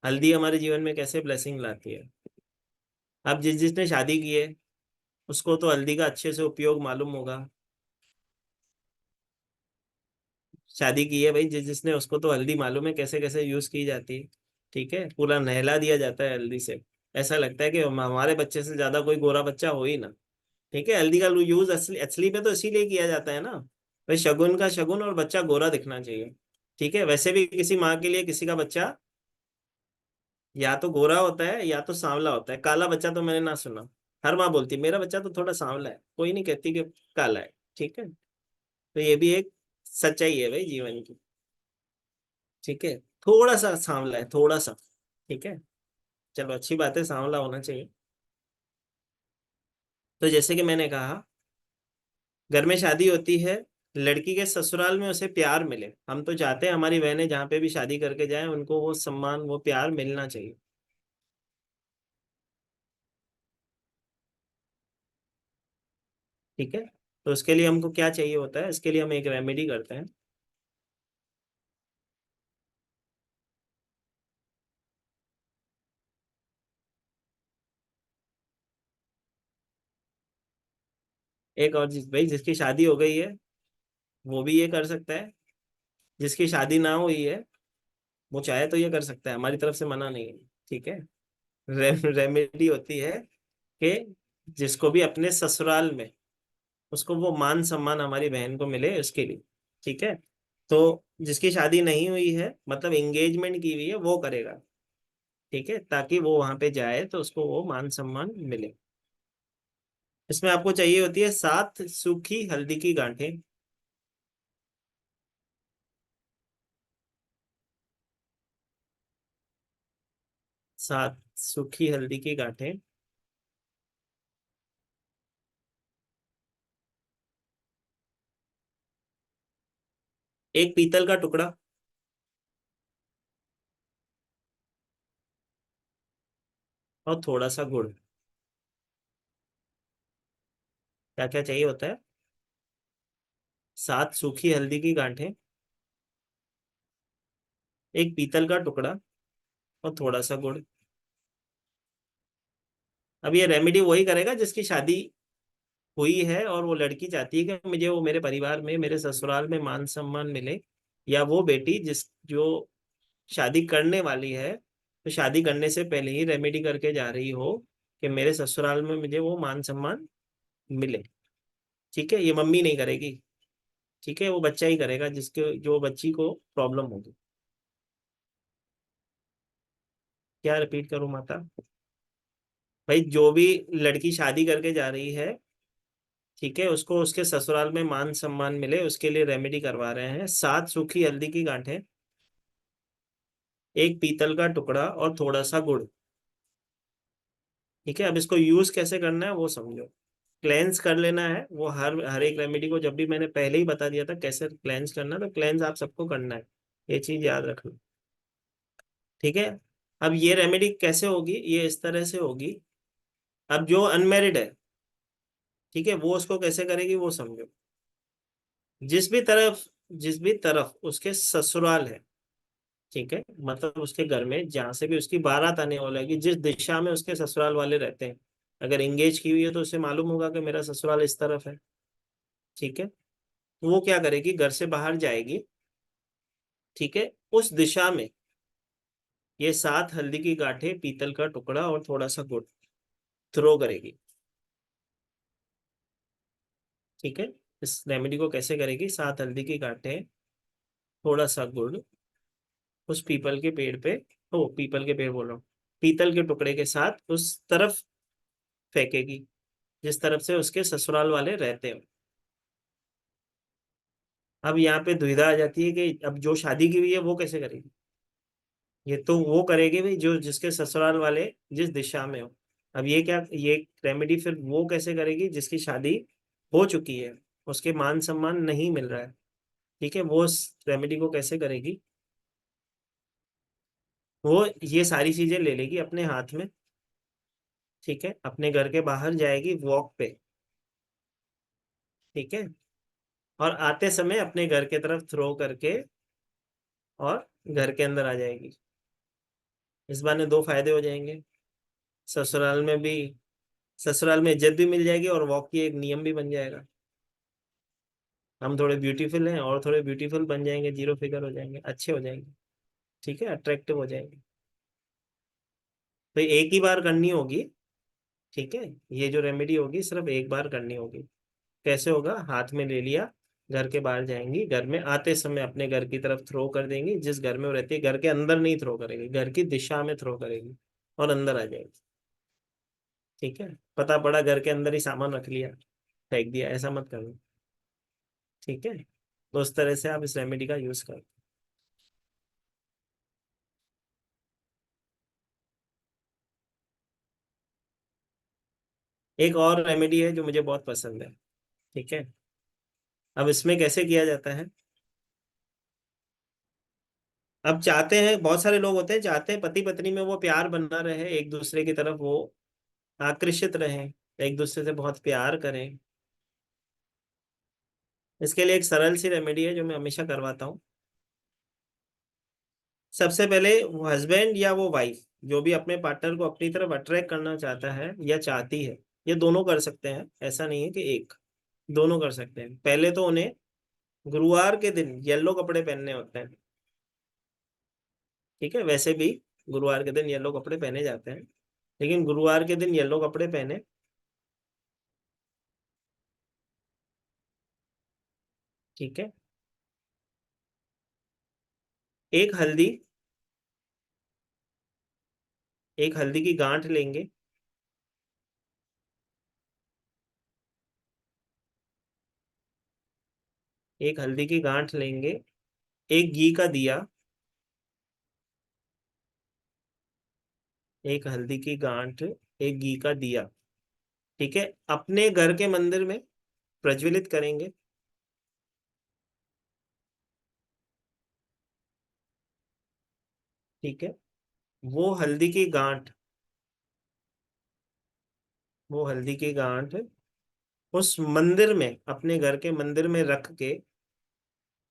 हल्दी हमारे जीवन में कैसे ब्लेसिंग लाती है। अब जिसने शादी की है उसको तो हल्दी का अच्छे से उपयोग मालूम होगा। शादी की है भाई जिसने, उसको तो हल्दी मालूम है कैसे कैसे यूज की जाती है। ठीक है। पूरा नहला दिया जाता है हल्दी से। ऐसा लगता है कि हमारे बच्चे से ज्यादा कोई गोरा बच्चा हो ही ना। ठीक है। हल्दी का यूज असली असली में तो इसीलिए किया जाता है ना भाई, शगुन का शगुन और बच्चा गोरा दिखना चाहिए। ठीक है। वैसे भी किसी माँ के लिए किसी का बच्चा या तो गोरा होता है या तो सांवला होता है, काला बच्चा तो मैंने ना सुना। हर माँ बोलती है मेरा बच्चा तो थोड़ा सांवला है, कोई नहीं कहती कि काला है। ठीक है। तो ये भी एक सच्चाई है भाई जीवन की। ठीक है, थोड़ा सा सांवला है, थोड़ा सा। ठीक है, चलो अच्छी बात है, सांवला होना चाहिए। तो जैसे कि मैंने कहा, घर में शादी होती है, लड़की के ससुराल में उसे प्यार मिले। हम तो चाहते हैं हमारी बहनें जहाँ पे भी शादी करके जाएं, उनको वो सम्मान, वो प्यार मिलना चाहिए। ठीक है, तो उसके लिए हमको क्या चाहिए होता है, इसके लिए हम एक रेमेडी करते हैं। एक और चीज भाई, जिसकी शादी हो गई है वो भी ये कर सकता है, जिसकी शादी ना हुई है वो चाहे तो ये कर सकता है, हमारी तरफ से मना नहीं है। ठीक है, रेमेडी होती है कि जिसको भी अपने ससुराल में, उसको वो मान सम्मान हमारी बहन को मिले, उसके लिए। ठीक है, तो जिसकी शादी नहीं हुई है, मतलब एंगेजमेंट की हुई है, वो करेगा। ठीक है, ताकि वो वहां पे जाए तो उसको वो मान सम्मान मिले। इसमें आपको चाहिए होती है 7 सूखी हल्दी की गांठें। 7 सूखी हल्दी की गांठें। एक पीतल का टुकड़ा, और थोड़ा सा गुड़। क्या क्या चाहिए होता है? 7 सूखी हल्दी की गांठें, एक पीतल का टुकड़ा, और थोड़ा सा गुड़। अब ये रेमेडी वही करेगा जिसकी शादी हुई है और वो लड़की चाहती है कि मुझे वो मेरे परिवार में, मेरे ससुराल में मान सम्मान मिले। या वो बेटी जिस जो शादी करने वाली है, तो शादी करने से पहले ही रेमेडी करके जा रही हो कि मेरे ससुराल में मुझे वो मान सम्मान मिले। ठीक है, ये मम्मी नहीं करेगी। ठीक है, वो बच्चा ही करेगा, जिसके जो बच्ची को प्रॉब्लम होगी। क्या रिपीट करूं माता? भाई जो भी लड़की शादी करके जा रही है, ठीक है, उसको उसके ससुराल में मान सम्मान मिले, उसके लिए रेमेडी करवा रहे हैं। 7 सूखी हल्दी की गांठें, एक पीतल का टुकड़ा, और थोड़ा सा गुड़। ठीक है, अब इसको यूज कैसे करना है वो समझो। क्लेंस कर लेना है, वो हर हर एक रेमेडी को जब भी मैंने पहले ही बता दिया था कैसे क्लेंस करना है, तो क्लेंस आप सबको करना है, ये चीज याद रखना। ठीक है, अब ये रेमेडी कैसे होगी, ये इस तरह से होगी। अब जो अनमेरिड है, ठीक है, वो उसको कैसे करेगी वो समझो। जिस भी तरफ जिस भी तरफ उसके ससुराल है, ठीक है, मतलब उसके घर में जहां से भी उसकी बारात आने वाली, जिस दिशा में उसके ससुराल वाले रहते हैं, अगर एंगेज की हुई है तो उसे मालूम होगा कि मेरा ससुराल इस तरफ है। ठीक है, तो वो क्या करेगी, घर से बाहर जाएगी। ठीक है, उस दिशा में ये 7 हल्दी की गांठें, पीतल का टुकड़ा, और थोड़ा सा गुड़ थ्रो करेगी। ठीक है, इस रेमेडी को कैसे करेगी, 7 हल्दी की गांठें, थोड़ा सा गुड़, उस पीपल के पेड़ पे, ओ पीपल के पेड़ बोल रहा हूँ, पीतल के टुकड़े के साथ उस तरफ फेंकेगी जिस तरफ से उसके ससुराल वाले रहते हैं। अब यहाँ पे दुविधा आ जाती है कि अब जो शादी की हुई है वो कैसे करेगी। ये तो वो करेगी भाई जो जिसके ससुराल वाले जिस दिशा में हो। अब ये क्या, ये रेमेडी फिर वो कैसे करेगी जिसकी शादी हो चुकी है, उसके मान सम्मान नहीं मिल रहा है। ठीक है, वो उस रेमेडी को कैसे करेगी, वो ये सारी चीजें ले लेगी अपने हाथ में। ठीक है, अपने घर के बाहर जाएगी वॉक पे। ठीक है, और आते समय अपने घर के तरफ थ्रो करके और घर के अंदर आ जाएगी। इस बहाने 2 फायदे हो जाएंगे, ससुराल में भी, ससुराल में इज्जत भी मिल जाएगी, और वॉक की एक नियम भी बन जाएगा। हम थोड़े ब्यूटीफुल हैं और थोड़े ब्यूटीफुल बन जाएंगे, 0 फिगर हो जाएंगे, अच्छे हो जाएंगे। ठीक है, अट्रैक्टिव हो जाएंगे। तो एक ही बार करनी होगी। ठीक है, ये जो रेमेडी होगी सिर्फ एक बार करनी होगी। कैसे होगा, हाथ में ले लिया, घर के बाहर जाएंगी, घर में आते समय अपने घर की तरफ थ्रो कर देंगी, जिस घर में वो रहती है, घर के अंदर नहीं थ्रो करेगी, घर की दिशा में थ्रो करेगी और अंदर आ जाएगी। ठीक है, पता पड़ा घर के अंदर ही सामान रख लिया, फेंक दिया, ऐसा मत करना। ठीक है, तो उस तरह से आप इस रेमेडी का यूज करो। एक और रेमेडी है जो मुझे बहुत पसंद है। ठीक है, अब इसमें कैसे किया जाता है, अब चाहते हैं, बहुत सारे लोग होते हैं चाहते हैं पति पत्नी में वो प्यार बना रहे, एक दूसरे की तरफ वो आकर्षित रहें, एक दूसरे से बहुत प्यार करें। इसके लिए एक सरल सी रेमेडी है जो मैं हमेशा करवाता हूँ। सबसे पहले हस्बैंड या वो वाइफ जो भी अपने पार्टनर को अपनी तरफ अट्रैक्ट करना चाहता है या चाहती है, ये दोनों कर सकते हैं, ऐसा नहीं है कि एक, दोनों कर सकते हैं। पहले तो उन्हें गुरुवार के दिन येलो कपड़े पहनने होते हैं। ठीक है, वैसे भी गुरुवार के दिन येलो कपड़े पहने जाते हैं, लेकिन गुरुवार के दिन येलो कपड़े पहने। ठीक है, एक हल्दी, एक हल्दी की गांठ लेंगे। एक हल्दी की गांठ लेंगे, एक घी का दिया, एक हल्दी की गांठ, एक घी का दिया। ठीक है, अपने घर के मंदिर में प्रज्वलित करेंगे। ठीक है, वो हल्दी की गांठ, वो हल्दी की गांठ उस मंदिर में, अपने घर के मंदिर में रख के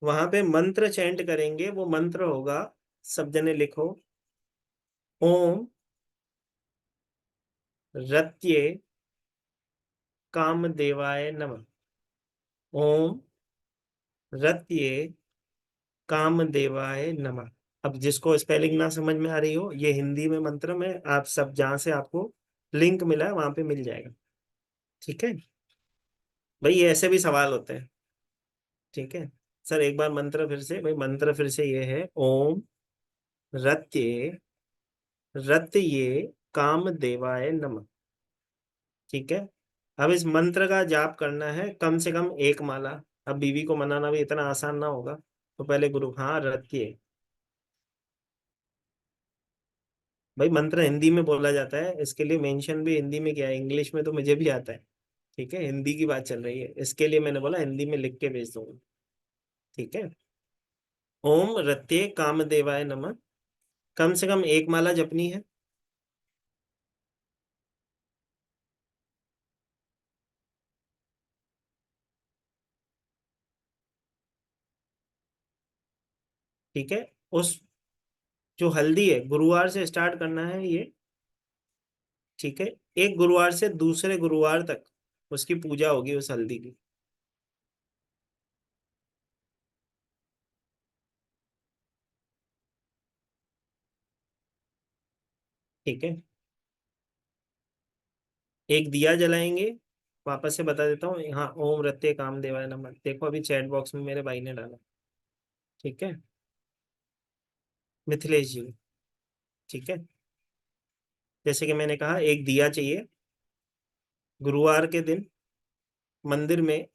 वहां पे मंत्र चैंट करेंगे। वो मंत्र होगा, सब जने लिखो, ओम रत्ये कामदेवाय नमः। ओम रत्ये कामदेवाय नमः। अब जिसको स्पेलिंग ना समझ में आ रही हो, ये हिंदी में मंत्र में आप सब जहां से आपको लिंक मिला है वहां पे मिल जाएगा। ठीक है भाई, ये ऐसे भी सवाल होते हैं। ठीक है सर, एक बार मंत्र फिर से, भाई मंत्र फिर से ये है, ओम रत्ये रत्ये कामदेवाय नमः। ठीक है, अब इस मंत्र का जाप करना है कम से कम एक माला। अब बीवी को मनाना भी इतना आसान ना होगा, तो पहले गुरु, हाँ रत्ये, भाई मंत्र हिंदी में बोला जाता है, इसके लिए मेंशन भी हिंदी में किया है, इंग्लिश में तो मुझे भी आता है। ठीक है, हिंदी की बात चल रही है, इसके लिए मैंने बोला हिंदी में लिख के भेज दूंगा। ठीक है, ओम रत्ये कामदेवाय नमः, कम से कम एक माला जपनी है। ठीक है, उस जो हल्दी है गुरुवार से स्टार्ट करना है ये। ठीक है, एक गुरुवार से दूसरे गुरुवार तक उसकी पूजा होगी उस हल्दी की। ठीक है, एक दिया जलाएंगे, वापस से बता देता हूँ, हाँ ओम रत्ते कामदेवाय नमः, देखो अभी चैट बॉक्स में मेरे भाई ने डाला। ठीक है, मिथिलेश जी। ठीक है, जैसे कि मैंने कहा एक दिया चाहिए, गुरुवार के दिन मंदिर में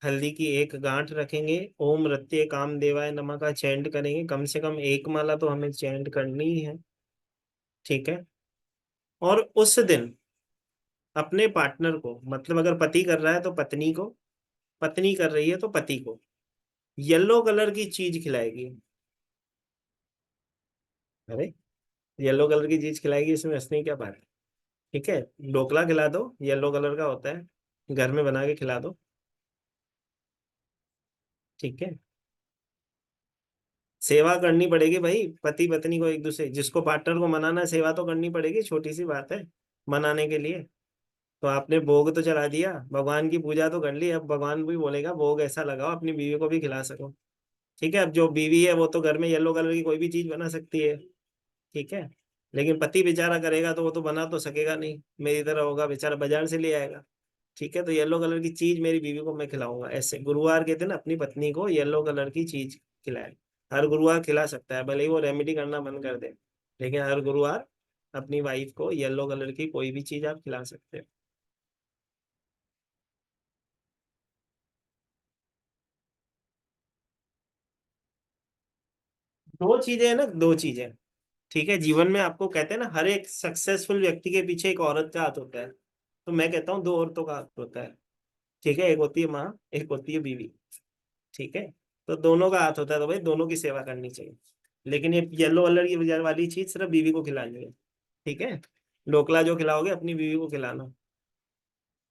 हल्दी की एक गांठ रखेंगे, ओम रत्ते कामदेवाय नमः का चैंट करेंगे, कम से कम एक माला तो हमें चैंट करनी ही है। ठीक है, और उस दिन अपने पार्टनर को, मतलब अगर पति कर रहा है तो पत्नी को, पत्नी कर रही है तो पति को येलो कलर की चीज खिलाएगी। अरे, येलो कलर की चीज खिलाएगी, इसमें हंसने की क्या बात है। ठीक है, ढोकला खिला दो, येलो कलर का होता है, घर में बना के खिला दो। ठीक है, सेवा करनी पड़ेगी भाई, पति पत्नी को एक दूसरे, जिसको पार्टनर को मनाना है सेवा तो करनी पड़ेगी, छोटी सी बात है मनाने के लिए। तो आपने भोग तो चला दिया, भगवान की पूजा तो कर ली, अब भगवान भी बोलेगा भोग ऐसा लगाओ अपनी बीवी को भी खिला सको। ठीक है, अब जो बीवी है वो तो घर में येलो कलर की कोई भी चीज बना सकती है। ठीक है, लेकिन पति बेचारा करेगा तो वो तो बना तो सकेगा नहीं, मेरी तरह होगा, बेचारा बाजार से ले आएगा। ठीक है, तो येलो कलर की चीज मेरी बीवी को मैं खिलाऊंगा, ऐसे गुरुवार के दिन अपनी पत्नी को येलो कलर की चीज खिलाए। हर गुरुवार खिला सकता है, भले ही वो रेमेडी करना बंद कर दे, लेकिन हर गुरुवार अपनी वाइफ को येलो कलर की कोई भी चीज आप खिला सकते हो। दो चीजें है ना, दो चीजें, ठीक है। जीवन में आपको कहते हैं ना, हर एक सक्सेसफुल व्यक्ति के पीछे एक औरत का हाथ होता है, तो मैं कहता हूँ दो औरतों का हाथ होता है, ठीक है। एक होती है माँ, एक होती है बीवी, ठीक है। तो दोनों का हाथ होता है, तो भाई दोनों की सेवा करनी चाहिए। लेकिन ये येलो कलर की वाली चीज सिर्फ बीवी को खिलानी है, ठीक है। ढोकला जो खिलाओगे अपनी बीवी को खिलाना,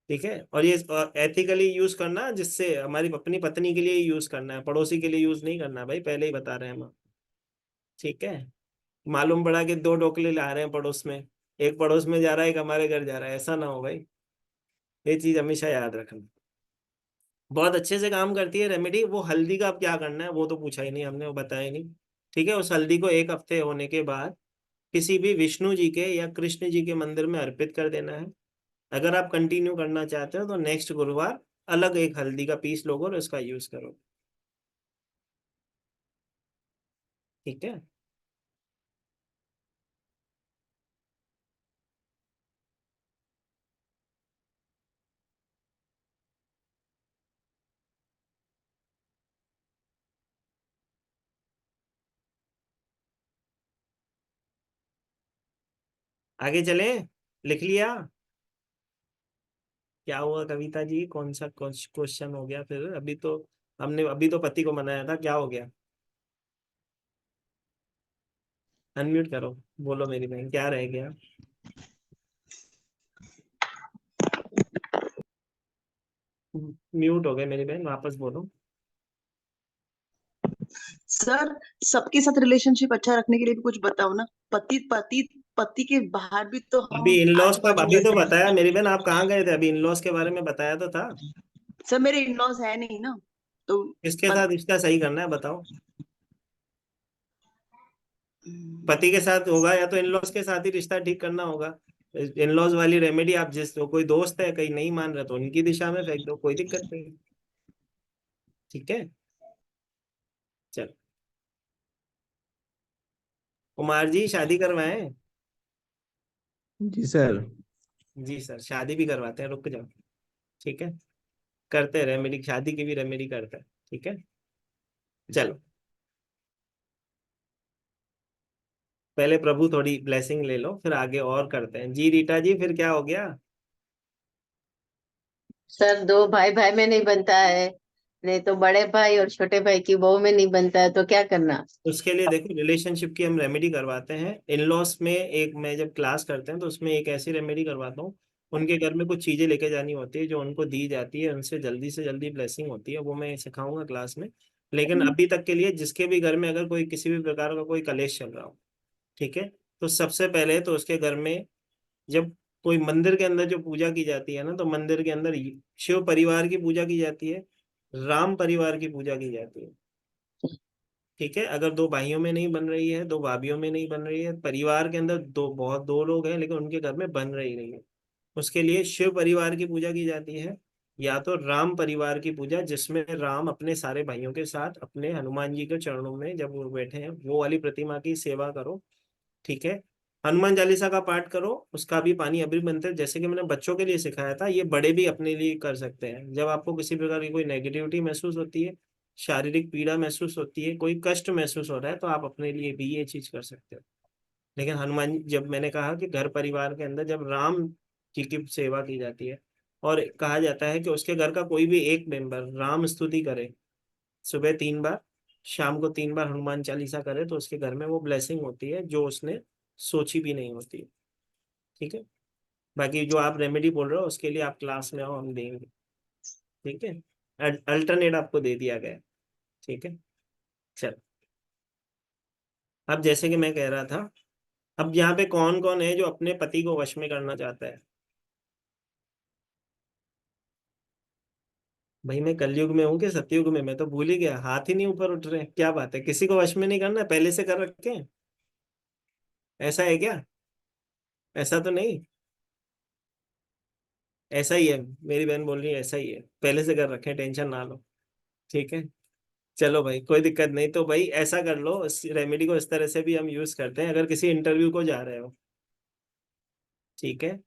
ठीक है। और ये एथिकली यूज करना, जिससे हमारी अपनी पत्नी के लिए यूज करना है, पड़ोसी के लिए यूज नहीं करना भाई, पहले ही बता रहे हैं हम, ठीक है। मालूम पड़ा कि दो ढोकले ला रहे हैं पड़ोस में, एक पड़ोस में जा रहा है, एक हमारे घर जा रहा है, ऐसा ना हो भाई। ये चीज हमेशा याद रखना। बहुत अच्छे से काम करती है रेमेडी। वो हल्दी का अब क्या करना है वो तो पूछा ही नहीं हमने, वो बताया ही नहीं, ठीक है। उस हल्दी को एक हफ्ते होने के बाद किसी भी विष्णु जी के या कृष्ण जी के मंदिर में अर्पित कर देना है। अगर आप कंटिन्यू करना चाहते हो तो नेक्स्ट गुरुवार अलग एक हल्दी का पीस लोगे और उसका यूज करो, ठीक है। आगे चले, लिख लिया? क्या हुआ कविता जी, कौन सा क्वेश्चन हो गया फिर? अभी तो हमने अभी तो पति को मनाया था, क्या हो गया? अनम्यूट करो, बोलो मेरी बहन, क्या रह गया? म्यूट हो गए मेरी बहन, वापस बोलो। सर, सबके साथ रिलेशनशिप अच्छा रखने के लिए भी कुछ बताओ ना। पति पति पति के बाहर भी तो अभी हम इनलॉस आजू का बाजू अभी तो रहते बताया हैं। मेरी बहन, आप कहाँ गए थे? अभी इनलॉस के बारे में बताया तो था। सर, मेरे इन-लॉज है नहीं ना, तो किसके साथ पत, रिश्ता सही करना है बताओ? पति के साथ होगा या तो इनलॉस के साथ ही रिश्ता ठीक करना होगा। इनलॉस वाली रेमेडी आप जिस तो कोई दोस्त है कहीं नहीं मान रहा तो उनकी दिशा में फेंक दो, कोई दिक्कत नहीं, ठीक है। चल कुमार जी, शादी करवाएं? जी सर। जी सर, शादी भी करवाते हैं, रुक जाओ, ठीक है। करते हैं रेमेडी, शादी की भी रेमेडी करते हैं, ठीक है। चलो पहले प्रभु थोड़ी ब्लेसिंग ले लो, फिर आगे और करते हैं। जी रीटा जी, फिर क्या हो गया? सर दो भाई भाई में नहीं बनता है, नहीं तो बड़े भाई और छोटे भाई की बहू में नहीं बनता है, तो क्या करना? उसके लिए देखो, रिलेशनशिप की हम रेमेडी करवाते हैं। इन लॉस में एक, मैं जब क्लास करते हैं तो उसमें एक ऐसी रेमेडी करवाता हूँ। उनके घर में कुछ चीजें लेके जानी होती है जो उनको दी जाती है, उनसे जल्दी से जल्दी ब्लेसिंग होती है, वो मैं सिखाऊंगा क्लास में। लेकिन अभी तक के लिए जिसके भी घर में अगर कोई किसी भी प्रकार का कोई कलेश चल रहा हो, ठीक है, तो सबसे पहले तो उसके घर में, जब कोई मंदिर के अंदर जो पूजा की जाती है ना, तो मंदिर के अंदर शिव परिवार की पूजा की जाती है, राम परिवार की पूजा की जाती है, ठीक है। अगर दो भाइयों में नहीं बन रही है, दो भाभीियों में नहीं बन रही है, परिवार के अंदर दो लोग हैं लेकिन उनके घर में बन रही नहीं है, उसके लिए शिव परिवार की पूजा की जाती है, या तो राम परिवार की पूजा, जिसमें राम अपने सारे भाइयों के साथ अपने हनुमान जी के चरणों में जब वो बैठे हैं, वो वाली प्रतिमा की सेवा करो, ठीक है। हनुमान चालीसा का पाठ करो, उसका भी पानी अभी बनते हैं, जैसे कि मैंने बच्चों के लिए सिखाया था, ये बड़े भी अपने लिए कर सकते हैं। जब आपको किसी प्रकार की कोई नेगेटिविटी महसूस होती है, शारीरिक पीड़ा महसूस होती है, कोई कष्ट महसूस हो रहा है, तो आप अपने लिए भी ये चीज कर सकते हो। लेकिन हनुमान, जब मैंने कहा कि घर परिवार के अंदर जब राम जी की सेवा की जाती है, और कहा जाता है कि उसके घर का कोई भी एक मेंबर राम स्तुति करे, सुबह 3 बार, शाम को 3 बार हनुमान चालीसा करे, तो उसके घर में वो ब्लेसिंग होती है जो उसने सोची भी नहीं होती है, ठीक है। बाकी जो आप रेमेडी बोल रहे हो उसके लिए आप क्लास में आओ, हम देंगे, ठीक है। अल्टरनेट आपको दे दिया गया है, ठीक है। चल, अब जैसे कि मैं कह रहा था, अब यहाँ पे कौन कौन है जो अपने पति को वश में करना चाहता है? भाई मैं कलयुग में हूँ कि सतयुग में? मैं तो भूल ही गया, हाथ ही नहीं ऊपर उठ रहे, क्या बात है? किसी को वश में नहीं करना, पहले से कर रखे हैं? ऐसा है क्या? ऐसा तो नहीं, ऐसा ही है, मेरी बहन बोल रही है ऐसा ही है, पहले से कर रखे हैं, टेंशन ना लो, ठीक है। चलो भाई, कोई दिक्कत नहीं, तो भाई ऐसा कर लो, इस रेमेडी को इस तरह से भी हम यूज करते हैं अगर किसी इंटरव्यू को जा रहे हो, ठीक है।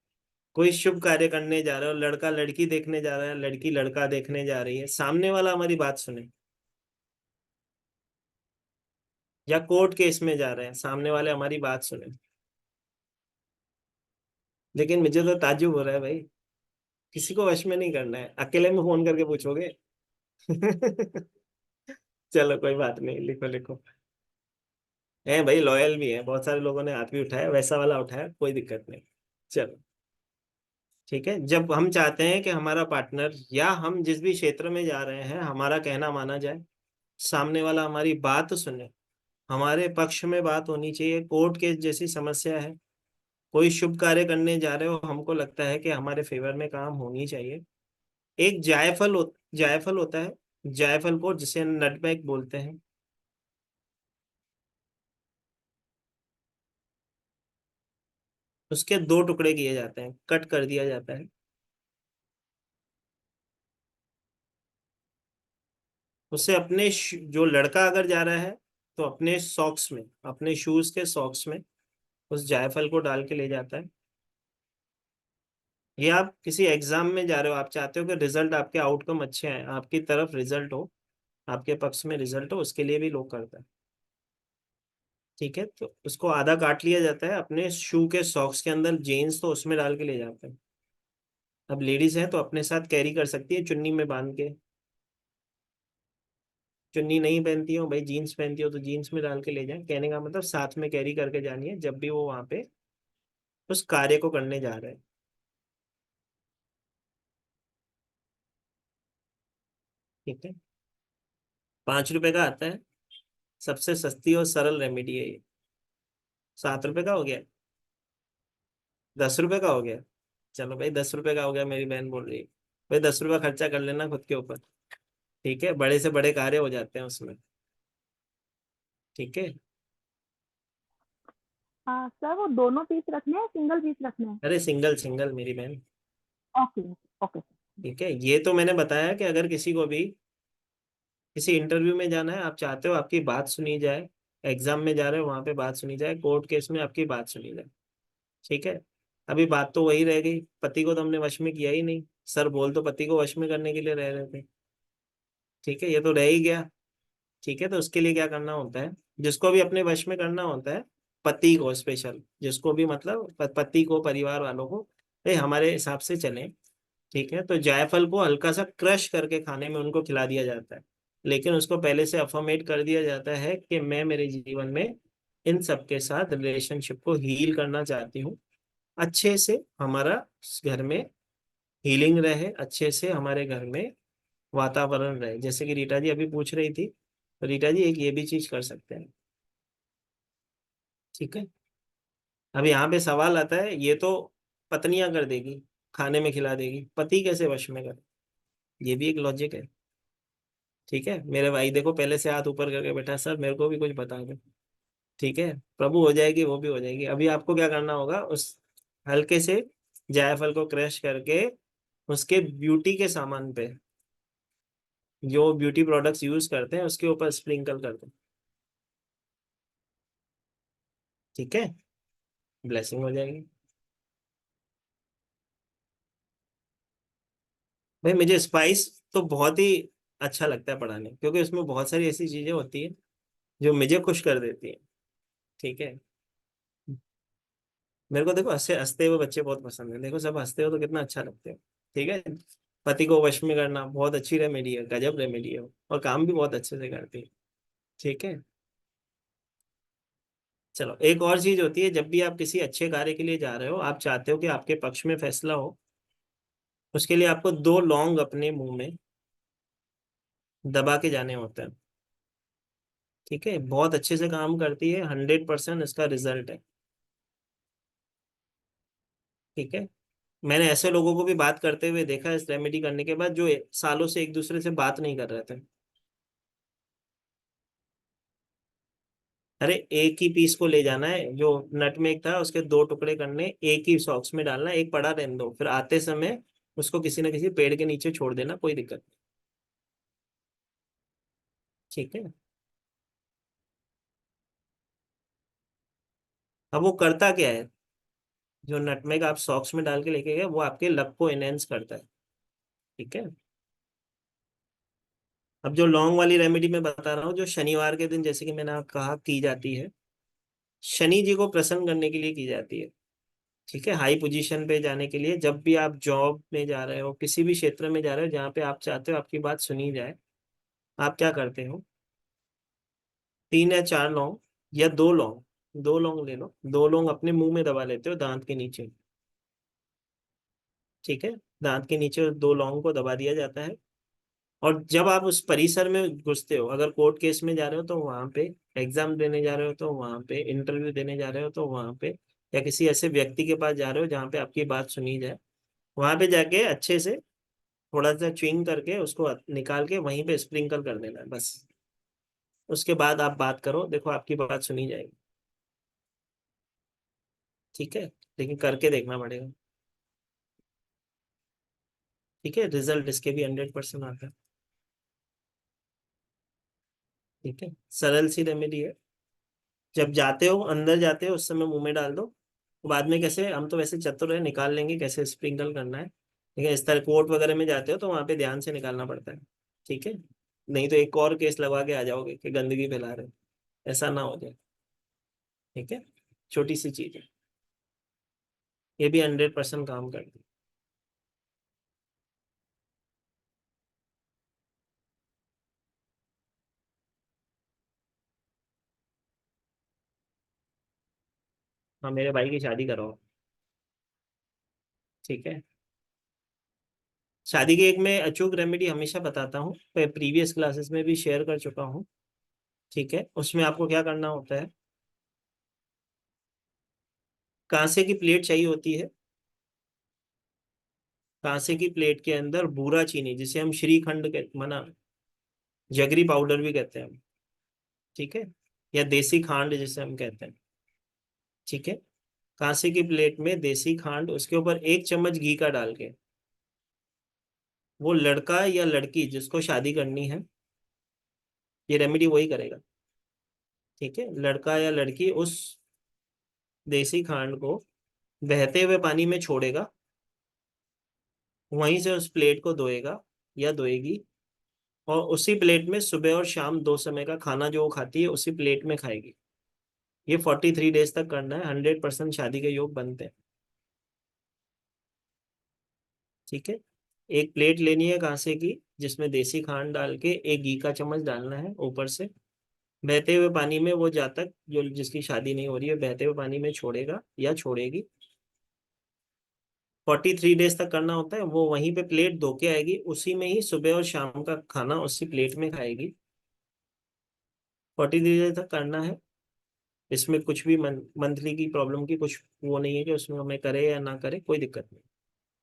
कोई शुभ कार्य करने जा रहे हो, लड़का लड़की देखने जा रहा है, लड़की लड़का देखने जा रही है, सामने वाला हमारी बात सुने, या कोर्ट केस में जा रहे हैं, सामने वाले हमारी बात सुने। लेकिन मुझे तो ताज्जुब हो रहा है भाई, किसी को वश में नहीं करना है, अकेले में फोन करके पूछोगे। चलो कोई बात नहीं, लिखो लिखो। है भाई, लॉयल भी है, बहुत सारे लोगों ने हाथ भी उठाया, वैसा वाला उठाया, कोई दिक्कत नहीं। चलो ठीक है। जब हम चाहते हैं कि हमारा पार्टनर या हम जिस भी क्षेत्र में जा रहे हैं हमारा कहना माना जाए, सामने वाला हमारी बात सुने, हमारे पक्ष में बात होनी चाहिए, कोर्ट केस जैसी समस्या है, कोई शुभ कार्य करने जा रहे हो, हमको लगता है कि हमारे फेवर में काम होनी चाहिए। एक जायफल होता है, जायफल को जिसे नटमेग बोलते हैं, उसके 2 टुकड़े किए जाते हैं, कट कर दिया जाता है। उससे अपने जो लड़का अगर जा रहा है तो अपने सॉक्स में, अपने शूज के सॉक्स में उस जायफल को डाल के ले जाता है। ये आप किसी एग्जाम में जा रहे हो, आप चाहते हो कि रिजल्ट आपके आउटकम अच्छे आए, आपकी तरफ रिजल्ट हो, आपके पक्ष में रिजल्ट हो, उसके लिए भी लोग करता है। ठीक है, तो उसको आधा काट लिया जाता है, अपने शू के सॉक्स के अंदर जीन्स तो उसमें डाल के ले जाते हैं। अब लेडीज है तो अपने साथ कैरी कर सकती है चुन्नी में बांध के, चुन्नी नहीं पहनती हो भाई, जीन्स पहनती हो तो जीन्स में डाल के ले जाए। कहने का मतलब साथ में कैरी करके जानी है जब भी वो वहां पे उस कार्य को करने जा रहे हैं। ठीक है, 5 रुपए का आता है, सबसे सस्ती और सरल रेमेडी है ये। 7 रुपए का हो गया, 10 रुपए का हो गया। चलो भाई 10 रुपए का हो गया, मेरी बहन बोल रही है। भाई 10 रुपया खर्चा कर लेना खुद के ऊपर, ठीक है, बड़े से बड़े कार्य हो जाते हैं उसमें। ठीक है, हाँ सर, वो दोनों पीस रखने हैं, सिंगल पीस रखने हैं? अरे सिंगल सिंगल मेरी बहन। Okay okay. ठीक है, ये तो मैंने बताया कि अगर किसी को भी किसी इंटरव्यू में जाना है, आप चाहते हो आपकी बात सुनी जाए, एग्जाम में जा रहे हो वहां पे बात सुनी जाए, कोर्ट केस में आपकी बात सुनी जाए। ठीक है, अभी बात तो वही रह गई, पति को तो हमने वश में किया ही नहीं, सर बोल तो पति को वश में करने के लिए रह रहे थे। ठीक है, ये तो रह ही गया। ठीक है, तो उसके लिए क्या करना होता है, जिसको भी अपने वश में करना होता है, पति को स्पेशल, जिसको भी मतलब पति को, परिवार वालों को, भाई हमारे हिसाब से चलें। ठीक है, तो जायफल को हल्का सा क्रश करके खाने में उनको खिला दिया जाता है, लेकिन उसको पहले से अफर्मेट कर दिया जाता है कि मैं मेरे जीवन में इन सबके साथ रिलेशनशिप को हील करना चाहती हूँ, अच्छे से हमारा घर में हीलिंग रहे, अच्छे से हमारे घर में वातावरण रहे। जैसे कि रीटा जी अभी पूछ रही थी, तो रीटा जी एक ये भी चीज कर सकते हैं। ठीक है, अब यहाँ पे सवाल आता है, ये तो पत्नियां कर देगी, खाने में खिला देगी, पति कैसे वश में करे, ये भी एक लॉजिक है। ठीक है, मेरे भाई देखो पहले से हाथ ऊपर करके बैठा, सर मेरे को भी कुछ बता दो। ठीक है, प्रभु हो जाएगी, वो भी हो जाएगी। अभी आपको क्या करना होगा, उस हल्के से जायफल को क्रश करके उसके ब्यूटी के सामान पे, जो ब्यूटी प्रोडक्ट्स यूज करते हैं उसके ऊपर स्प्रिंकल कर दो। ठीक है, ब्लेसिंग हो जाएगी। भाई मुझे स्पाइस तो बहुत ही अच्छा लगता है पढ़ाने, क्योंकि उसमें बहुत सारी ऐसी चीजें होती है जो मुझे खुश कर देती है। ठीक है, मेरे को देखो हंसते हंसते हुए बच्चे बहुत पसंद है, देखो सब हंसते हो तो कितना अच्छा लगते हो। ठीक है, पति को वश में करना बहुत अच्छी रेमेडी है, गजब रेमेडी है, और काम भी बहुत अच्छे से करती है। ठीक है, चलो एक और चीज होती है, जब भी आप किसी अच्छे कार्य के लिए जा रहे हो, आप चाहते हो कि आपके पक्ष में फैसला हो, उसके लिए आपको 2 लौंग अपने मुंह में दबा के जाने होते हैं। ठीक है, बहुत अच्छे से काम करती है, 100% इसका रिजल्ट है। ठीक है, मैंने ऐसे लोगों को भी बात करते हुए देखा इस रेमेडी करने के बाद, जो सालों से एक दूसरे से बात नहीं कर रहे थे। अरे एक ही पीस को ले जाना है, जो नटमेग था उसके 2 टुकड़े करने, एक ही सॉक्स में डालना, एक पड़ा रहने दो, फिर आते समय उसको किसी न किसी पेड़ के नीचे छोड़ देना, कोई दिक्कत नहीं। ठीक है, अब वो करता क्या है, जो नटमेग आप सॉक्स में डाल के लेके गए वो आपके लक को एनहेंस करता है। ठीक है, अब जो लौंग वाली रेमेडी मैं बता रहा हूँ, जो शनिवार के दिन जैसे कि मैंने कहा की जाती है, शनि जी को प्रसन्न करने के लिए की जाती है। ठीक है, हाई पोजीशन पे जाने के लिए, जब भी आप जॉब में जा रहे हो, किसी भी क्षेत्र में जा रहे हो जहाँ पे आप चाहते हो आपकी बात सुनी जाए, आप क्या करते हो? 3 या 4 लौंग या 2 लौंग, 2 लौंग ले लो, 2 लौंग अपने मुंह में दबा लेते हो दांत के नीचे। ठीक है, दांत के नीचे 2 लौंग को दबा दिया जाता है। और जब आप उस परिसर में घुसते हो, अगर कोर्ट केस में जा रहे हो तो वहां पे, एग्जाम देने जा रहे हो तो वहां पे, इंटरव्यू देने जा रहे हो तो वहां पे, या किसी ऐसे व्यक्ति के पास जा रहे हो जहाँ पे आपकी बात सुनी जाए, वहां पे जाके अच्छे से थोड़ा सा च्युइंग करके उसको निकाल के वहीं पे स्प्रिंकल कर देना है बस। उसके बाद आप बात करो, देखो आपकी बात सुनी जाएगी। ठीक है, लेकिन करके देखना पड़ेगा। ठीक है, रिजल्ट इसके भी 100% आता है। ठीक है, सरल सी रेमेडी है। जब जाते हो, अंदर जाते हो, उस समय मुंह में डाल दो। बाद में कैसे, हम तो वैसे चतुर है, निकाल लेंगे कैसे स्प्रिंकल करना है। ठीक है, इस तरह कोर्ट वगैरह में जाते हो तो वहां पे ध्यान से निकालना पड़ता है। ठीक है, नहीं तो एक और केस लगवा के आ जाओगे कि गंदगी फैला रहे हो। ऐसा ना हो जाए। ठीक है, छोटी सी चीज है, ये भी 100% काम करती है। हाँ, मेरे भाई की शादी करो। ठीक है, शादी की एक मैं अचूक रेमेडी हमेशा बताता हूँ, प्रीवियस क्लासेस में भी शेयर कर चुका हूँ। ठीक है, उसमें आपको क्या करना होता है, कांसे की प्लेट चाहिए होती है। कांसे की प्लेट के अंदर बूरा चीनी, जिसे हम श्रीखंड के मना, जगरी पाउडर भी कहते हैं हम। ठीक है, या देसी खांड जिसे हम कहते हैं। ठीक है, कांसे की प्लेट में देसी खांड, उसके ऊपर 1 चम्मच घी का डाल के, वो लड़का या लड़की जिसको शादी करनी है, ये रेमेडी वही करेगा। ठीक है, लड़का या लड़की उस देसी खांड को बहते हुए पानी में छोड़ेगा, वहीं से उस प्लेट को धोएगा या धोएगी, और उसी प्लेट में सुबह और शाम 2 समय का खाना जो वो खाती है उसी प्लेट में खाएगी। ये 43 डेज तक करना है, 100% शादी के योग बनते हैं। ठीक है, एक प्लेट लेनी है कांसे की, जिसमें देसी खांड डाल के एक घी का चम्मच डालना है ऊपर से, बहते हुए पानी में वो जा तक, जो जिसकी शादी नहीं हो रही है, बहते हुए पानी में छोड़ेगा या छोड़ेगी। 43 डेज तक करना होता है। वो वहीं पे प्लेट धो के आएगी, उसी में ही सुबह और शाम का खाना उसी प्लेट में खाएगी। 43 डेज तक करना है। इसमें कुछ भी मंथली की प्रॉब्लम की कुछ वो नहीं है कि उसमें हमें करे या ना करे, कोई दिक्कत नहीं।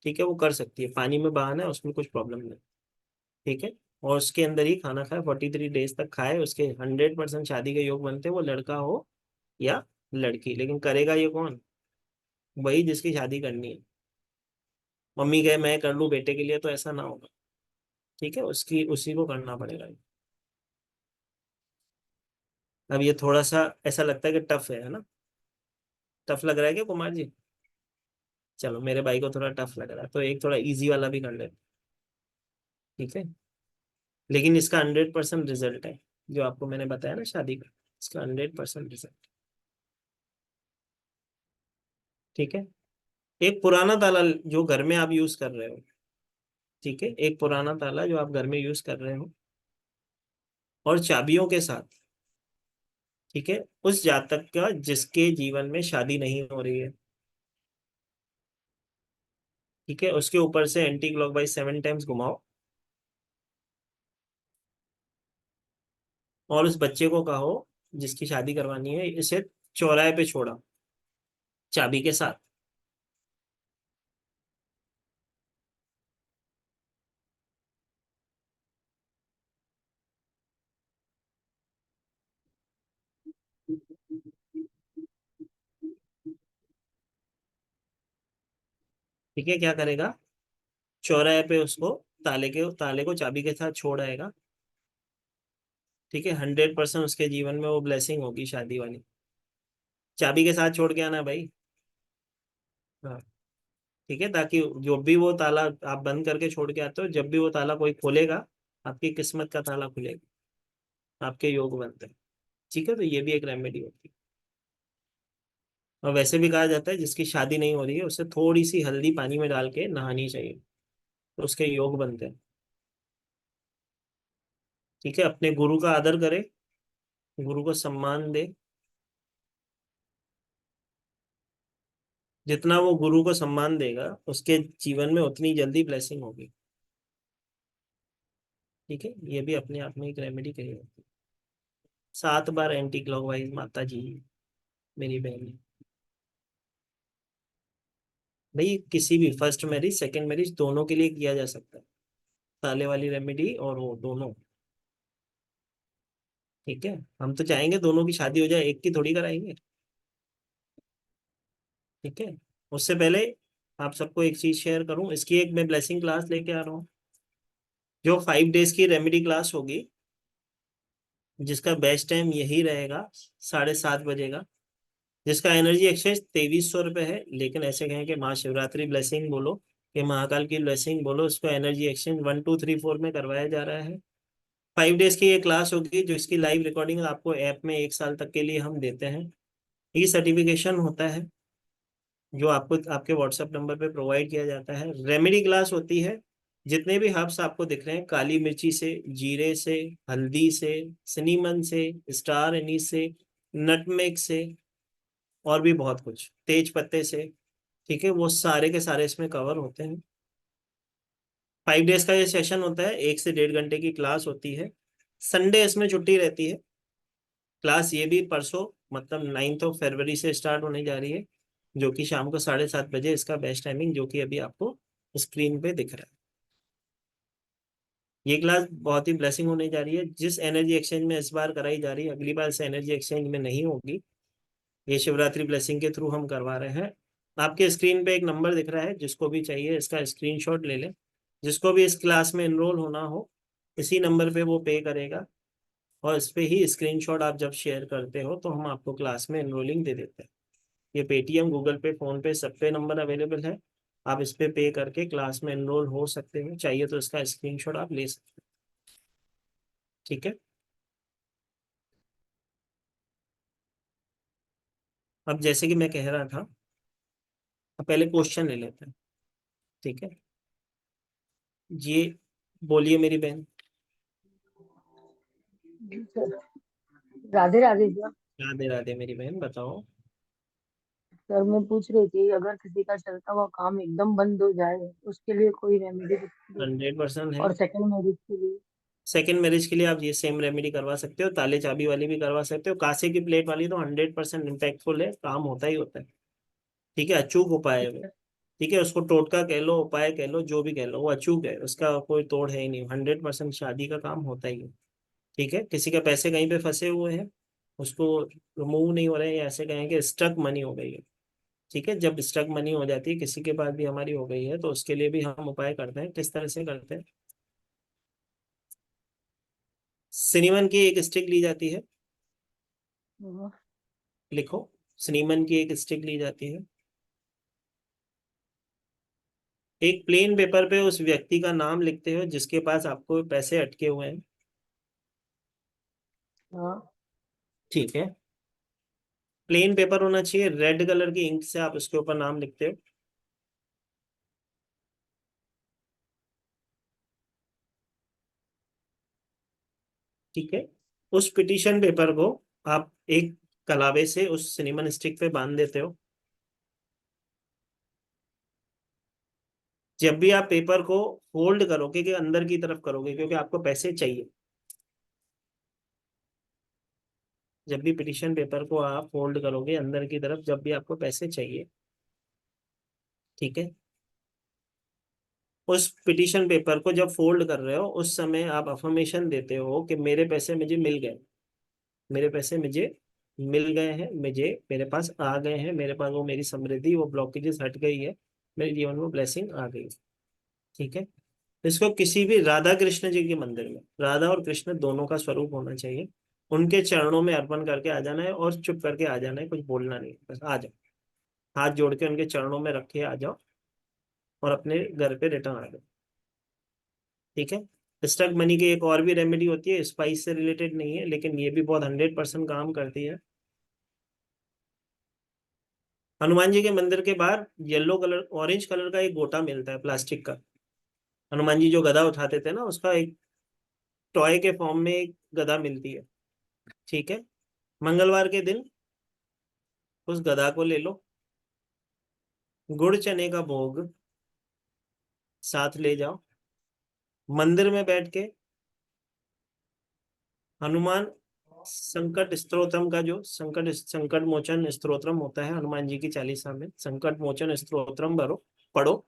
ठीक है, वो कर सकती है, पानी में बहाना है, उसमें कुछ प्रॉब्लम नहीं। ठीक है, और उसके अंदर ही खाना खाए, 43 डेज तक खाए, उसके 100% शादी के योग बनते हैं, वो लड़का हो या लड़की। लेकिन करेगा ये कौन? वही जिसकी शादी करनी है। मम्मी कहे मैं कर लूँ बेटे के लिए, तो ऐसा ना होगा। ठीक है, उसकी उसी को करना पड़ेगा। अब ये थोड़ा सा ऐसा लगता है कि टफ है ना? टफ लग रहा है क्या कुमार जी? चलो, मेरे भाई को थोड़ा टफ लग रहा है तो एक थोड़ा इजी वाला भी कर लेते। ठीक है, लेकिन इसका 100% रिजल्ट है, जो आपको मैंने बताया ना शादी का, इसका 100% रिजल्ट। ठीक है, एक पुराना ताला जो घर में आप यूज कर रहे हो, ठीक है, एक पुराना ताला जो आप घर में यूज कर रहे हो, और चाबियों के साथ, ठीक है, उस जातक का जिसके जीवन में शादी नहीं हो रही है, ठीक है, उसके ऊपर से एंटी क्लॉकवाइज 7 टाइम्स घुमाओ, और उस बच्चे को कहो जिसकी शादी करवानी है, इसे चौराहे पे छोड़ा चाबी के साथ। ठीक है, क्या करेगा? चौराहे पे उसको ताले को चाबी के साथ छोड़ आएगा। ठीक है, 100% उसके जीवन में वो ब्लेसिंग होगी शादी वाली। चाबी के साथ छोड़ के आना भाई। हाँ, ठीक है, ताकि जो भी वो ताला आप बंद करके छोड़ के आते हो, जब भी वो ताला कोई खोलेगा आपकी किस्मत का ताला खुलेगा, आपके योग बनते हैं। ठीक है, तो ये भी एक रेमेडी होती है। और वैसे भी कहा जाता है जिसकी शादी नहीं हो रही है उसे थोड़ी सी हल्दी पानी में डाल के नहानी चाहिए, तो उसके योग बनते हैं। ठीक है, अपने गुरु का आदर करे, गुरु को सम्मान दे। जितना वो गुरु को सम्मान देगा उसके जीवन में उतनी जल्दी ब्लेसिंग होगी। ठीक है, ये भी अपने आप में एक रेमेडी कही जाती है। 7 बार एंटी क्लॉकवाइज माता जी, मेरी बहन। भाई किसी भी फर्स्ट मैरिज सेकंड मैरिज दोनों के लिए किया जा सकता है, ताले वाली रेमेडी और वो दोनों। ठीक है, हम तो चाहेंगे दोनों की शादी हो जाए, एक की थोड़ी कराएंगे। ठीक है, उससे पहले आप सबको एक चीज शेयर करूं, इसकी एक मैं ब्लेसिंग क्लास लेके आ रहा हूँ, जो 5 डेज की रेमेडी क्लास होगी, जिसका बेस्ट टाइम यही रहेगा 7:30 बजे का, जिसका एनर्जी एक्सचेंज 2300 रुपये है। लेकिन ऐसे कहें कि महाशिवरात्रि ब्लेसिंग बोलो कि महाकाल की ब्लेसिंग बोलो, इसको एनर्जी एक्सचेंज 1 2 3 4 में करवाया जा रहा है। 5 डेज की ये क्लास होगी, जो इसकी लाइव रिकॉर्डिंग आपको ऐप में 1 साल तक के लिए हम देते हैं। ये सर्टिफिकेशन होता है जो आपको आपके व्हाट्सएप नंबर पे प्रोवाइड किया जाता है। रेमेडी क्लास होती है, जितने भी हर्ब्स आपको दिख रहे हैं, काली मिर्ची से, जीरे से, हल्दी से, सिनीमन से, स्टार एनीस से, नटमेग से, और भी बहुत कुछ, तेज पत्ते से। ठीक है, वो सारे के सारे इसमें कवर होते हैं। 5 डेज का ये सेशन होता है, 1 से 1.5 घंटे की क्लास होती है। संडे इसमें छुट्टी रहती है। क्लास ये भी परसों मतलब 9 फरवरी से स्टार्ट होने जा रही है, जो कि शाम को 7:30 बजे, इसका बेस्ट टाइमिंग जो कि अभी आपको स्क्रीन पे दिख रहा है। ये क्लास बहुत ही ब्लेसिंग होने जा रही है। जिस एनर्जी एक्सचेंज में इस बार कराई जा रही है, अगली बार से एनर्जी एक्सचेंज में नहीं होगी। ये शिवरात्रि ब्लेसिंग के थ्रू हम करवा रहे हैं। आपके स्क्रीन पे एक नंबर दिख रहा है, जिसको भी चाहिए इसका स्क्रीनशॉट ले लें। जिसको भी इस क्लास में एनरोल होना हो, इसी नंबर पे वो पे करेगा, और इस पे ही स्क्रीनशॉट आप जब शेयर करते हो तो हम आपको क्लास में एनरोलिंग दे देते हैं। ये पेटीएम, गूगल पे, फोन पे, सब पे नंबर अवेलेबल है। आप इस पे करके क्लास में एनरोल हो सकते हो, चाहिए तो इसका स्क्रीनशॉट आप ले सकते हैं। ठीक है, अब जैसे कि मैं कह रहा था, अब पहले क्वेश्चन ले लेते हैं। ठीक है, ये बोलिए मेरी बहन। राधे राधे सर। राधे राधे मेरी बहन, बताओ। सर मैं पूछ रही थी, अगर किसी का चलता हुआ काम एकदम बंद हो जाए, उसके लिए कोई रेमेडी? 100% है। और सेकंड मैरिज के लिए? सेकंड मैरिज के लिए आप ये सेम रेमेडी करवा सकते हो, ताले चाबी वाली भी करवा सकते हो। कांसे की प्लेट वाली तो 100% इम्पैक्टफुल है, काम होता ही होता है। ठीक है, अचूक उपाय है वो। ठीक है, उसको टोटका कह लो, उपाय कह लो, जो भी कह लो, वो अचूक है, उसका कोई तोड़ है ही नहीं। 100% शादी का काम होता ही है। ठीक है, किसी के पैसे कहीं पे फंसे हुए हैं, उसको रिमूव नहीं हो रहे हैं, या ऐसे कहें कि स्टक मनी हो गई है। ठीक है, जब स्टक मनी हो जाती है, किसी के पास भी हमारी हो गई है, तो उसके लिए भी हम उपाय करते हैं। किस तरह से करते हैं? सिनेमन की एक स्टिक ली जाती है, लिखो, सिनेमन की एक स्टिक ली जाती है। एक प्लेन पेपर पे उस व्यक्ति का नाम लिखते हो जिसके पास आपको पैसे अटके हुए हैं। हाँ। ठीक है, प्लेन पेपर होना चाहिए, रेड कलर की इंक से आप उसके ऊपर नाम लिखते हो। ठीक है, उस पिटीशन पेपर को आप एक कलावे से उस सिनेमन स्टिक पे बांध देते हो। जब भी आप पेपर को फोल्ड करोगे, कि अंदर की तरफ करोगे, क्योंकि आपको पैसे चाहिए। जब भी पिटीशन पेपर को आप फोल्ड करोगे अंदर की तरफ, जब भी आपको पैसे चाहिए, ठीक है, उस पिटीशन पेपर को जब फोल्ड कर रहे हो, उस समय आप अफर्मेशन देते हो कि मेरे पैसे मुझे मिल गए, मेरे पैसे मुझे मिल गए हैं, मुझे मेरे पास आ गए हैं, मेरे पास वो मेरी समृद्धि, वो ब्लॉकेजेस हट गई है, मेरे जीवन में ब्लेसिंग आ गई। ठीक है, इसको किसी भी राधा कृष्ण जी के मंदिर में, राधा और कृष्ण दोनों का स्वरूप होना चाहिए, उनके चरणों में अर्पण करके आ जाना है, और चुप करके आ जाना है, कुछ बोलना नहीं, बस आ जाओ, हाथ जोड़ के उनके चरणों में रख के आ जाओ, और अपने घर पे रिटर्न आ जाओ। ठीक है, स्टक मनी की एक और भी रेमेडी होती है, स्पाइस से रिलेटेड नहीं है, लेकिन ये भी बहुत 100% काम करती है। हनुमान जी के मंदिर के बाहर येलो कलर, ऑरेंज कलर का एक गोटा मिलता है प्लास्टिक का। हनुमान जी जो गदा उठाते थे ना, उसका एक टॉय के फॉर्म में एक गदा मिलती है। ठीक है, मंगलवार के दिन उस गदा को ले लो, गुड़ चने का भोग साथ ले जाओ, मंदिर में बैठ के हनुमान संकट स्तोत्रम का, जो संकट मोचन स्तोत्रम होता है हनुमान जी की चालीसा में, संकट मोचन स्तोत्रम भरो, पढ़ो।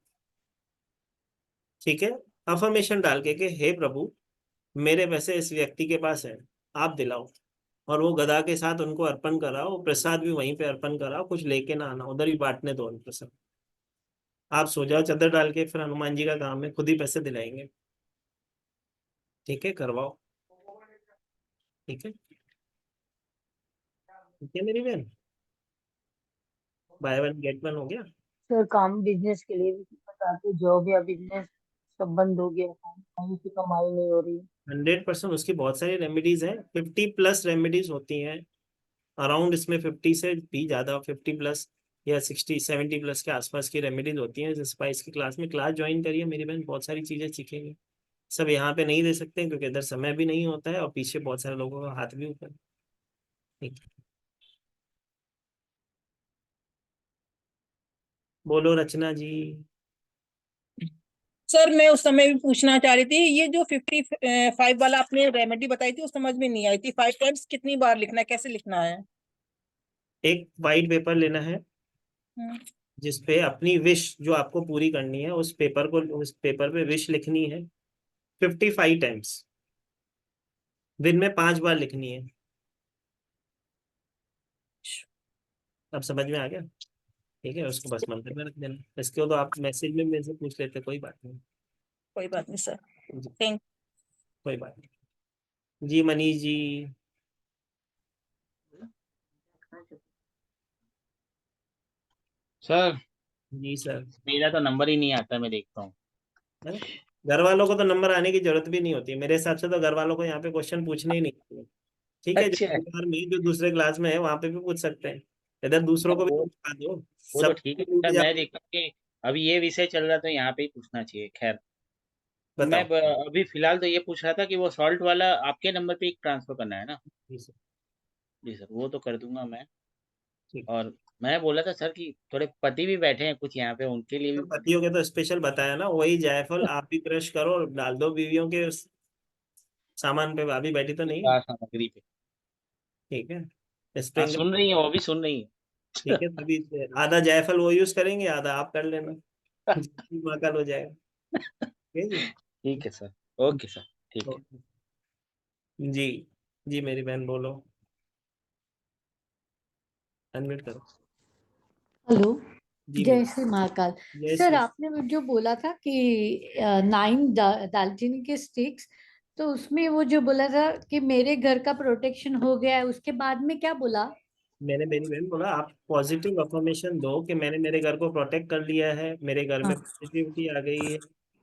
ठीक है, अफर्मेशन डाल के हे प्रभु, मेरे पैसे इस व्यक्ति के पास है, आप दिलाओ। और वो गदा के साथ उनको अर्पण कराओ, प्रसाद भी वहीं पे अर्पण कराओ, कुछ लेके ना आना, उधर ही बांटने दो उनको सब। आप सो जाओ चादर डाल के, फिर हनुमान जी का काम है, खुद ही पैसे दिलाएंगे। ठीक है, करवाओ। ठीक है, ठीक है मेरी बहन, बाय वन गेट वन हो गया। सर काम बिजनेस के लिए भी बताते, जॉब या बिजनेस सब बंद हो गया, कहीं की कमाई नहीं हो रही। 100% उसकी बहुत सारी रेमेडीज हैं, 50+ रेमेडीज होती हैं अराउंड, इसमें 50 से भी ज्यादा, 50+ या 60-70+ के आसपास की रेमेडीज होती हैं। स्पाइस की क्लास ज्वाइन करिए मेरी बहन, बहुत सारी चीजें सीखेंगे। सब यहाँ पे नहीं दे सकते क्योंकि इधर समय भी नहीं होता है, और पीछे बहुत सारे लोगों का हाथ भी ऊपर है। ठीक है। बोलो रचना जी। सर मैं उस समय भी पूछना चाह रही थी, ये जो 55 वाला आपने रेमेडी बताई थी, वो समझ में नहीं आई थी। 5 टाइम्स कितनी बार लिखना है, कैसे लिखना है? एक वाइट पेपर लेना है, हम्म, जिसपे अपनी विश जो आपको पूरी करनी है, उस पेपर पे विश लिखनी है 55 टाइम्स, दिन में 5 बार लिखनी है। अब समझ में आ गया? ठीक है, उसको बस मंदिर में रख देना। इसके तो आप मैसेज में मेरे से पूछ लेते, कोई बात नहीं। कोई बात नहीं सर, जी, थैंक। कोई बात नहीं जी। मनीष जी। सर जी सर। मेरा तो नंबर ही नहीं आता, मैं देखता हूँ। है? घर वालों को तो नंबर आने की जरूरत भी नहीं होती मेरे हिसाब से, तो घर वालों को यहाँ पे क्वेश्चन पूछने ही नहीं चाहिए। ठीक है, जो अच्छा, परिवार में जो दूसरे क्लास में है वहां पे भी पूछ सकते हैं, इधर दूसरों अब को भी तो वो बता दो। वो तो सब ठीक है उल्टे सर, जा, मैं देखता हूँ कि अभी ये विषय चल रहा, तो यहाँ पे ही पूछना चाहिए। खैर, बताओ। अभी फिलहाल तो ये पूछ रहा था कि वो सॉल्ट वाला आपके नंबर पे एक ट्रांसफर करना है ना? जी सर। जी सर, वो तो कर दूंगा मैं। ठीक। और मैं बोला था सर कि थोड़े पति भी बैठे हैं कुछ यहाँ पे, उनके लिए तो भी पतियों के तो स्पेशल बताया ना, वही जायफल आप भी क्रश करो और डाल दो बीवियों के उस सामान पे, भाभी बैठी तो नहीं है। विवाह सामग्री पे। ठीक है, हाँ, स्प्रिंग। सुन रही है, वो भी सुन रही है। ठीक है, तभी आधा जायफल वो यूज करेंगे, आधा आप कर लेना, मकान हो जाएगा। ठीक है जी। ठीक है सर, ओके सर, ठीक है। ओके। जी। जी मेरी बहन बोलो, अनम्यूट करो। हेलो। जी जय मेरी। श्री महाकाल। जय सर श्री। आपने वो जो बोला था कि 9 दालचीनी के स्टिक्स, तो उसमें वो जो बोला था कि मेरे घर का प्रोटेक्शन हो गया है, उसके बाद में क्या बोला? मैंने मेरी बहन बोला, आप पॉजिटिव अफर्मेशन दो कि मैंने मेरे घर को प्रोटेक्ट कर लिया है, मेरे घर में हाँ। पॉजिटिविटी आ गई है,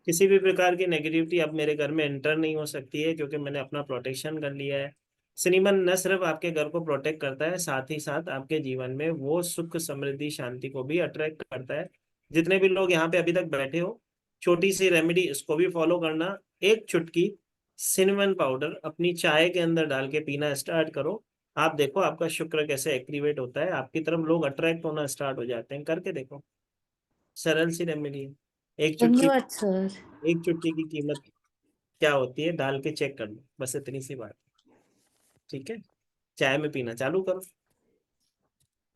किसी भी प्रकार की नेगेटिविटी अब मेरे घर में एंटर नहीं हो सकती है, क्योंकि मैंने अपना प्रोटेक्शन कर लिया है। श्रीमन न सिर्फ आपके घर को प्रोटेक्ट करता है, साथ ही साथ आपके जीवन में वो सुख समृद्धि शांति को भी अट्रैक्ट करता है। जितने भी लोग यहाँ पे अभी तक बैठे हो, छोटी सी रेमेडी इसको भी फॉलो करना। एक चुटकी सिनेमन पाउडर अपनी चाय के अंदर डाल के पीना स्टार्ट करो। आप देखो आपका शुक्र कैसे एक्टिवेट होता है, आपकी तरफ लोग अट्रैक्ट होना स्टार्ट हो जाते हैं, करके देखो। सरल सी रेमेडी है। एक चुटकी, धन्यवाद सर। एक चुटकी की कीमत क्या होती है डाल के चेक कर लो, बस इतनी सी बात। ठीक है, चाय में पीना चालू करो।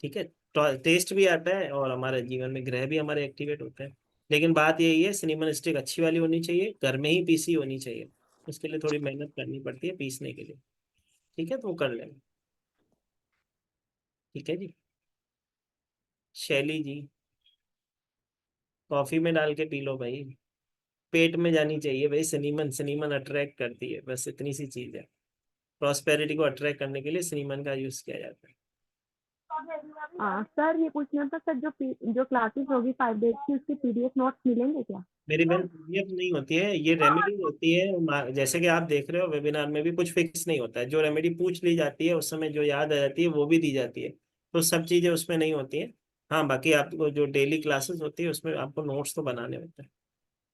ठीक है, तो टेस्ट भी आता है और हमारे जीवन में ग्रह भी हमारे एक्टिवेट होते हैं। लेकिन बात यही है, सिनेमन स्टिक अच्छी वाली होनी चाहिए, घर में ही पीसी होनी चाहिए, उसके लिए थोड़ी मेहनत करनी पड़ती है पीसने के लिए। ठीक है, तो वो कर लेना। ठीक है जी। शैली जी, कॉफी में डाल के पी लो भाई, पेट में जानी चाहिए भाई, सिनीमन सिनीमन अट्रैक्ट करती है, बस इतनी सी चीज है। प्रॉस्पेरिटी को अट्रैक्ट करने के लिए सिनीमन का यूज किया जाता है। सर ये पूछना था सर, जो क्लासेस होगी 5 डेज की, उसके पीडीएफ नोट्स मिलेंगे क्या? मेरी बहन पीडीएफ नहीं होती है, ये रेमेडी होती है। जैसे कि आप देख रहे हो वेबिनार में भी कुछ फिक्स नहीं होता है, जो रेमेडी पूछ ली जाती है उस समय जो याद आ जाती है वो भी दी जाती है, तो सब चीजें उसमें नहीं होती है। हाँ, बाकी आपको जो डेली क्लासेस होती है उसमें आपको नोट्स तो बनाने होते हैं,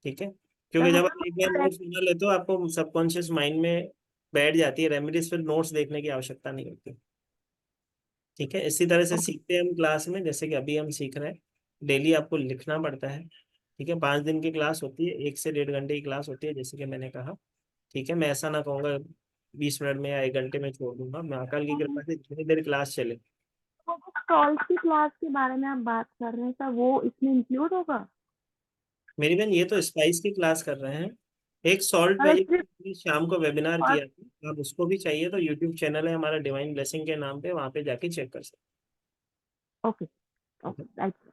ठीक है। सर क्योंकि जब आप मतलब एक बार नोट्स बना लेते हो आपको सबकॉन्शियस माइंड में बैठ जाती है रेमेडीज, फिर नोट्स देखने की आवश्यकता नहीं होती, ठीक है। इसी तरह से सीखते हैं हम क्लास में, जैसे कि अभी हम सीख रहे हैं। डेली आपको लिखना पड़ता है, ठीक है। 5 दिन की क्लास होती है, 1 से 1.5 घंटे की क्लास होती है, जैसे कि मैंने कहा, ठीक है। मैं ऐसा ना कहूँगा 20 मिनट में या 1 घंटे में छोड़ दूंगा, मैं अकाल की कृपा से जितनी देर क्लास चले। वो स्टॉल्स की क्लास के बारे में आप बात कर रहे हैं सर, वो इसमें इंक्लूड होगा? मेरी बहन ये तो स्पाइस की क्लास कर रहे हैं। एक सॉल्ट अरे मैजिक सिर्फ शाम को वेबिनार और किया था, आप उसको भी चाहिए तो यूट्यूब चैनल है हमारा डिवाइन ब्लेसिंग के नाम पे, वहाँ पे जाके चेक कर सकते ओके ओके, राइट, हैं।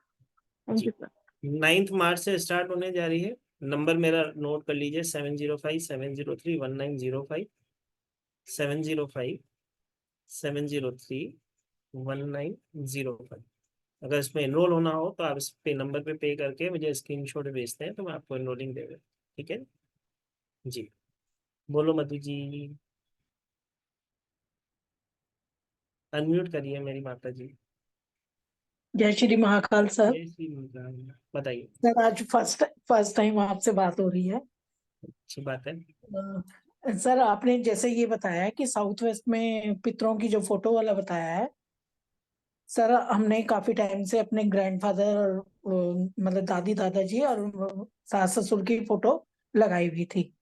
थैंक जी, यू सर। 9 मार्च से स्टार्ट होने जा रही है। नंबर मेरा नोट कर लीजिए, 7057031905, 7057031905। अगर इसमें एनरोल होना हो तो आप इस पे नंबर पे पे करके मुझे स्क्रीनशॉट भेजते हैं, तो मैं आपको एनरोलिंग दे दूँ, ठीक है जी। बोलो मधु जी, अनम्यूट करिए मेरी माता जी। जय श्री महाकाल सर। जय श्री महाकाल। बताइए। सर आज फर्स्ट टाइम आपसे बात हो रही है। अच्छी बात है। सर आपने जैसे ये बताया कि साउथ वेस्ट में पितरों की जो फोटो वाला बताया है, सर हमने काफी टाइम से अपने ग्रैंडफादर और मतलब दादी दादाजी और सास ससुर की फोटो लगाई हुई थी।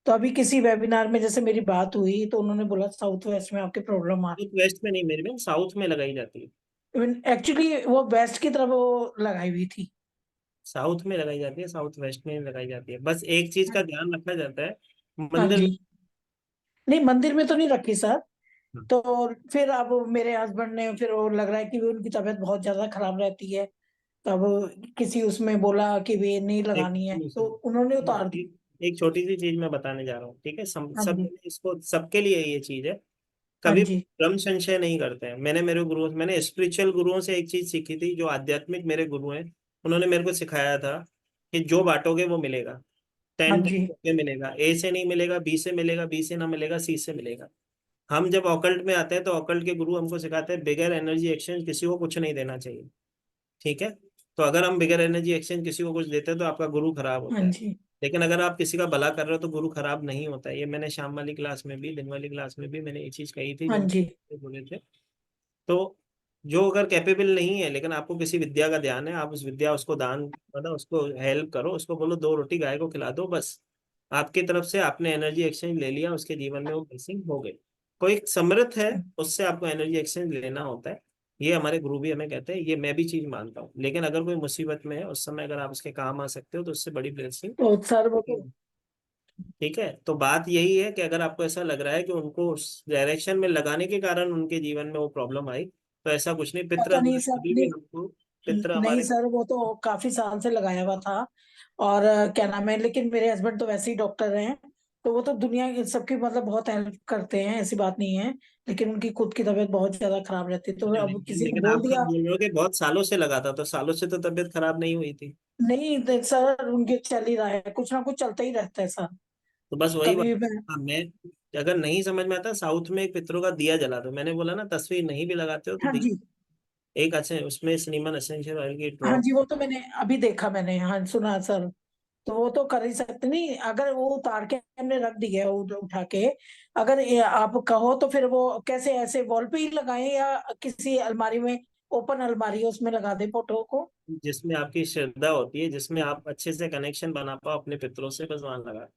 तो अभी किसी वेबिनार में जैसे मेरी बात हुई तो उन्होंने बोला साउथ वेस्ट में आपके प्रॉब्लम आ साउथ वेस्ट में नहीं मेरी बहन, साउथ में लगाई जाती है। एक्चुअली वो वेस्ट की तरफ वो लगाई हुई थी। साउथ में लगाई जाती है, साउथ वेस्ट में नहीं लगाई जाती है। बस एक चीज का ध्यान रखना जाता है, हाँ मंदिर जी। में। नहीं मंदिर में तो नहीं रखी सर। हाँ, तो फिर अब मेरे हस्बैंड ने फिर वो लग रहा है कि भी उनकी तबीयत बहुत ज्यादा खराब रहती है, तब किसी उसमें बोला कि भी नहीं एक लगानी है सुनो तो सुनो, उन्होंने सुनो, उतार दी। एक छोटी सी चीज मैं बताने जा रहा हूँ, ठीक है। हाँ सब जी। इसको सबके लिए ये चीज है, हाँ कभी जी। भ्रम संशय नहीं करते हैं। मैंने स्पिरिचुअल गुरुओं से एक चीज सीखी थी, जो आध्यात्मिक मेरे गुरु हैं, उन्होंने मेरे को सिखाया था कि जो बांटोगे वो मिलेगा। हाँ 10 जी। करके मिलेगा, ए से नहीं मिलेगा, बी से मिलेगा, बी से ना मिलेगा, सी से मिलेगा। हम जब ऑकल्ट में आते हैं तो ऑकल्ट के गुरु हमको सिखाते हैं बिगर एनर्जी एक्सचेंज किसी को कुछ नहीं देना चाहिए, ठीक है। तो अगर हम बिगर एनर्जी एक्सचेंज किसी को कुछ देते हैं तो आपका गुरु खराब हाँ होता है। जी। लेकिन अगर आप किसी का भला कर रहे हो तो गुरु खराब नहीं होता है। ये मैंने शाम वाली क्लास में भी, दिन वाली क्लास में भी मैंने ये चीज कही थी, हाँ जो जी। बोले थे। तो जो अगर कैपेबल नहीं है लेकिन आपको किसी विद्या का ध्यान है, आप उस विद्या उसको दान, मतलब उसको हेल्प करो, उसको बोलो 2 रोटी गाय को खिला दो, बस आपकी तरफ से आपने एनर्जी एक्सचेंज ले लिया, उसके जीवन में वो ब्लेसिंग हो गई। कोई समृद्ध है उससे आपको एनर्जी एक्सचेंज लेना होता है, ये हमारे गुरु भी हमें कहते हैं, ये मैं भी चीज मानता हूँ। लेकिन अगर कोई मुसीबत में है उस समय अगर आप उसके काम आ सकते हो तो उससे बड़ी ब्लेसिंग, तो सर वो तो ठीक है। तो बात यही है कि अगर आपको ऐसा लग रहा है कि उनको उस डायरेक्शन में लगाने के कारण उनके जीवन में वो प्रॉब्लम आई, तो ऐसा कुछ नहीं। पितृ पता नहीं हमारे सर। कभी भी नहीं हमको, पितृ नहीं हमारे, सर, वो तो काफी साल से लगाया हुआ था। और क्या नाम है, लेकिन मेरे हस्बैंड तो वैसे ही डॉक्टर हैं, तो वो तो दुनिया की सबकी मतलब बहुत हेल्प करते हैं, ऐसी बात नहीं है। लेकिन उनकी खुद की तबीयत बहुत ज्यादा खराब रहती है, तो अब लेकिन किसी ने लेकिन बोल आप तो दिया। बोल रहे हो कि बहुत सालों से लगाता, तो सालों से तो तबीयत खराब नहीं हुई थी। नहीं सर, उनके चल ही रहा है, कुछ ना कुछ चलता ही रहता है सर। तो बस वही बात। कभी मैं हाँ, मैं अगर नहीं समझ में आता, साउथ में एक पितरों का दिया जला दो। मैंने बोला ना, तस्वीर नहीं भी लगाते हो तो हाँ दिया, जी। एक अच्छे उसमें श्रीमन एसेंशियल ऑयल की हाँ ड्रॉप। जी, वो तो मैंने अभी देखा, मैंने हाँ सुना सर। तो वो तो कर ही सकते नहीं, अगर वो उतार के हमने रख दी है उठा के, अगर ये आप कहो तो फिर वो कैसे, ऐसे वॉल पे ही लगाएं या किसी अलमारी में, ओपन अलमारी है उसमें लगा दे फोटो को? जिसमें आपकी श्रद्धा होती है, जिसमें आप अच्छे से कनेक्शन बना पाओ अपने पितरों से, बस वहां लगा,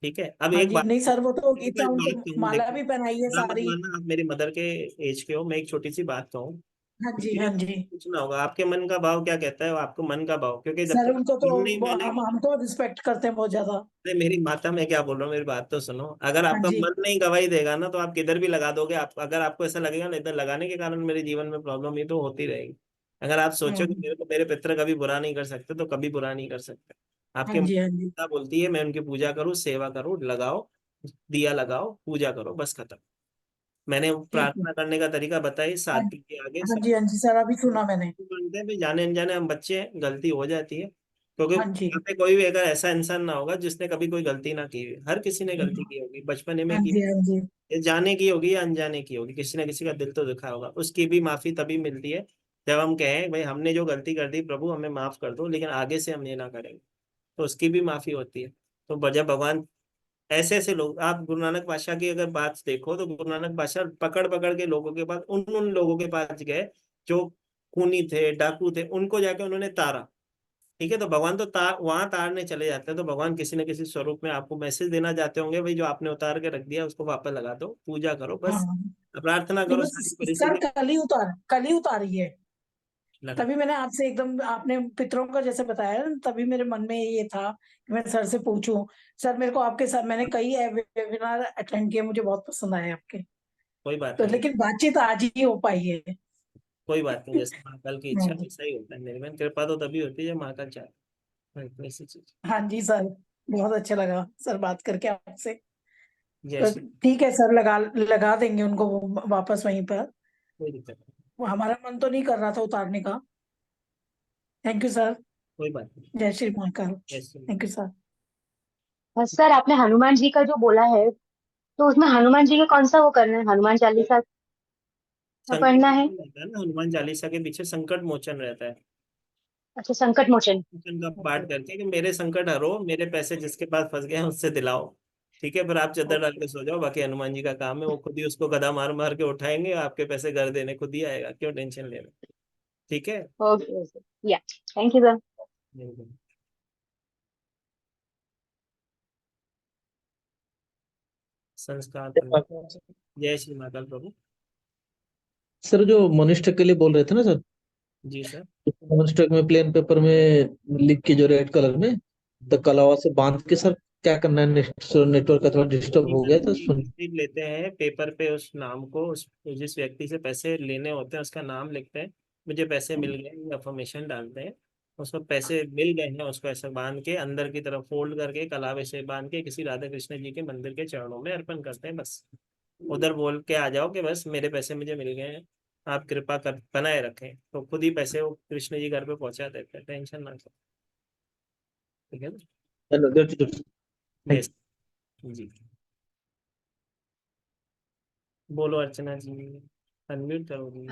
ठीक है। अब हाँ एक जी। बात, नहीं सर, वो तो एक इतना बात उनको कहूँ, माला देखो, भी पहनाई है बुरा मत सारी। मानना, आप मेरी मदर के एज के हो, मैं एक छोटी सी बात कहूँ। हाँ जी। मेरे हाँ को जी। पूछना होगा आपके मन का भाव क्या कहता है, आपको मन का भाव, क्योंकि जब सर तक उनको तो मन नहीं हम मानेगा। हम तो रिस्पेक्ट करते हैं बहुत ज्यादा। अरे मेरी माता, मैं क्या बोल रहा हूँ, मेरी बात तो सुनो। अगर हाँ आपका जी। मन नहीं गवाही देगा ना तो आप किधर भी लगा दोगे। आप अगर आपको ऐसा लगेगा ना इधर लगाने के कारण मेरे जीवन में प्रॉब्लम ही तो होती रहेगी। अगर आप सोचो कि हम्म। मेरे को मेरे पितर कभी बुरा नहीं कर सकते, तो कभी बुरा नहीं कर सकते। हाँ आपके जी। हाँ जी। माता बोलती है मैं उनकी पूजा करूँ, सेवा करूँ, लगाओ दिया, लगाओ, पूजा करो, बस खत्म। मैंने ठीक है। प्रार्थना करने का तरीका बताई, हाँ 7 के आगे हाँ जी, हाँ जी सर, अभी सुना मैंने। मानते हैं, भाई जाने अनजाने हम बच्चे हैं, गलती हो जाती है, क्योंकि हाँ जी। यहाँ पे कोई भी अगर ऐसा इंसान ना होगा जिसने कभी कोई गलती ना की हुई, हर किसी ने गलती की होगी, बचपने में हाँ की, जी, हाँ जी। ये जाने की होगी या अनजाने की होगी, किसी ना किसी का दिल तो दुखा होगा, उसकी भी माफी तभी मिलती है जब हम कहें भाई हमने जो गलती कर दी प्रभु हमें माफ कर दो, लेकिन आगे से हम ये ना करेंगे, तो उसकी भी माफी होती है। तो जब भगवान ऐसे ऐसे लोग, आप गुरु नानक पातशाह की अगर बात देखो तो गुरु नानक पातशाह पकड़ पकड़ के लोगों के पास, उन उन लोगों के पास गए जो खूनी थे, डाकू थे, उनको जाके उन्होंने तारा। ठीक है, तो भगवान तो वहां तारने चले जाते हैं, तो भगवान किसी न किसी स्वरूप में आपको मैसेज देना चाहते होंगे, भाई जो आपने उतार के रख दिया उसको वापस लगा दो, पूजा करो, बस हाँ प्रार्थना नहीं, करो, बस सारी सर परिस्थिति कल ही उतारी है। लगा। तभी मैंने आपसे एकदम, आपने पितरों का जैसे बताया ना, तभी मेरे मन में ये था कि मैं सर से पूछूं। सर मेरे को आपके साथ, मैंने कई वेबिनार अटेंड किए, मुझे बहुत पसंद आए आपके। कोई बात तो नहीं, लेकिन बातचीत आज ही हो पाई है। कोई बात नहीं, जैसे महाकाल की इच्छा हाँ वैसा ही होता है मेरे में, कृपा तो तभी होती है जब महाकाल चाहे, हाँ, ऐसी चीज। हाँ जी सर, बहुत अच्छा लगा सर बात करके आपसे। जय तो श्री, ठीक है सर, लगा लगा देंगे उनको वापस वहीं पर। कोई दिक्कत नहीं, वो हमारा मन तो नहीं कर रहा था उतारने का। Thank you sir. कोई बात नहीं, जय श्री महाकाल। जय Shri. Thank you sir. Sir आपने हनुमान जी का जो बोला है, तो उसमें हनुमान जी का कौन सा वो करना है, हनुमान चालीसा का संकट पढ़ना है? मोचन रहता है ना, हनुमान चालीसा के पीछे संकट मोचन रहता है, अच्छा, संकट मोचन। मोचन का पाठ करके कि मेरे संकट हरो, मेरे पैसे जिसके पास फंस गए हैं उससे दिलाओ। ठीक है, फिर आप चादर डाल के सो जाओ, बाकी हनुमान जी का काम है, वो खुद ही उसको गदा मार मार के उठाएंगे, आपके पैसे घर देने खुद ही आएगा, क्यों टेंशन ले रहे? ठीक है। ओके ओके, या थैंक यू सर। संस्कार जय श्री महाकाल प्रभु। सर जो मनुष्य के लिए बोल रहे थे ना सर, जी सर। मनुष्य में प्लेन पेपर में लिख के जो रेड कलर में, तो कलावा से बांध के सर क्या करना है? नेटवर्क का थोड़ा डिस्टर्ब हो गया था, सुन। लिख लेते हैं पेपर पे उस नाम को, उस जिस व्यक्ति से पैसे लेने होते हैं उसका नाम लिखते हैं, मुझे पैसे मिल गए, अफर्मेशन डालते हैं, उसको पैसे मिल गए हैं उसको ऐसा बांध के अंदर की तरफ फोल्ड करके कलावे से बांध के किसी राधा कृष्ण जी के मंदिर के चरणों में अर्पण करते हैं, बस उधर बोल के आ जाओ कि बस मेरे पैसे मुझे मिल गए हैं, आप कृपा कर बनाए रखें, तो खुद ही पैसे वो कृष्ण जी घर पे पहुंचा देते हैं, टेंशन ना करो। ठीक है ना? यस जी। बोलो अर्चना जी, अनम्यूट करो जी।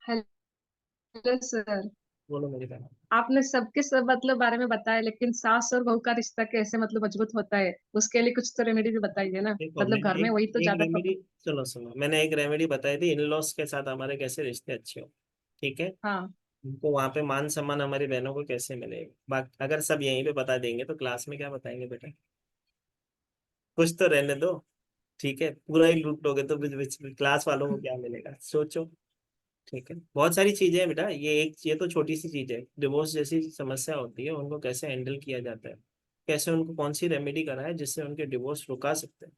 Hello sir. बोलो मेरी बहन। आपने सबके सब मतलब बारे में बताया, लेकिन सास और बहू का रिश्ता कैसे मतलब मजबूत होता है, उसके लिए कुछ तो रेमेडी भी बताइए ना। देखो मतलब मैंने घर में वही तो एक ज्यादा रेमेडी, प्रॉब्लम। सुनो सुनो, मैंने एक रेमेडी बताई थी, इन लॉस के साथ हमारे कैसे रिश्ते अच्छे हो। ठीक है, हाँ। उनको वहां पे मान सम्मान हमारी बहनों को कैसे मिलेगा, अगर सब यहीं पे बता देंगे तो क्लास में क्या बताएंगे बेटा, कुछ तो रहने दो। ठीक है, पूरा ही लूट लोगे तो क्लास वालों को क्या मिलेगा, सोचो। ठीक है, बहुत सारी चीजें हैं बेटा, ये तो छोटी सी चीज है, डिवोर्स जैसी समस्या होती है उनको कैसे हैंडल किया जाता है, कैसे उनको कौन सी रेमेडी कराए जिससे उनके डिवोर्स रुका सकते हैं,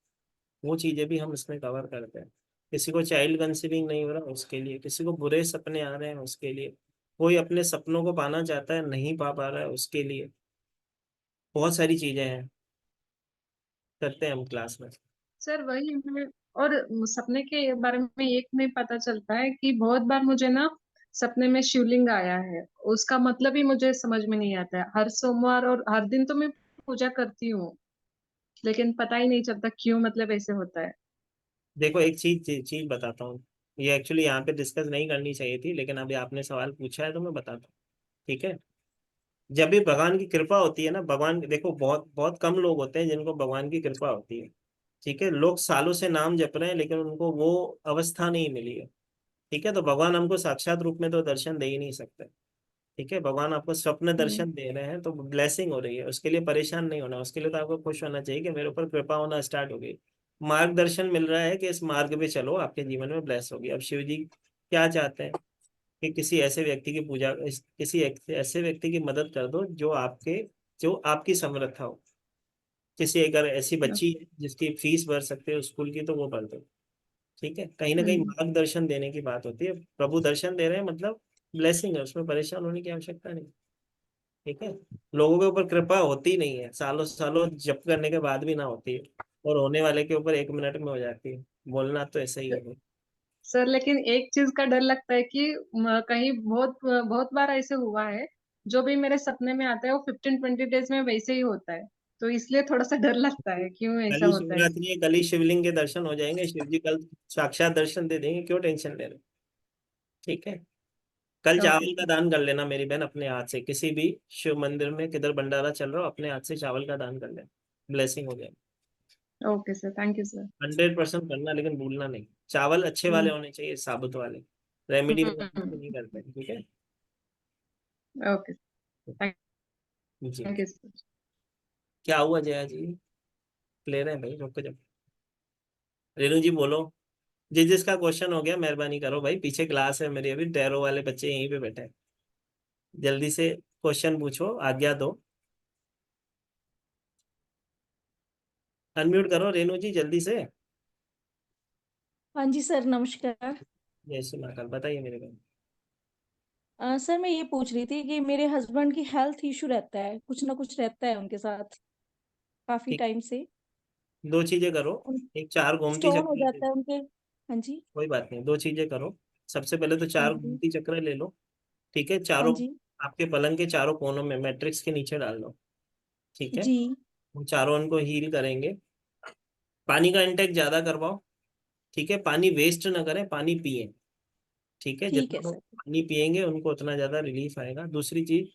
वो चीजें भी हम इसमें कवर करते हैं। किसी को चाइल्ड कंसीविंग नहीं हो रहा उसके लिए, किसी को बुरे सपने आ रहे हैं उसके लिए, कोई अपने सपनों को पाना चाहता है नहीं पा पा रहा है उसके लिए, बहुत सारी चीजें हैं, करते हैं हम क्लास में। सर वही मैं, और सपने के बारे में एक नहीं पता चलता है कि बहुत बार मुझे ना सपने में शिवलिंग आया है, उसका मतलब ही मुझे समझ में नहीं आता है। हर सोमवार और हर दिन तो मैं पूजा करती हूँ, लेकिन पता ही नहीं चलता क्यों मतलब ऐसे होता है। देखो एक चीज चीज बताता हूँ, ये एक्चुअली यहाँ पे डिस्कस नहीं करनी चाहिए थी, लेकिन अभी आपने सवाल पूछा है तो मैं बताता हूँ। ठीक है, जब भी भगवान की कृपा होती है ना, भगवान देखो बहुत बहुत कम लोग होते हैं जिनको भगवान की कृपा होती है। ठीक है, लोग सालों से नाम जप रहे हैं लेकिन उनको वो अवस्था नहीं मिली है। ठीक है, तो भगवान हमको साक्षात रूप में तो दर्शन दे ही नहीं सकते। ठीक है, भगवान आपको स्वप्न दर्शन दे रहे हैं तो ब्लेसिंग हो रही है, उसके लिए परेशान नहीं होना, उसके लिए तो आपको खुश होना चाहिए कि मेरे ऊपर कृपा होना स्टार्ट हो गई, मार्गदर्शन मिल रहा है कि इस मार्ग पे चलो, आपके जीवन में ब्लेस होगी। अब शिव जी क्या चाहते हैं कि किसी ऐसे व्यक्ति की पूजा, किसी ऐसे व्यक्ति की मदद कर दो जो आपकी समर्थ हो। किसी अगर ऐसी बच्ची है जिसकी फीस भर सकते हो स्कूल की तो वो भर दो। ठीक है, कहीं ना कहीं मार्गदर्शन देने की बात होती है, प्रभु दर्शन दे रहे हैं मतलब ब्लेसिंग है, उसमें परेशान होने की आवश्यकता नहीं। ठीक है, लोगों के ऊपर कृपा होती नहीं है, सालों सालों जप करने के बाद भी ना होती है, और होने वाले के ऊपर 1 मिनट में हो जाती है। बोलना तो ऐसा ही है। सर लेकिन एक चीज का डर लगता है कि कहीं बहुत बहुत बार ऐसे हुआ है, जो भी मेरे सपने में आता है वो 15-20 डेज में वैसे ही होता है, तो इसलिए थोड़ा सा डर लगता है क्यों कल ऐसा ही होता है। शिवरात्रि है, कल ही शिवलिंग के दर्शन हो जाएंगे, शिव जी कल साक्षात दर्शन दे देंगे, क्यों टेंशन ले रहे हो? ठीक है। कल ओके चावल का सर। दान कर लेना मेरी बहन, अपने हाथ से किसी भी शिव मंदिर में किधर भंडारा चल रहा हो, अपने हाथ से चावल का दान कर लेना, ब्लेसिंग हो जाएगी। Okay sir, thank you sir. 100% करना, लेकिन भूलना नहीं। चावल अच्छे वाले होने चाहिए, साबुत वाले। रेमेडी में नहीं करते, ठीक है। ओके, थैंक जी। You sir. क्या हुआ जया जी? ले रहे हैं भाई, रुको जब। रेणु जी बोलो। जिसका क्वेश्चन हो गया मेहरबानी करो भाई, पीछे क्लास है मेरी, अभी टैरो वाले बच्चे यहीं पे बैठे हैं। जल्दी से क्वेश्चन पूछो, आज्ञा दो। अनम्यूट करो रेणु जी जल्दी से। हाँ जी सर, नमस्कार। जय श्री महाकाल, बताइए मेरे को। सर मैं ये पूछ रही थी कि मेरे हस्बैंड की हेल्थ इशू रहता है, कुछ ना कुछ रहता है उनके साथ काफी ठीक, टाइम से। 2 चीजें करो। उन एक 4 घूमती स्टोन हो चक्कर। जाता है उनके। हाँ जी। कोई बात नहीं, 2 चीजें करो। सबसे पहले तो हाँ 4 जी। घूमती चक्कर ले लो। ठीक है, हाँ चारों जी। आपके पलंग के चारों कोनों में मैट्रिक्स के नीचे डाल दो। ठीक है। जी। वो चारों उनको हील करेंगे। पानी का इंटेक ज्यादा करवाओ। ठीक है, पानी वेस्ट ना करें, पानी पिए। ठीक है, ठीक जितना है वो सर। पानी पिएंगे उनको उतना ज्यादा रिलीफ आएगा। दूसरी चीज,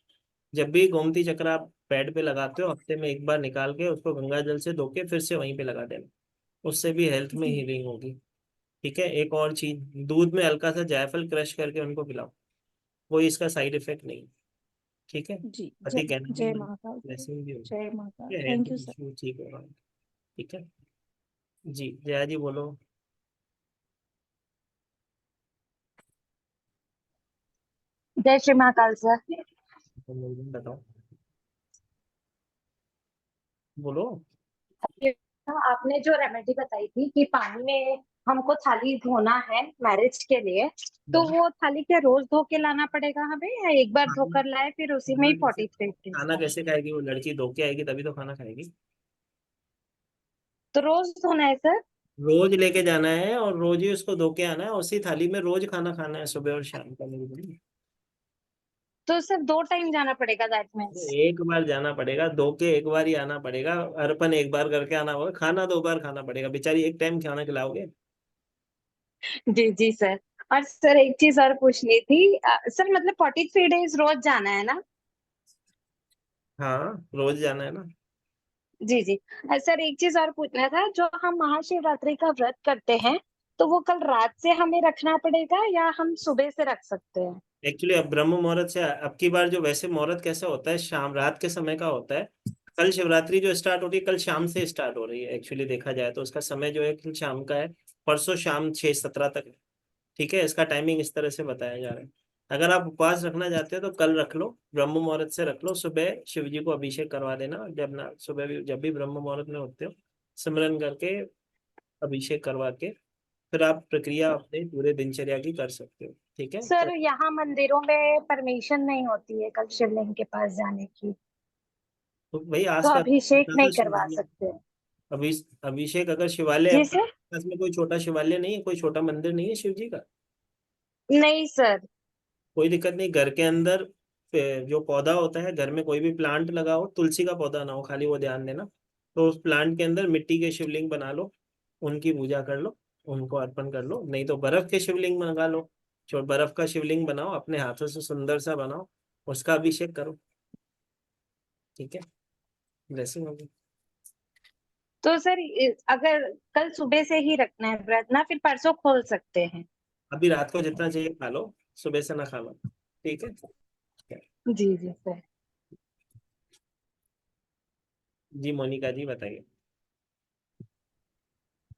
जब भी गोमती चक्र आप पेट पे लगाते हो, हफ्ते में एक बार निकाल के उसको गंगा जल से धो के फिर से वहीं पे लगा देना। उससे भी हेल्थ में जी। हीलिंग होगी। ठीक है, एक और चीज, दूध में हल्का सा जायफल क्रश करके उनको पिलाओ। कोई इसका साइड इफेक्ट नहीं। ठीक है। जी। पति जय कहना भी जय मन, महाकाल सर। ब्लेसिंग भी होगी। जय महाकाल, ठीक है, health thank you sir. Issue ठीक होगा। ठीक है। जी जया जी बोलो। जय श्री महाकाल सर। बताओ, बोलो। ये आपने जो रेमेडी बताई थी कि पानी में हमको थाली धोना है मैरिज के लिए, तो वो थाली क्या रोज धो के लाना पड़ेगा हमें, या एक बार खाना धोकर लाए फिर उसी में खाना ही कैसे 43 खाना का? कैसे खाएगी वो लड़की? धो के आएगी तभी तो खाना खाएगी। तो रोज धोना है सर? रोज लेके जाना है और रोज ही उसको धो के आना है, उसी थाली में रोज खाना खाना है, सुबह और शाम का, मेरी बहन। तो सर 2 टाइम जाना पड़ेगा दैट मीन्स? एक बार जाना पड़ेगा, धो के एक बार ही आना पड़ेगा। अर्पण एक बार करके आना होगा, खाना 2 बार खाना पड़ेगा। बेचारी एक टाइम खाना खिलाओगे? जी जी सर। और सर एक चीज और पूछनी थी, सर मतलब 43 डेज रोज जाना है ना? हाँ, रोज जाना है ना। जी जी। सर एक चीज और पूछना था, जो हम महाशिवरात्रि का व्रत करते हैं तो वो कल रात से हमें रखना पड़ेगा या हम सुबह से रख सकते हैं? एक्चुअली अब ब्रह्म मुहूर्त से, अब की बार जो वैसे मुहूर्त कैसा होता है, शाम रात के समय का होता है। कल शिवरात्रि जो स्टार्ट हो रही है, कल शाम से स्टार्ट हो रही है। एक्चुअली देखा जाए तो उसका समय जो है कल शाम का है। परसों शाम 6:17 तक है। ठीक है, इसका टाइमिंग इस तरह से बताया जा रहा है। अगर आप उपवास रखना चाहते हो तो कल रख लो, ब्रह्म मुहूर्त से रख लो। सुबह शिव जी को अभिषेक करवा देना, जब ना सुबह भी, जब भी ब्रह्म मुहूर्त में होते हो, सिमरन करके अभिषेक करवा के फिर आप प्रक्रिया अपने पूरे दिनचर्या की कर सकते हो। ठीक है, सर तो यहाँ मंदिरों में परमिशन नहीं होती है कल शिवलिंग के पास जाने की, भाई तो आसपास अभिषेक छोटा सा नहीं करवा शिवालय। सकते हैं? अभिषेक अगर शिवालय जी आपके सर। आसपास में कोई छोटा शिवालय नहीं है, कोई छोटा मंदिर नहीं है शिव जी का, नहीं सर। कोई दिक्कत नहीं। घर के अंदर जो पौधा होता है, घर में कोई भी प्लांट लगाओ, तुलसी का पौधा ना हो खाली, वो ध्यान देना। तो उस प्लांट के अंदर मिट्टी के शिवलिंग बना लो, उनकी पूजा कर लो, उनको अर्पण कर लो। नहीं तो बर्फ के शिवलिंग मंगा लो, बर्फ का शिवलिंग बनाओ, अपने हाथों से सुंदर सा बनाओ, उसका अभिषेक करो। ठीक है, ब्लेसिंग होगी। तो सर अगर कल सुबह से ही रखना है व्रत ना, फिर परसों खोल सकते हैं? अभी रात को जितना चाहिए खा लो, सुबह से ना खाना। ठीक है। जी जी सर। जी मोनिका जी बताइए।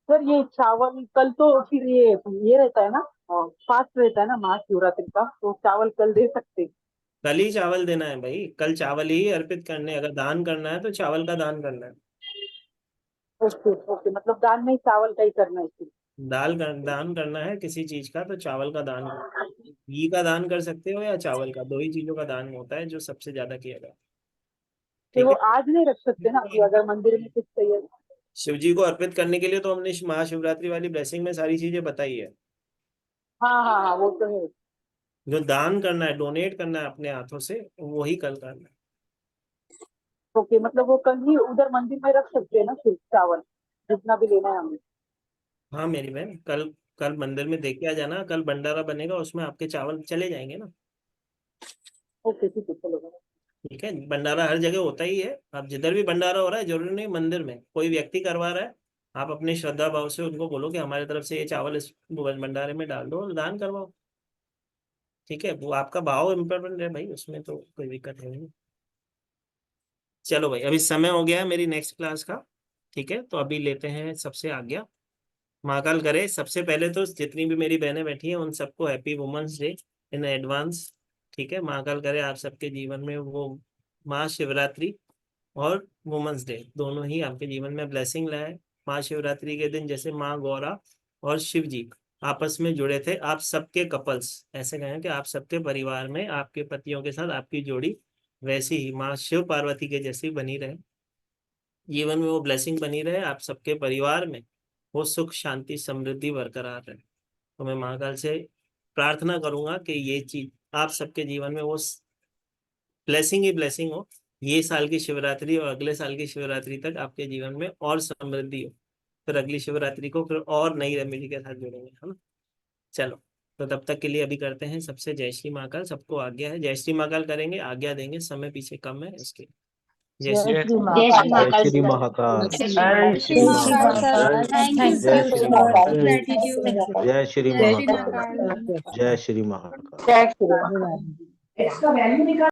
सर ये चावल कल तो फिर ये रहता है ना, फास्ट रहता है ना महाशिवरात्रि का, तो चावल कल दे सकते हैं? कल ही चावल देना है भाई, कल चावल ही अर्पित करने हैं। अगर दान करना है तो चावल का दान करना है। ओके ओके, मतलब दान में चावल का ही करना है फिर? दान करना है किसी चीज का तो चावल का दान करना है। घी का दान कर सकते हो या चावल का, 2 ही चीजों का दान होता है जो सबसे ज्यादा किया जाता है। फिर ठीक वो है। आज नहीं रख सकते ना, कि अगर मंदिर में कुछ चाहिए? शिव जी को अर्पित करने के लिए तो हमने महाशिवरात्रि वाली ब्लेसिंग में सारी चीजें बताई है। हाँ हाँ हाँ, वो तो है। जो दान करना है, डोनेट करना है अपने हाथों से, वही कल करना है। ओके, मतलब वो कल ही उधर मंदिर में रख सकते हैं ना फिर चावल, जितना भी लेना है हमें। हाँ मेरी बहन, कल कल मंदिर में देख के आ जाना, कल भंडारा बनेगा, उसमें आपके चावल चले जाएंगे ना। ओके ठीक है, चलो। ठीक है, भंडारा हर जगह होता ही है। आप जिधर भी भंडारा हो रहा है, जरूरी नहीं मंदिर में, कोई व्यक्ति करवा रहा है, आप अपनी श्रद्धा भाव से उनको बोलो कि हमारी तरफ से ये चावल इस भंडारे में डाल दो और दान करवाओ। ठीक है, वो आपका भाव इम्पोर्टेंट है भाई, उसमें तो कोई दिक्कत है नहीं। चलो भाई, अभी समय हो गया है मेरी नेक्स्ट क्लास का। ठीक है, तो अभी लेते हैं सबसे आज्ञा। महाकाल करे, सबसे पहले तो जितनी भी मेरी बहनें बैठी हैं उन सबको happy women's day in advance. ठीक है, महाकाल करे आप सबके जीवन में वो महाशिवरात्रि और वुमेन्स डे दोनों ही आपके जीवन में ब्लेसिंग लाए। महाशिवरात्रि के दिन जैसे माँ गौरा और शिव जी आपस में जुड़े थे, आप सबके कपल्स, ऐसे कहें कि आप सबके परिवार में आपके पतियों के साथ आपकी जोड़ी वैसी ही माँ शिव पार्वती के जैसी बनी रहे, जीवन में वो ब्लेसिंग बनी रहे, आप सबके परिवार में वो सुख शांति समृद्धि बरकरार रहे। तो मैं महाकाल से प्रार्थना करूंगा कि ये चीज आप सबके जीवन में वो ब्लेसिंग ही ब्लेसिंग हो। ये साल की शिवरात्रि और अगले साल की शिवरात्रि तक आपके जीवन में और समृद्धि हो, फिर अगली शिवरात्रि को फिर और नई रेमेडी के साथ जुड़ेंगे, है ना। चलो, तो तब तक के लिए अभी करते हैं सबसे जय श्री महाकाल। सबको आज्ञा है, जय श्री महाकाल करेंगे, आज्ञा देंगे, समय पीछे कम है इसके। जय श्री जय श्री जय श्री महाकाल। महाकाल। जय Shri Mahakal sir, thank you जय सर, श्री महाकाल। जय श्री महाकाल। जय श्री महाकाल। जय श्री महाकाल।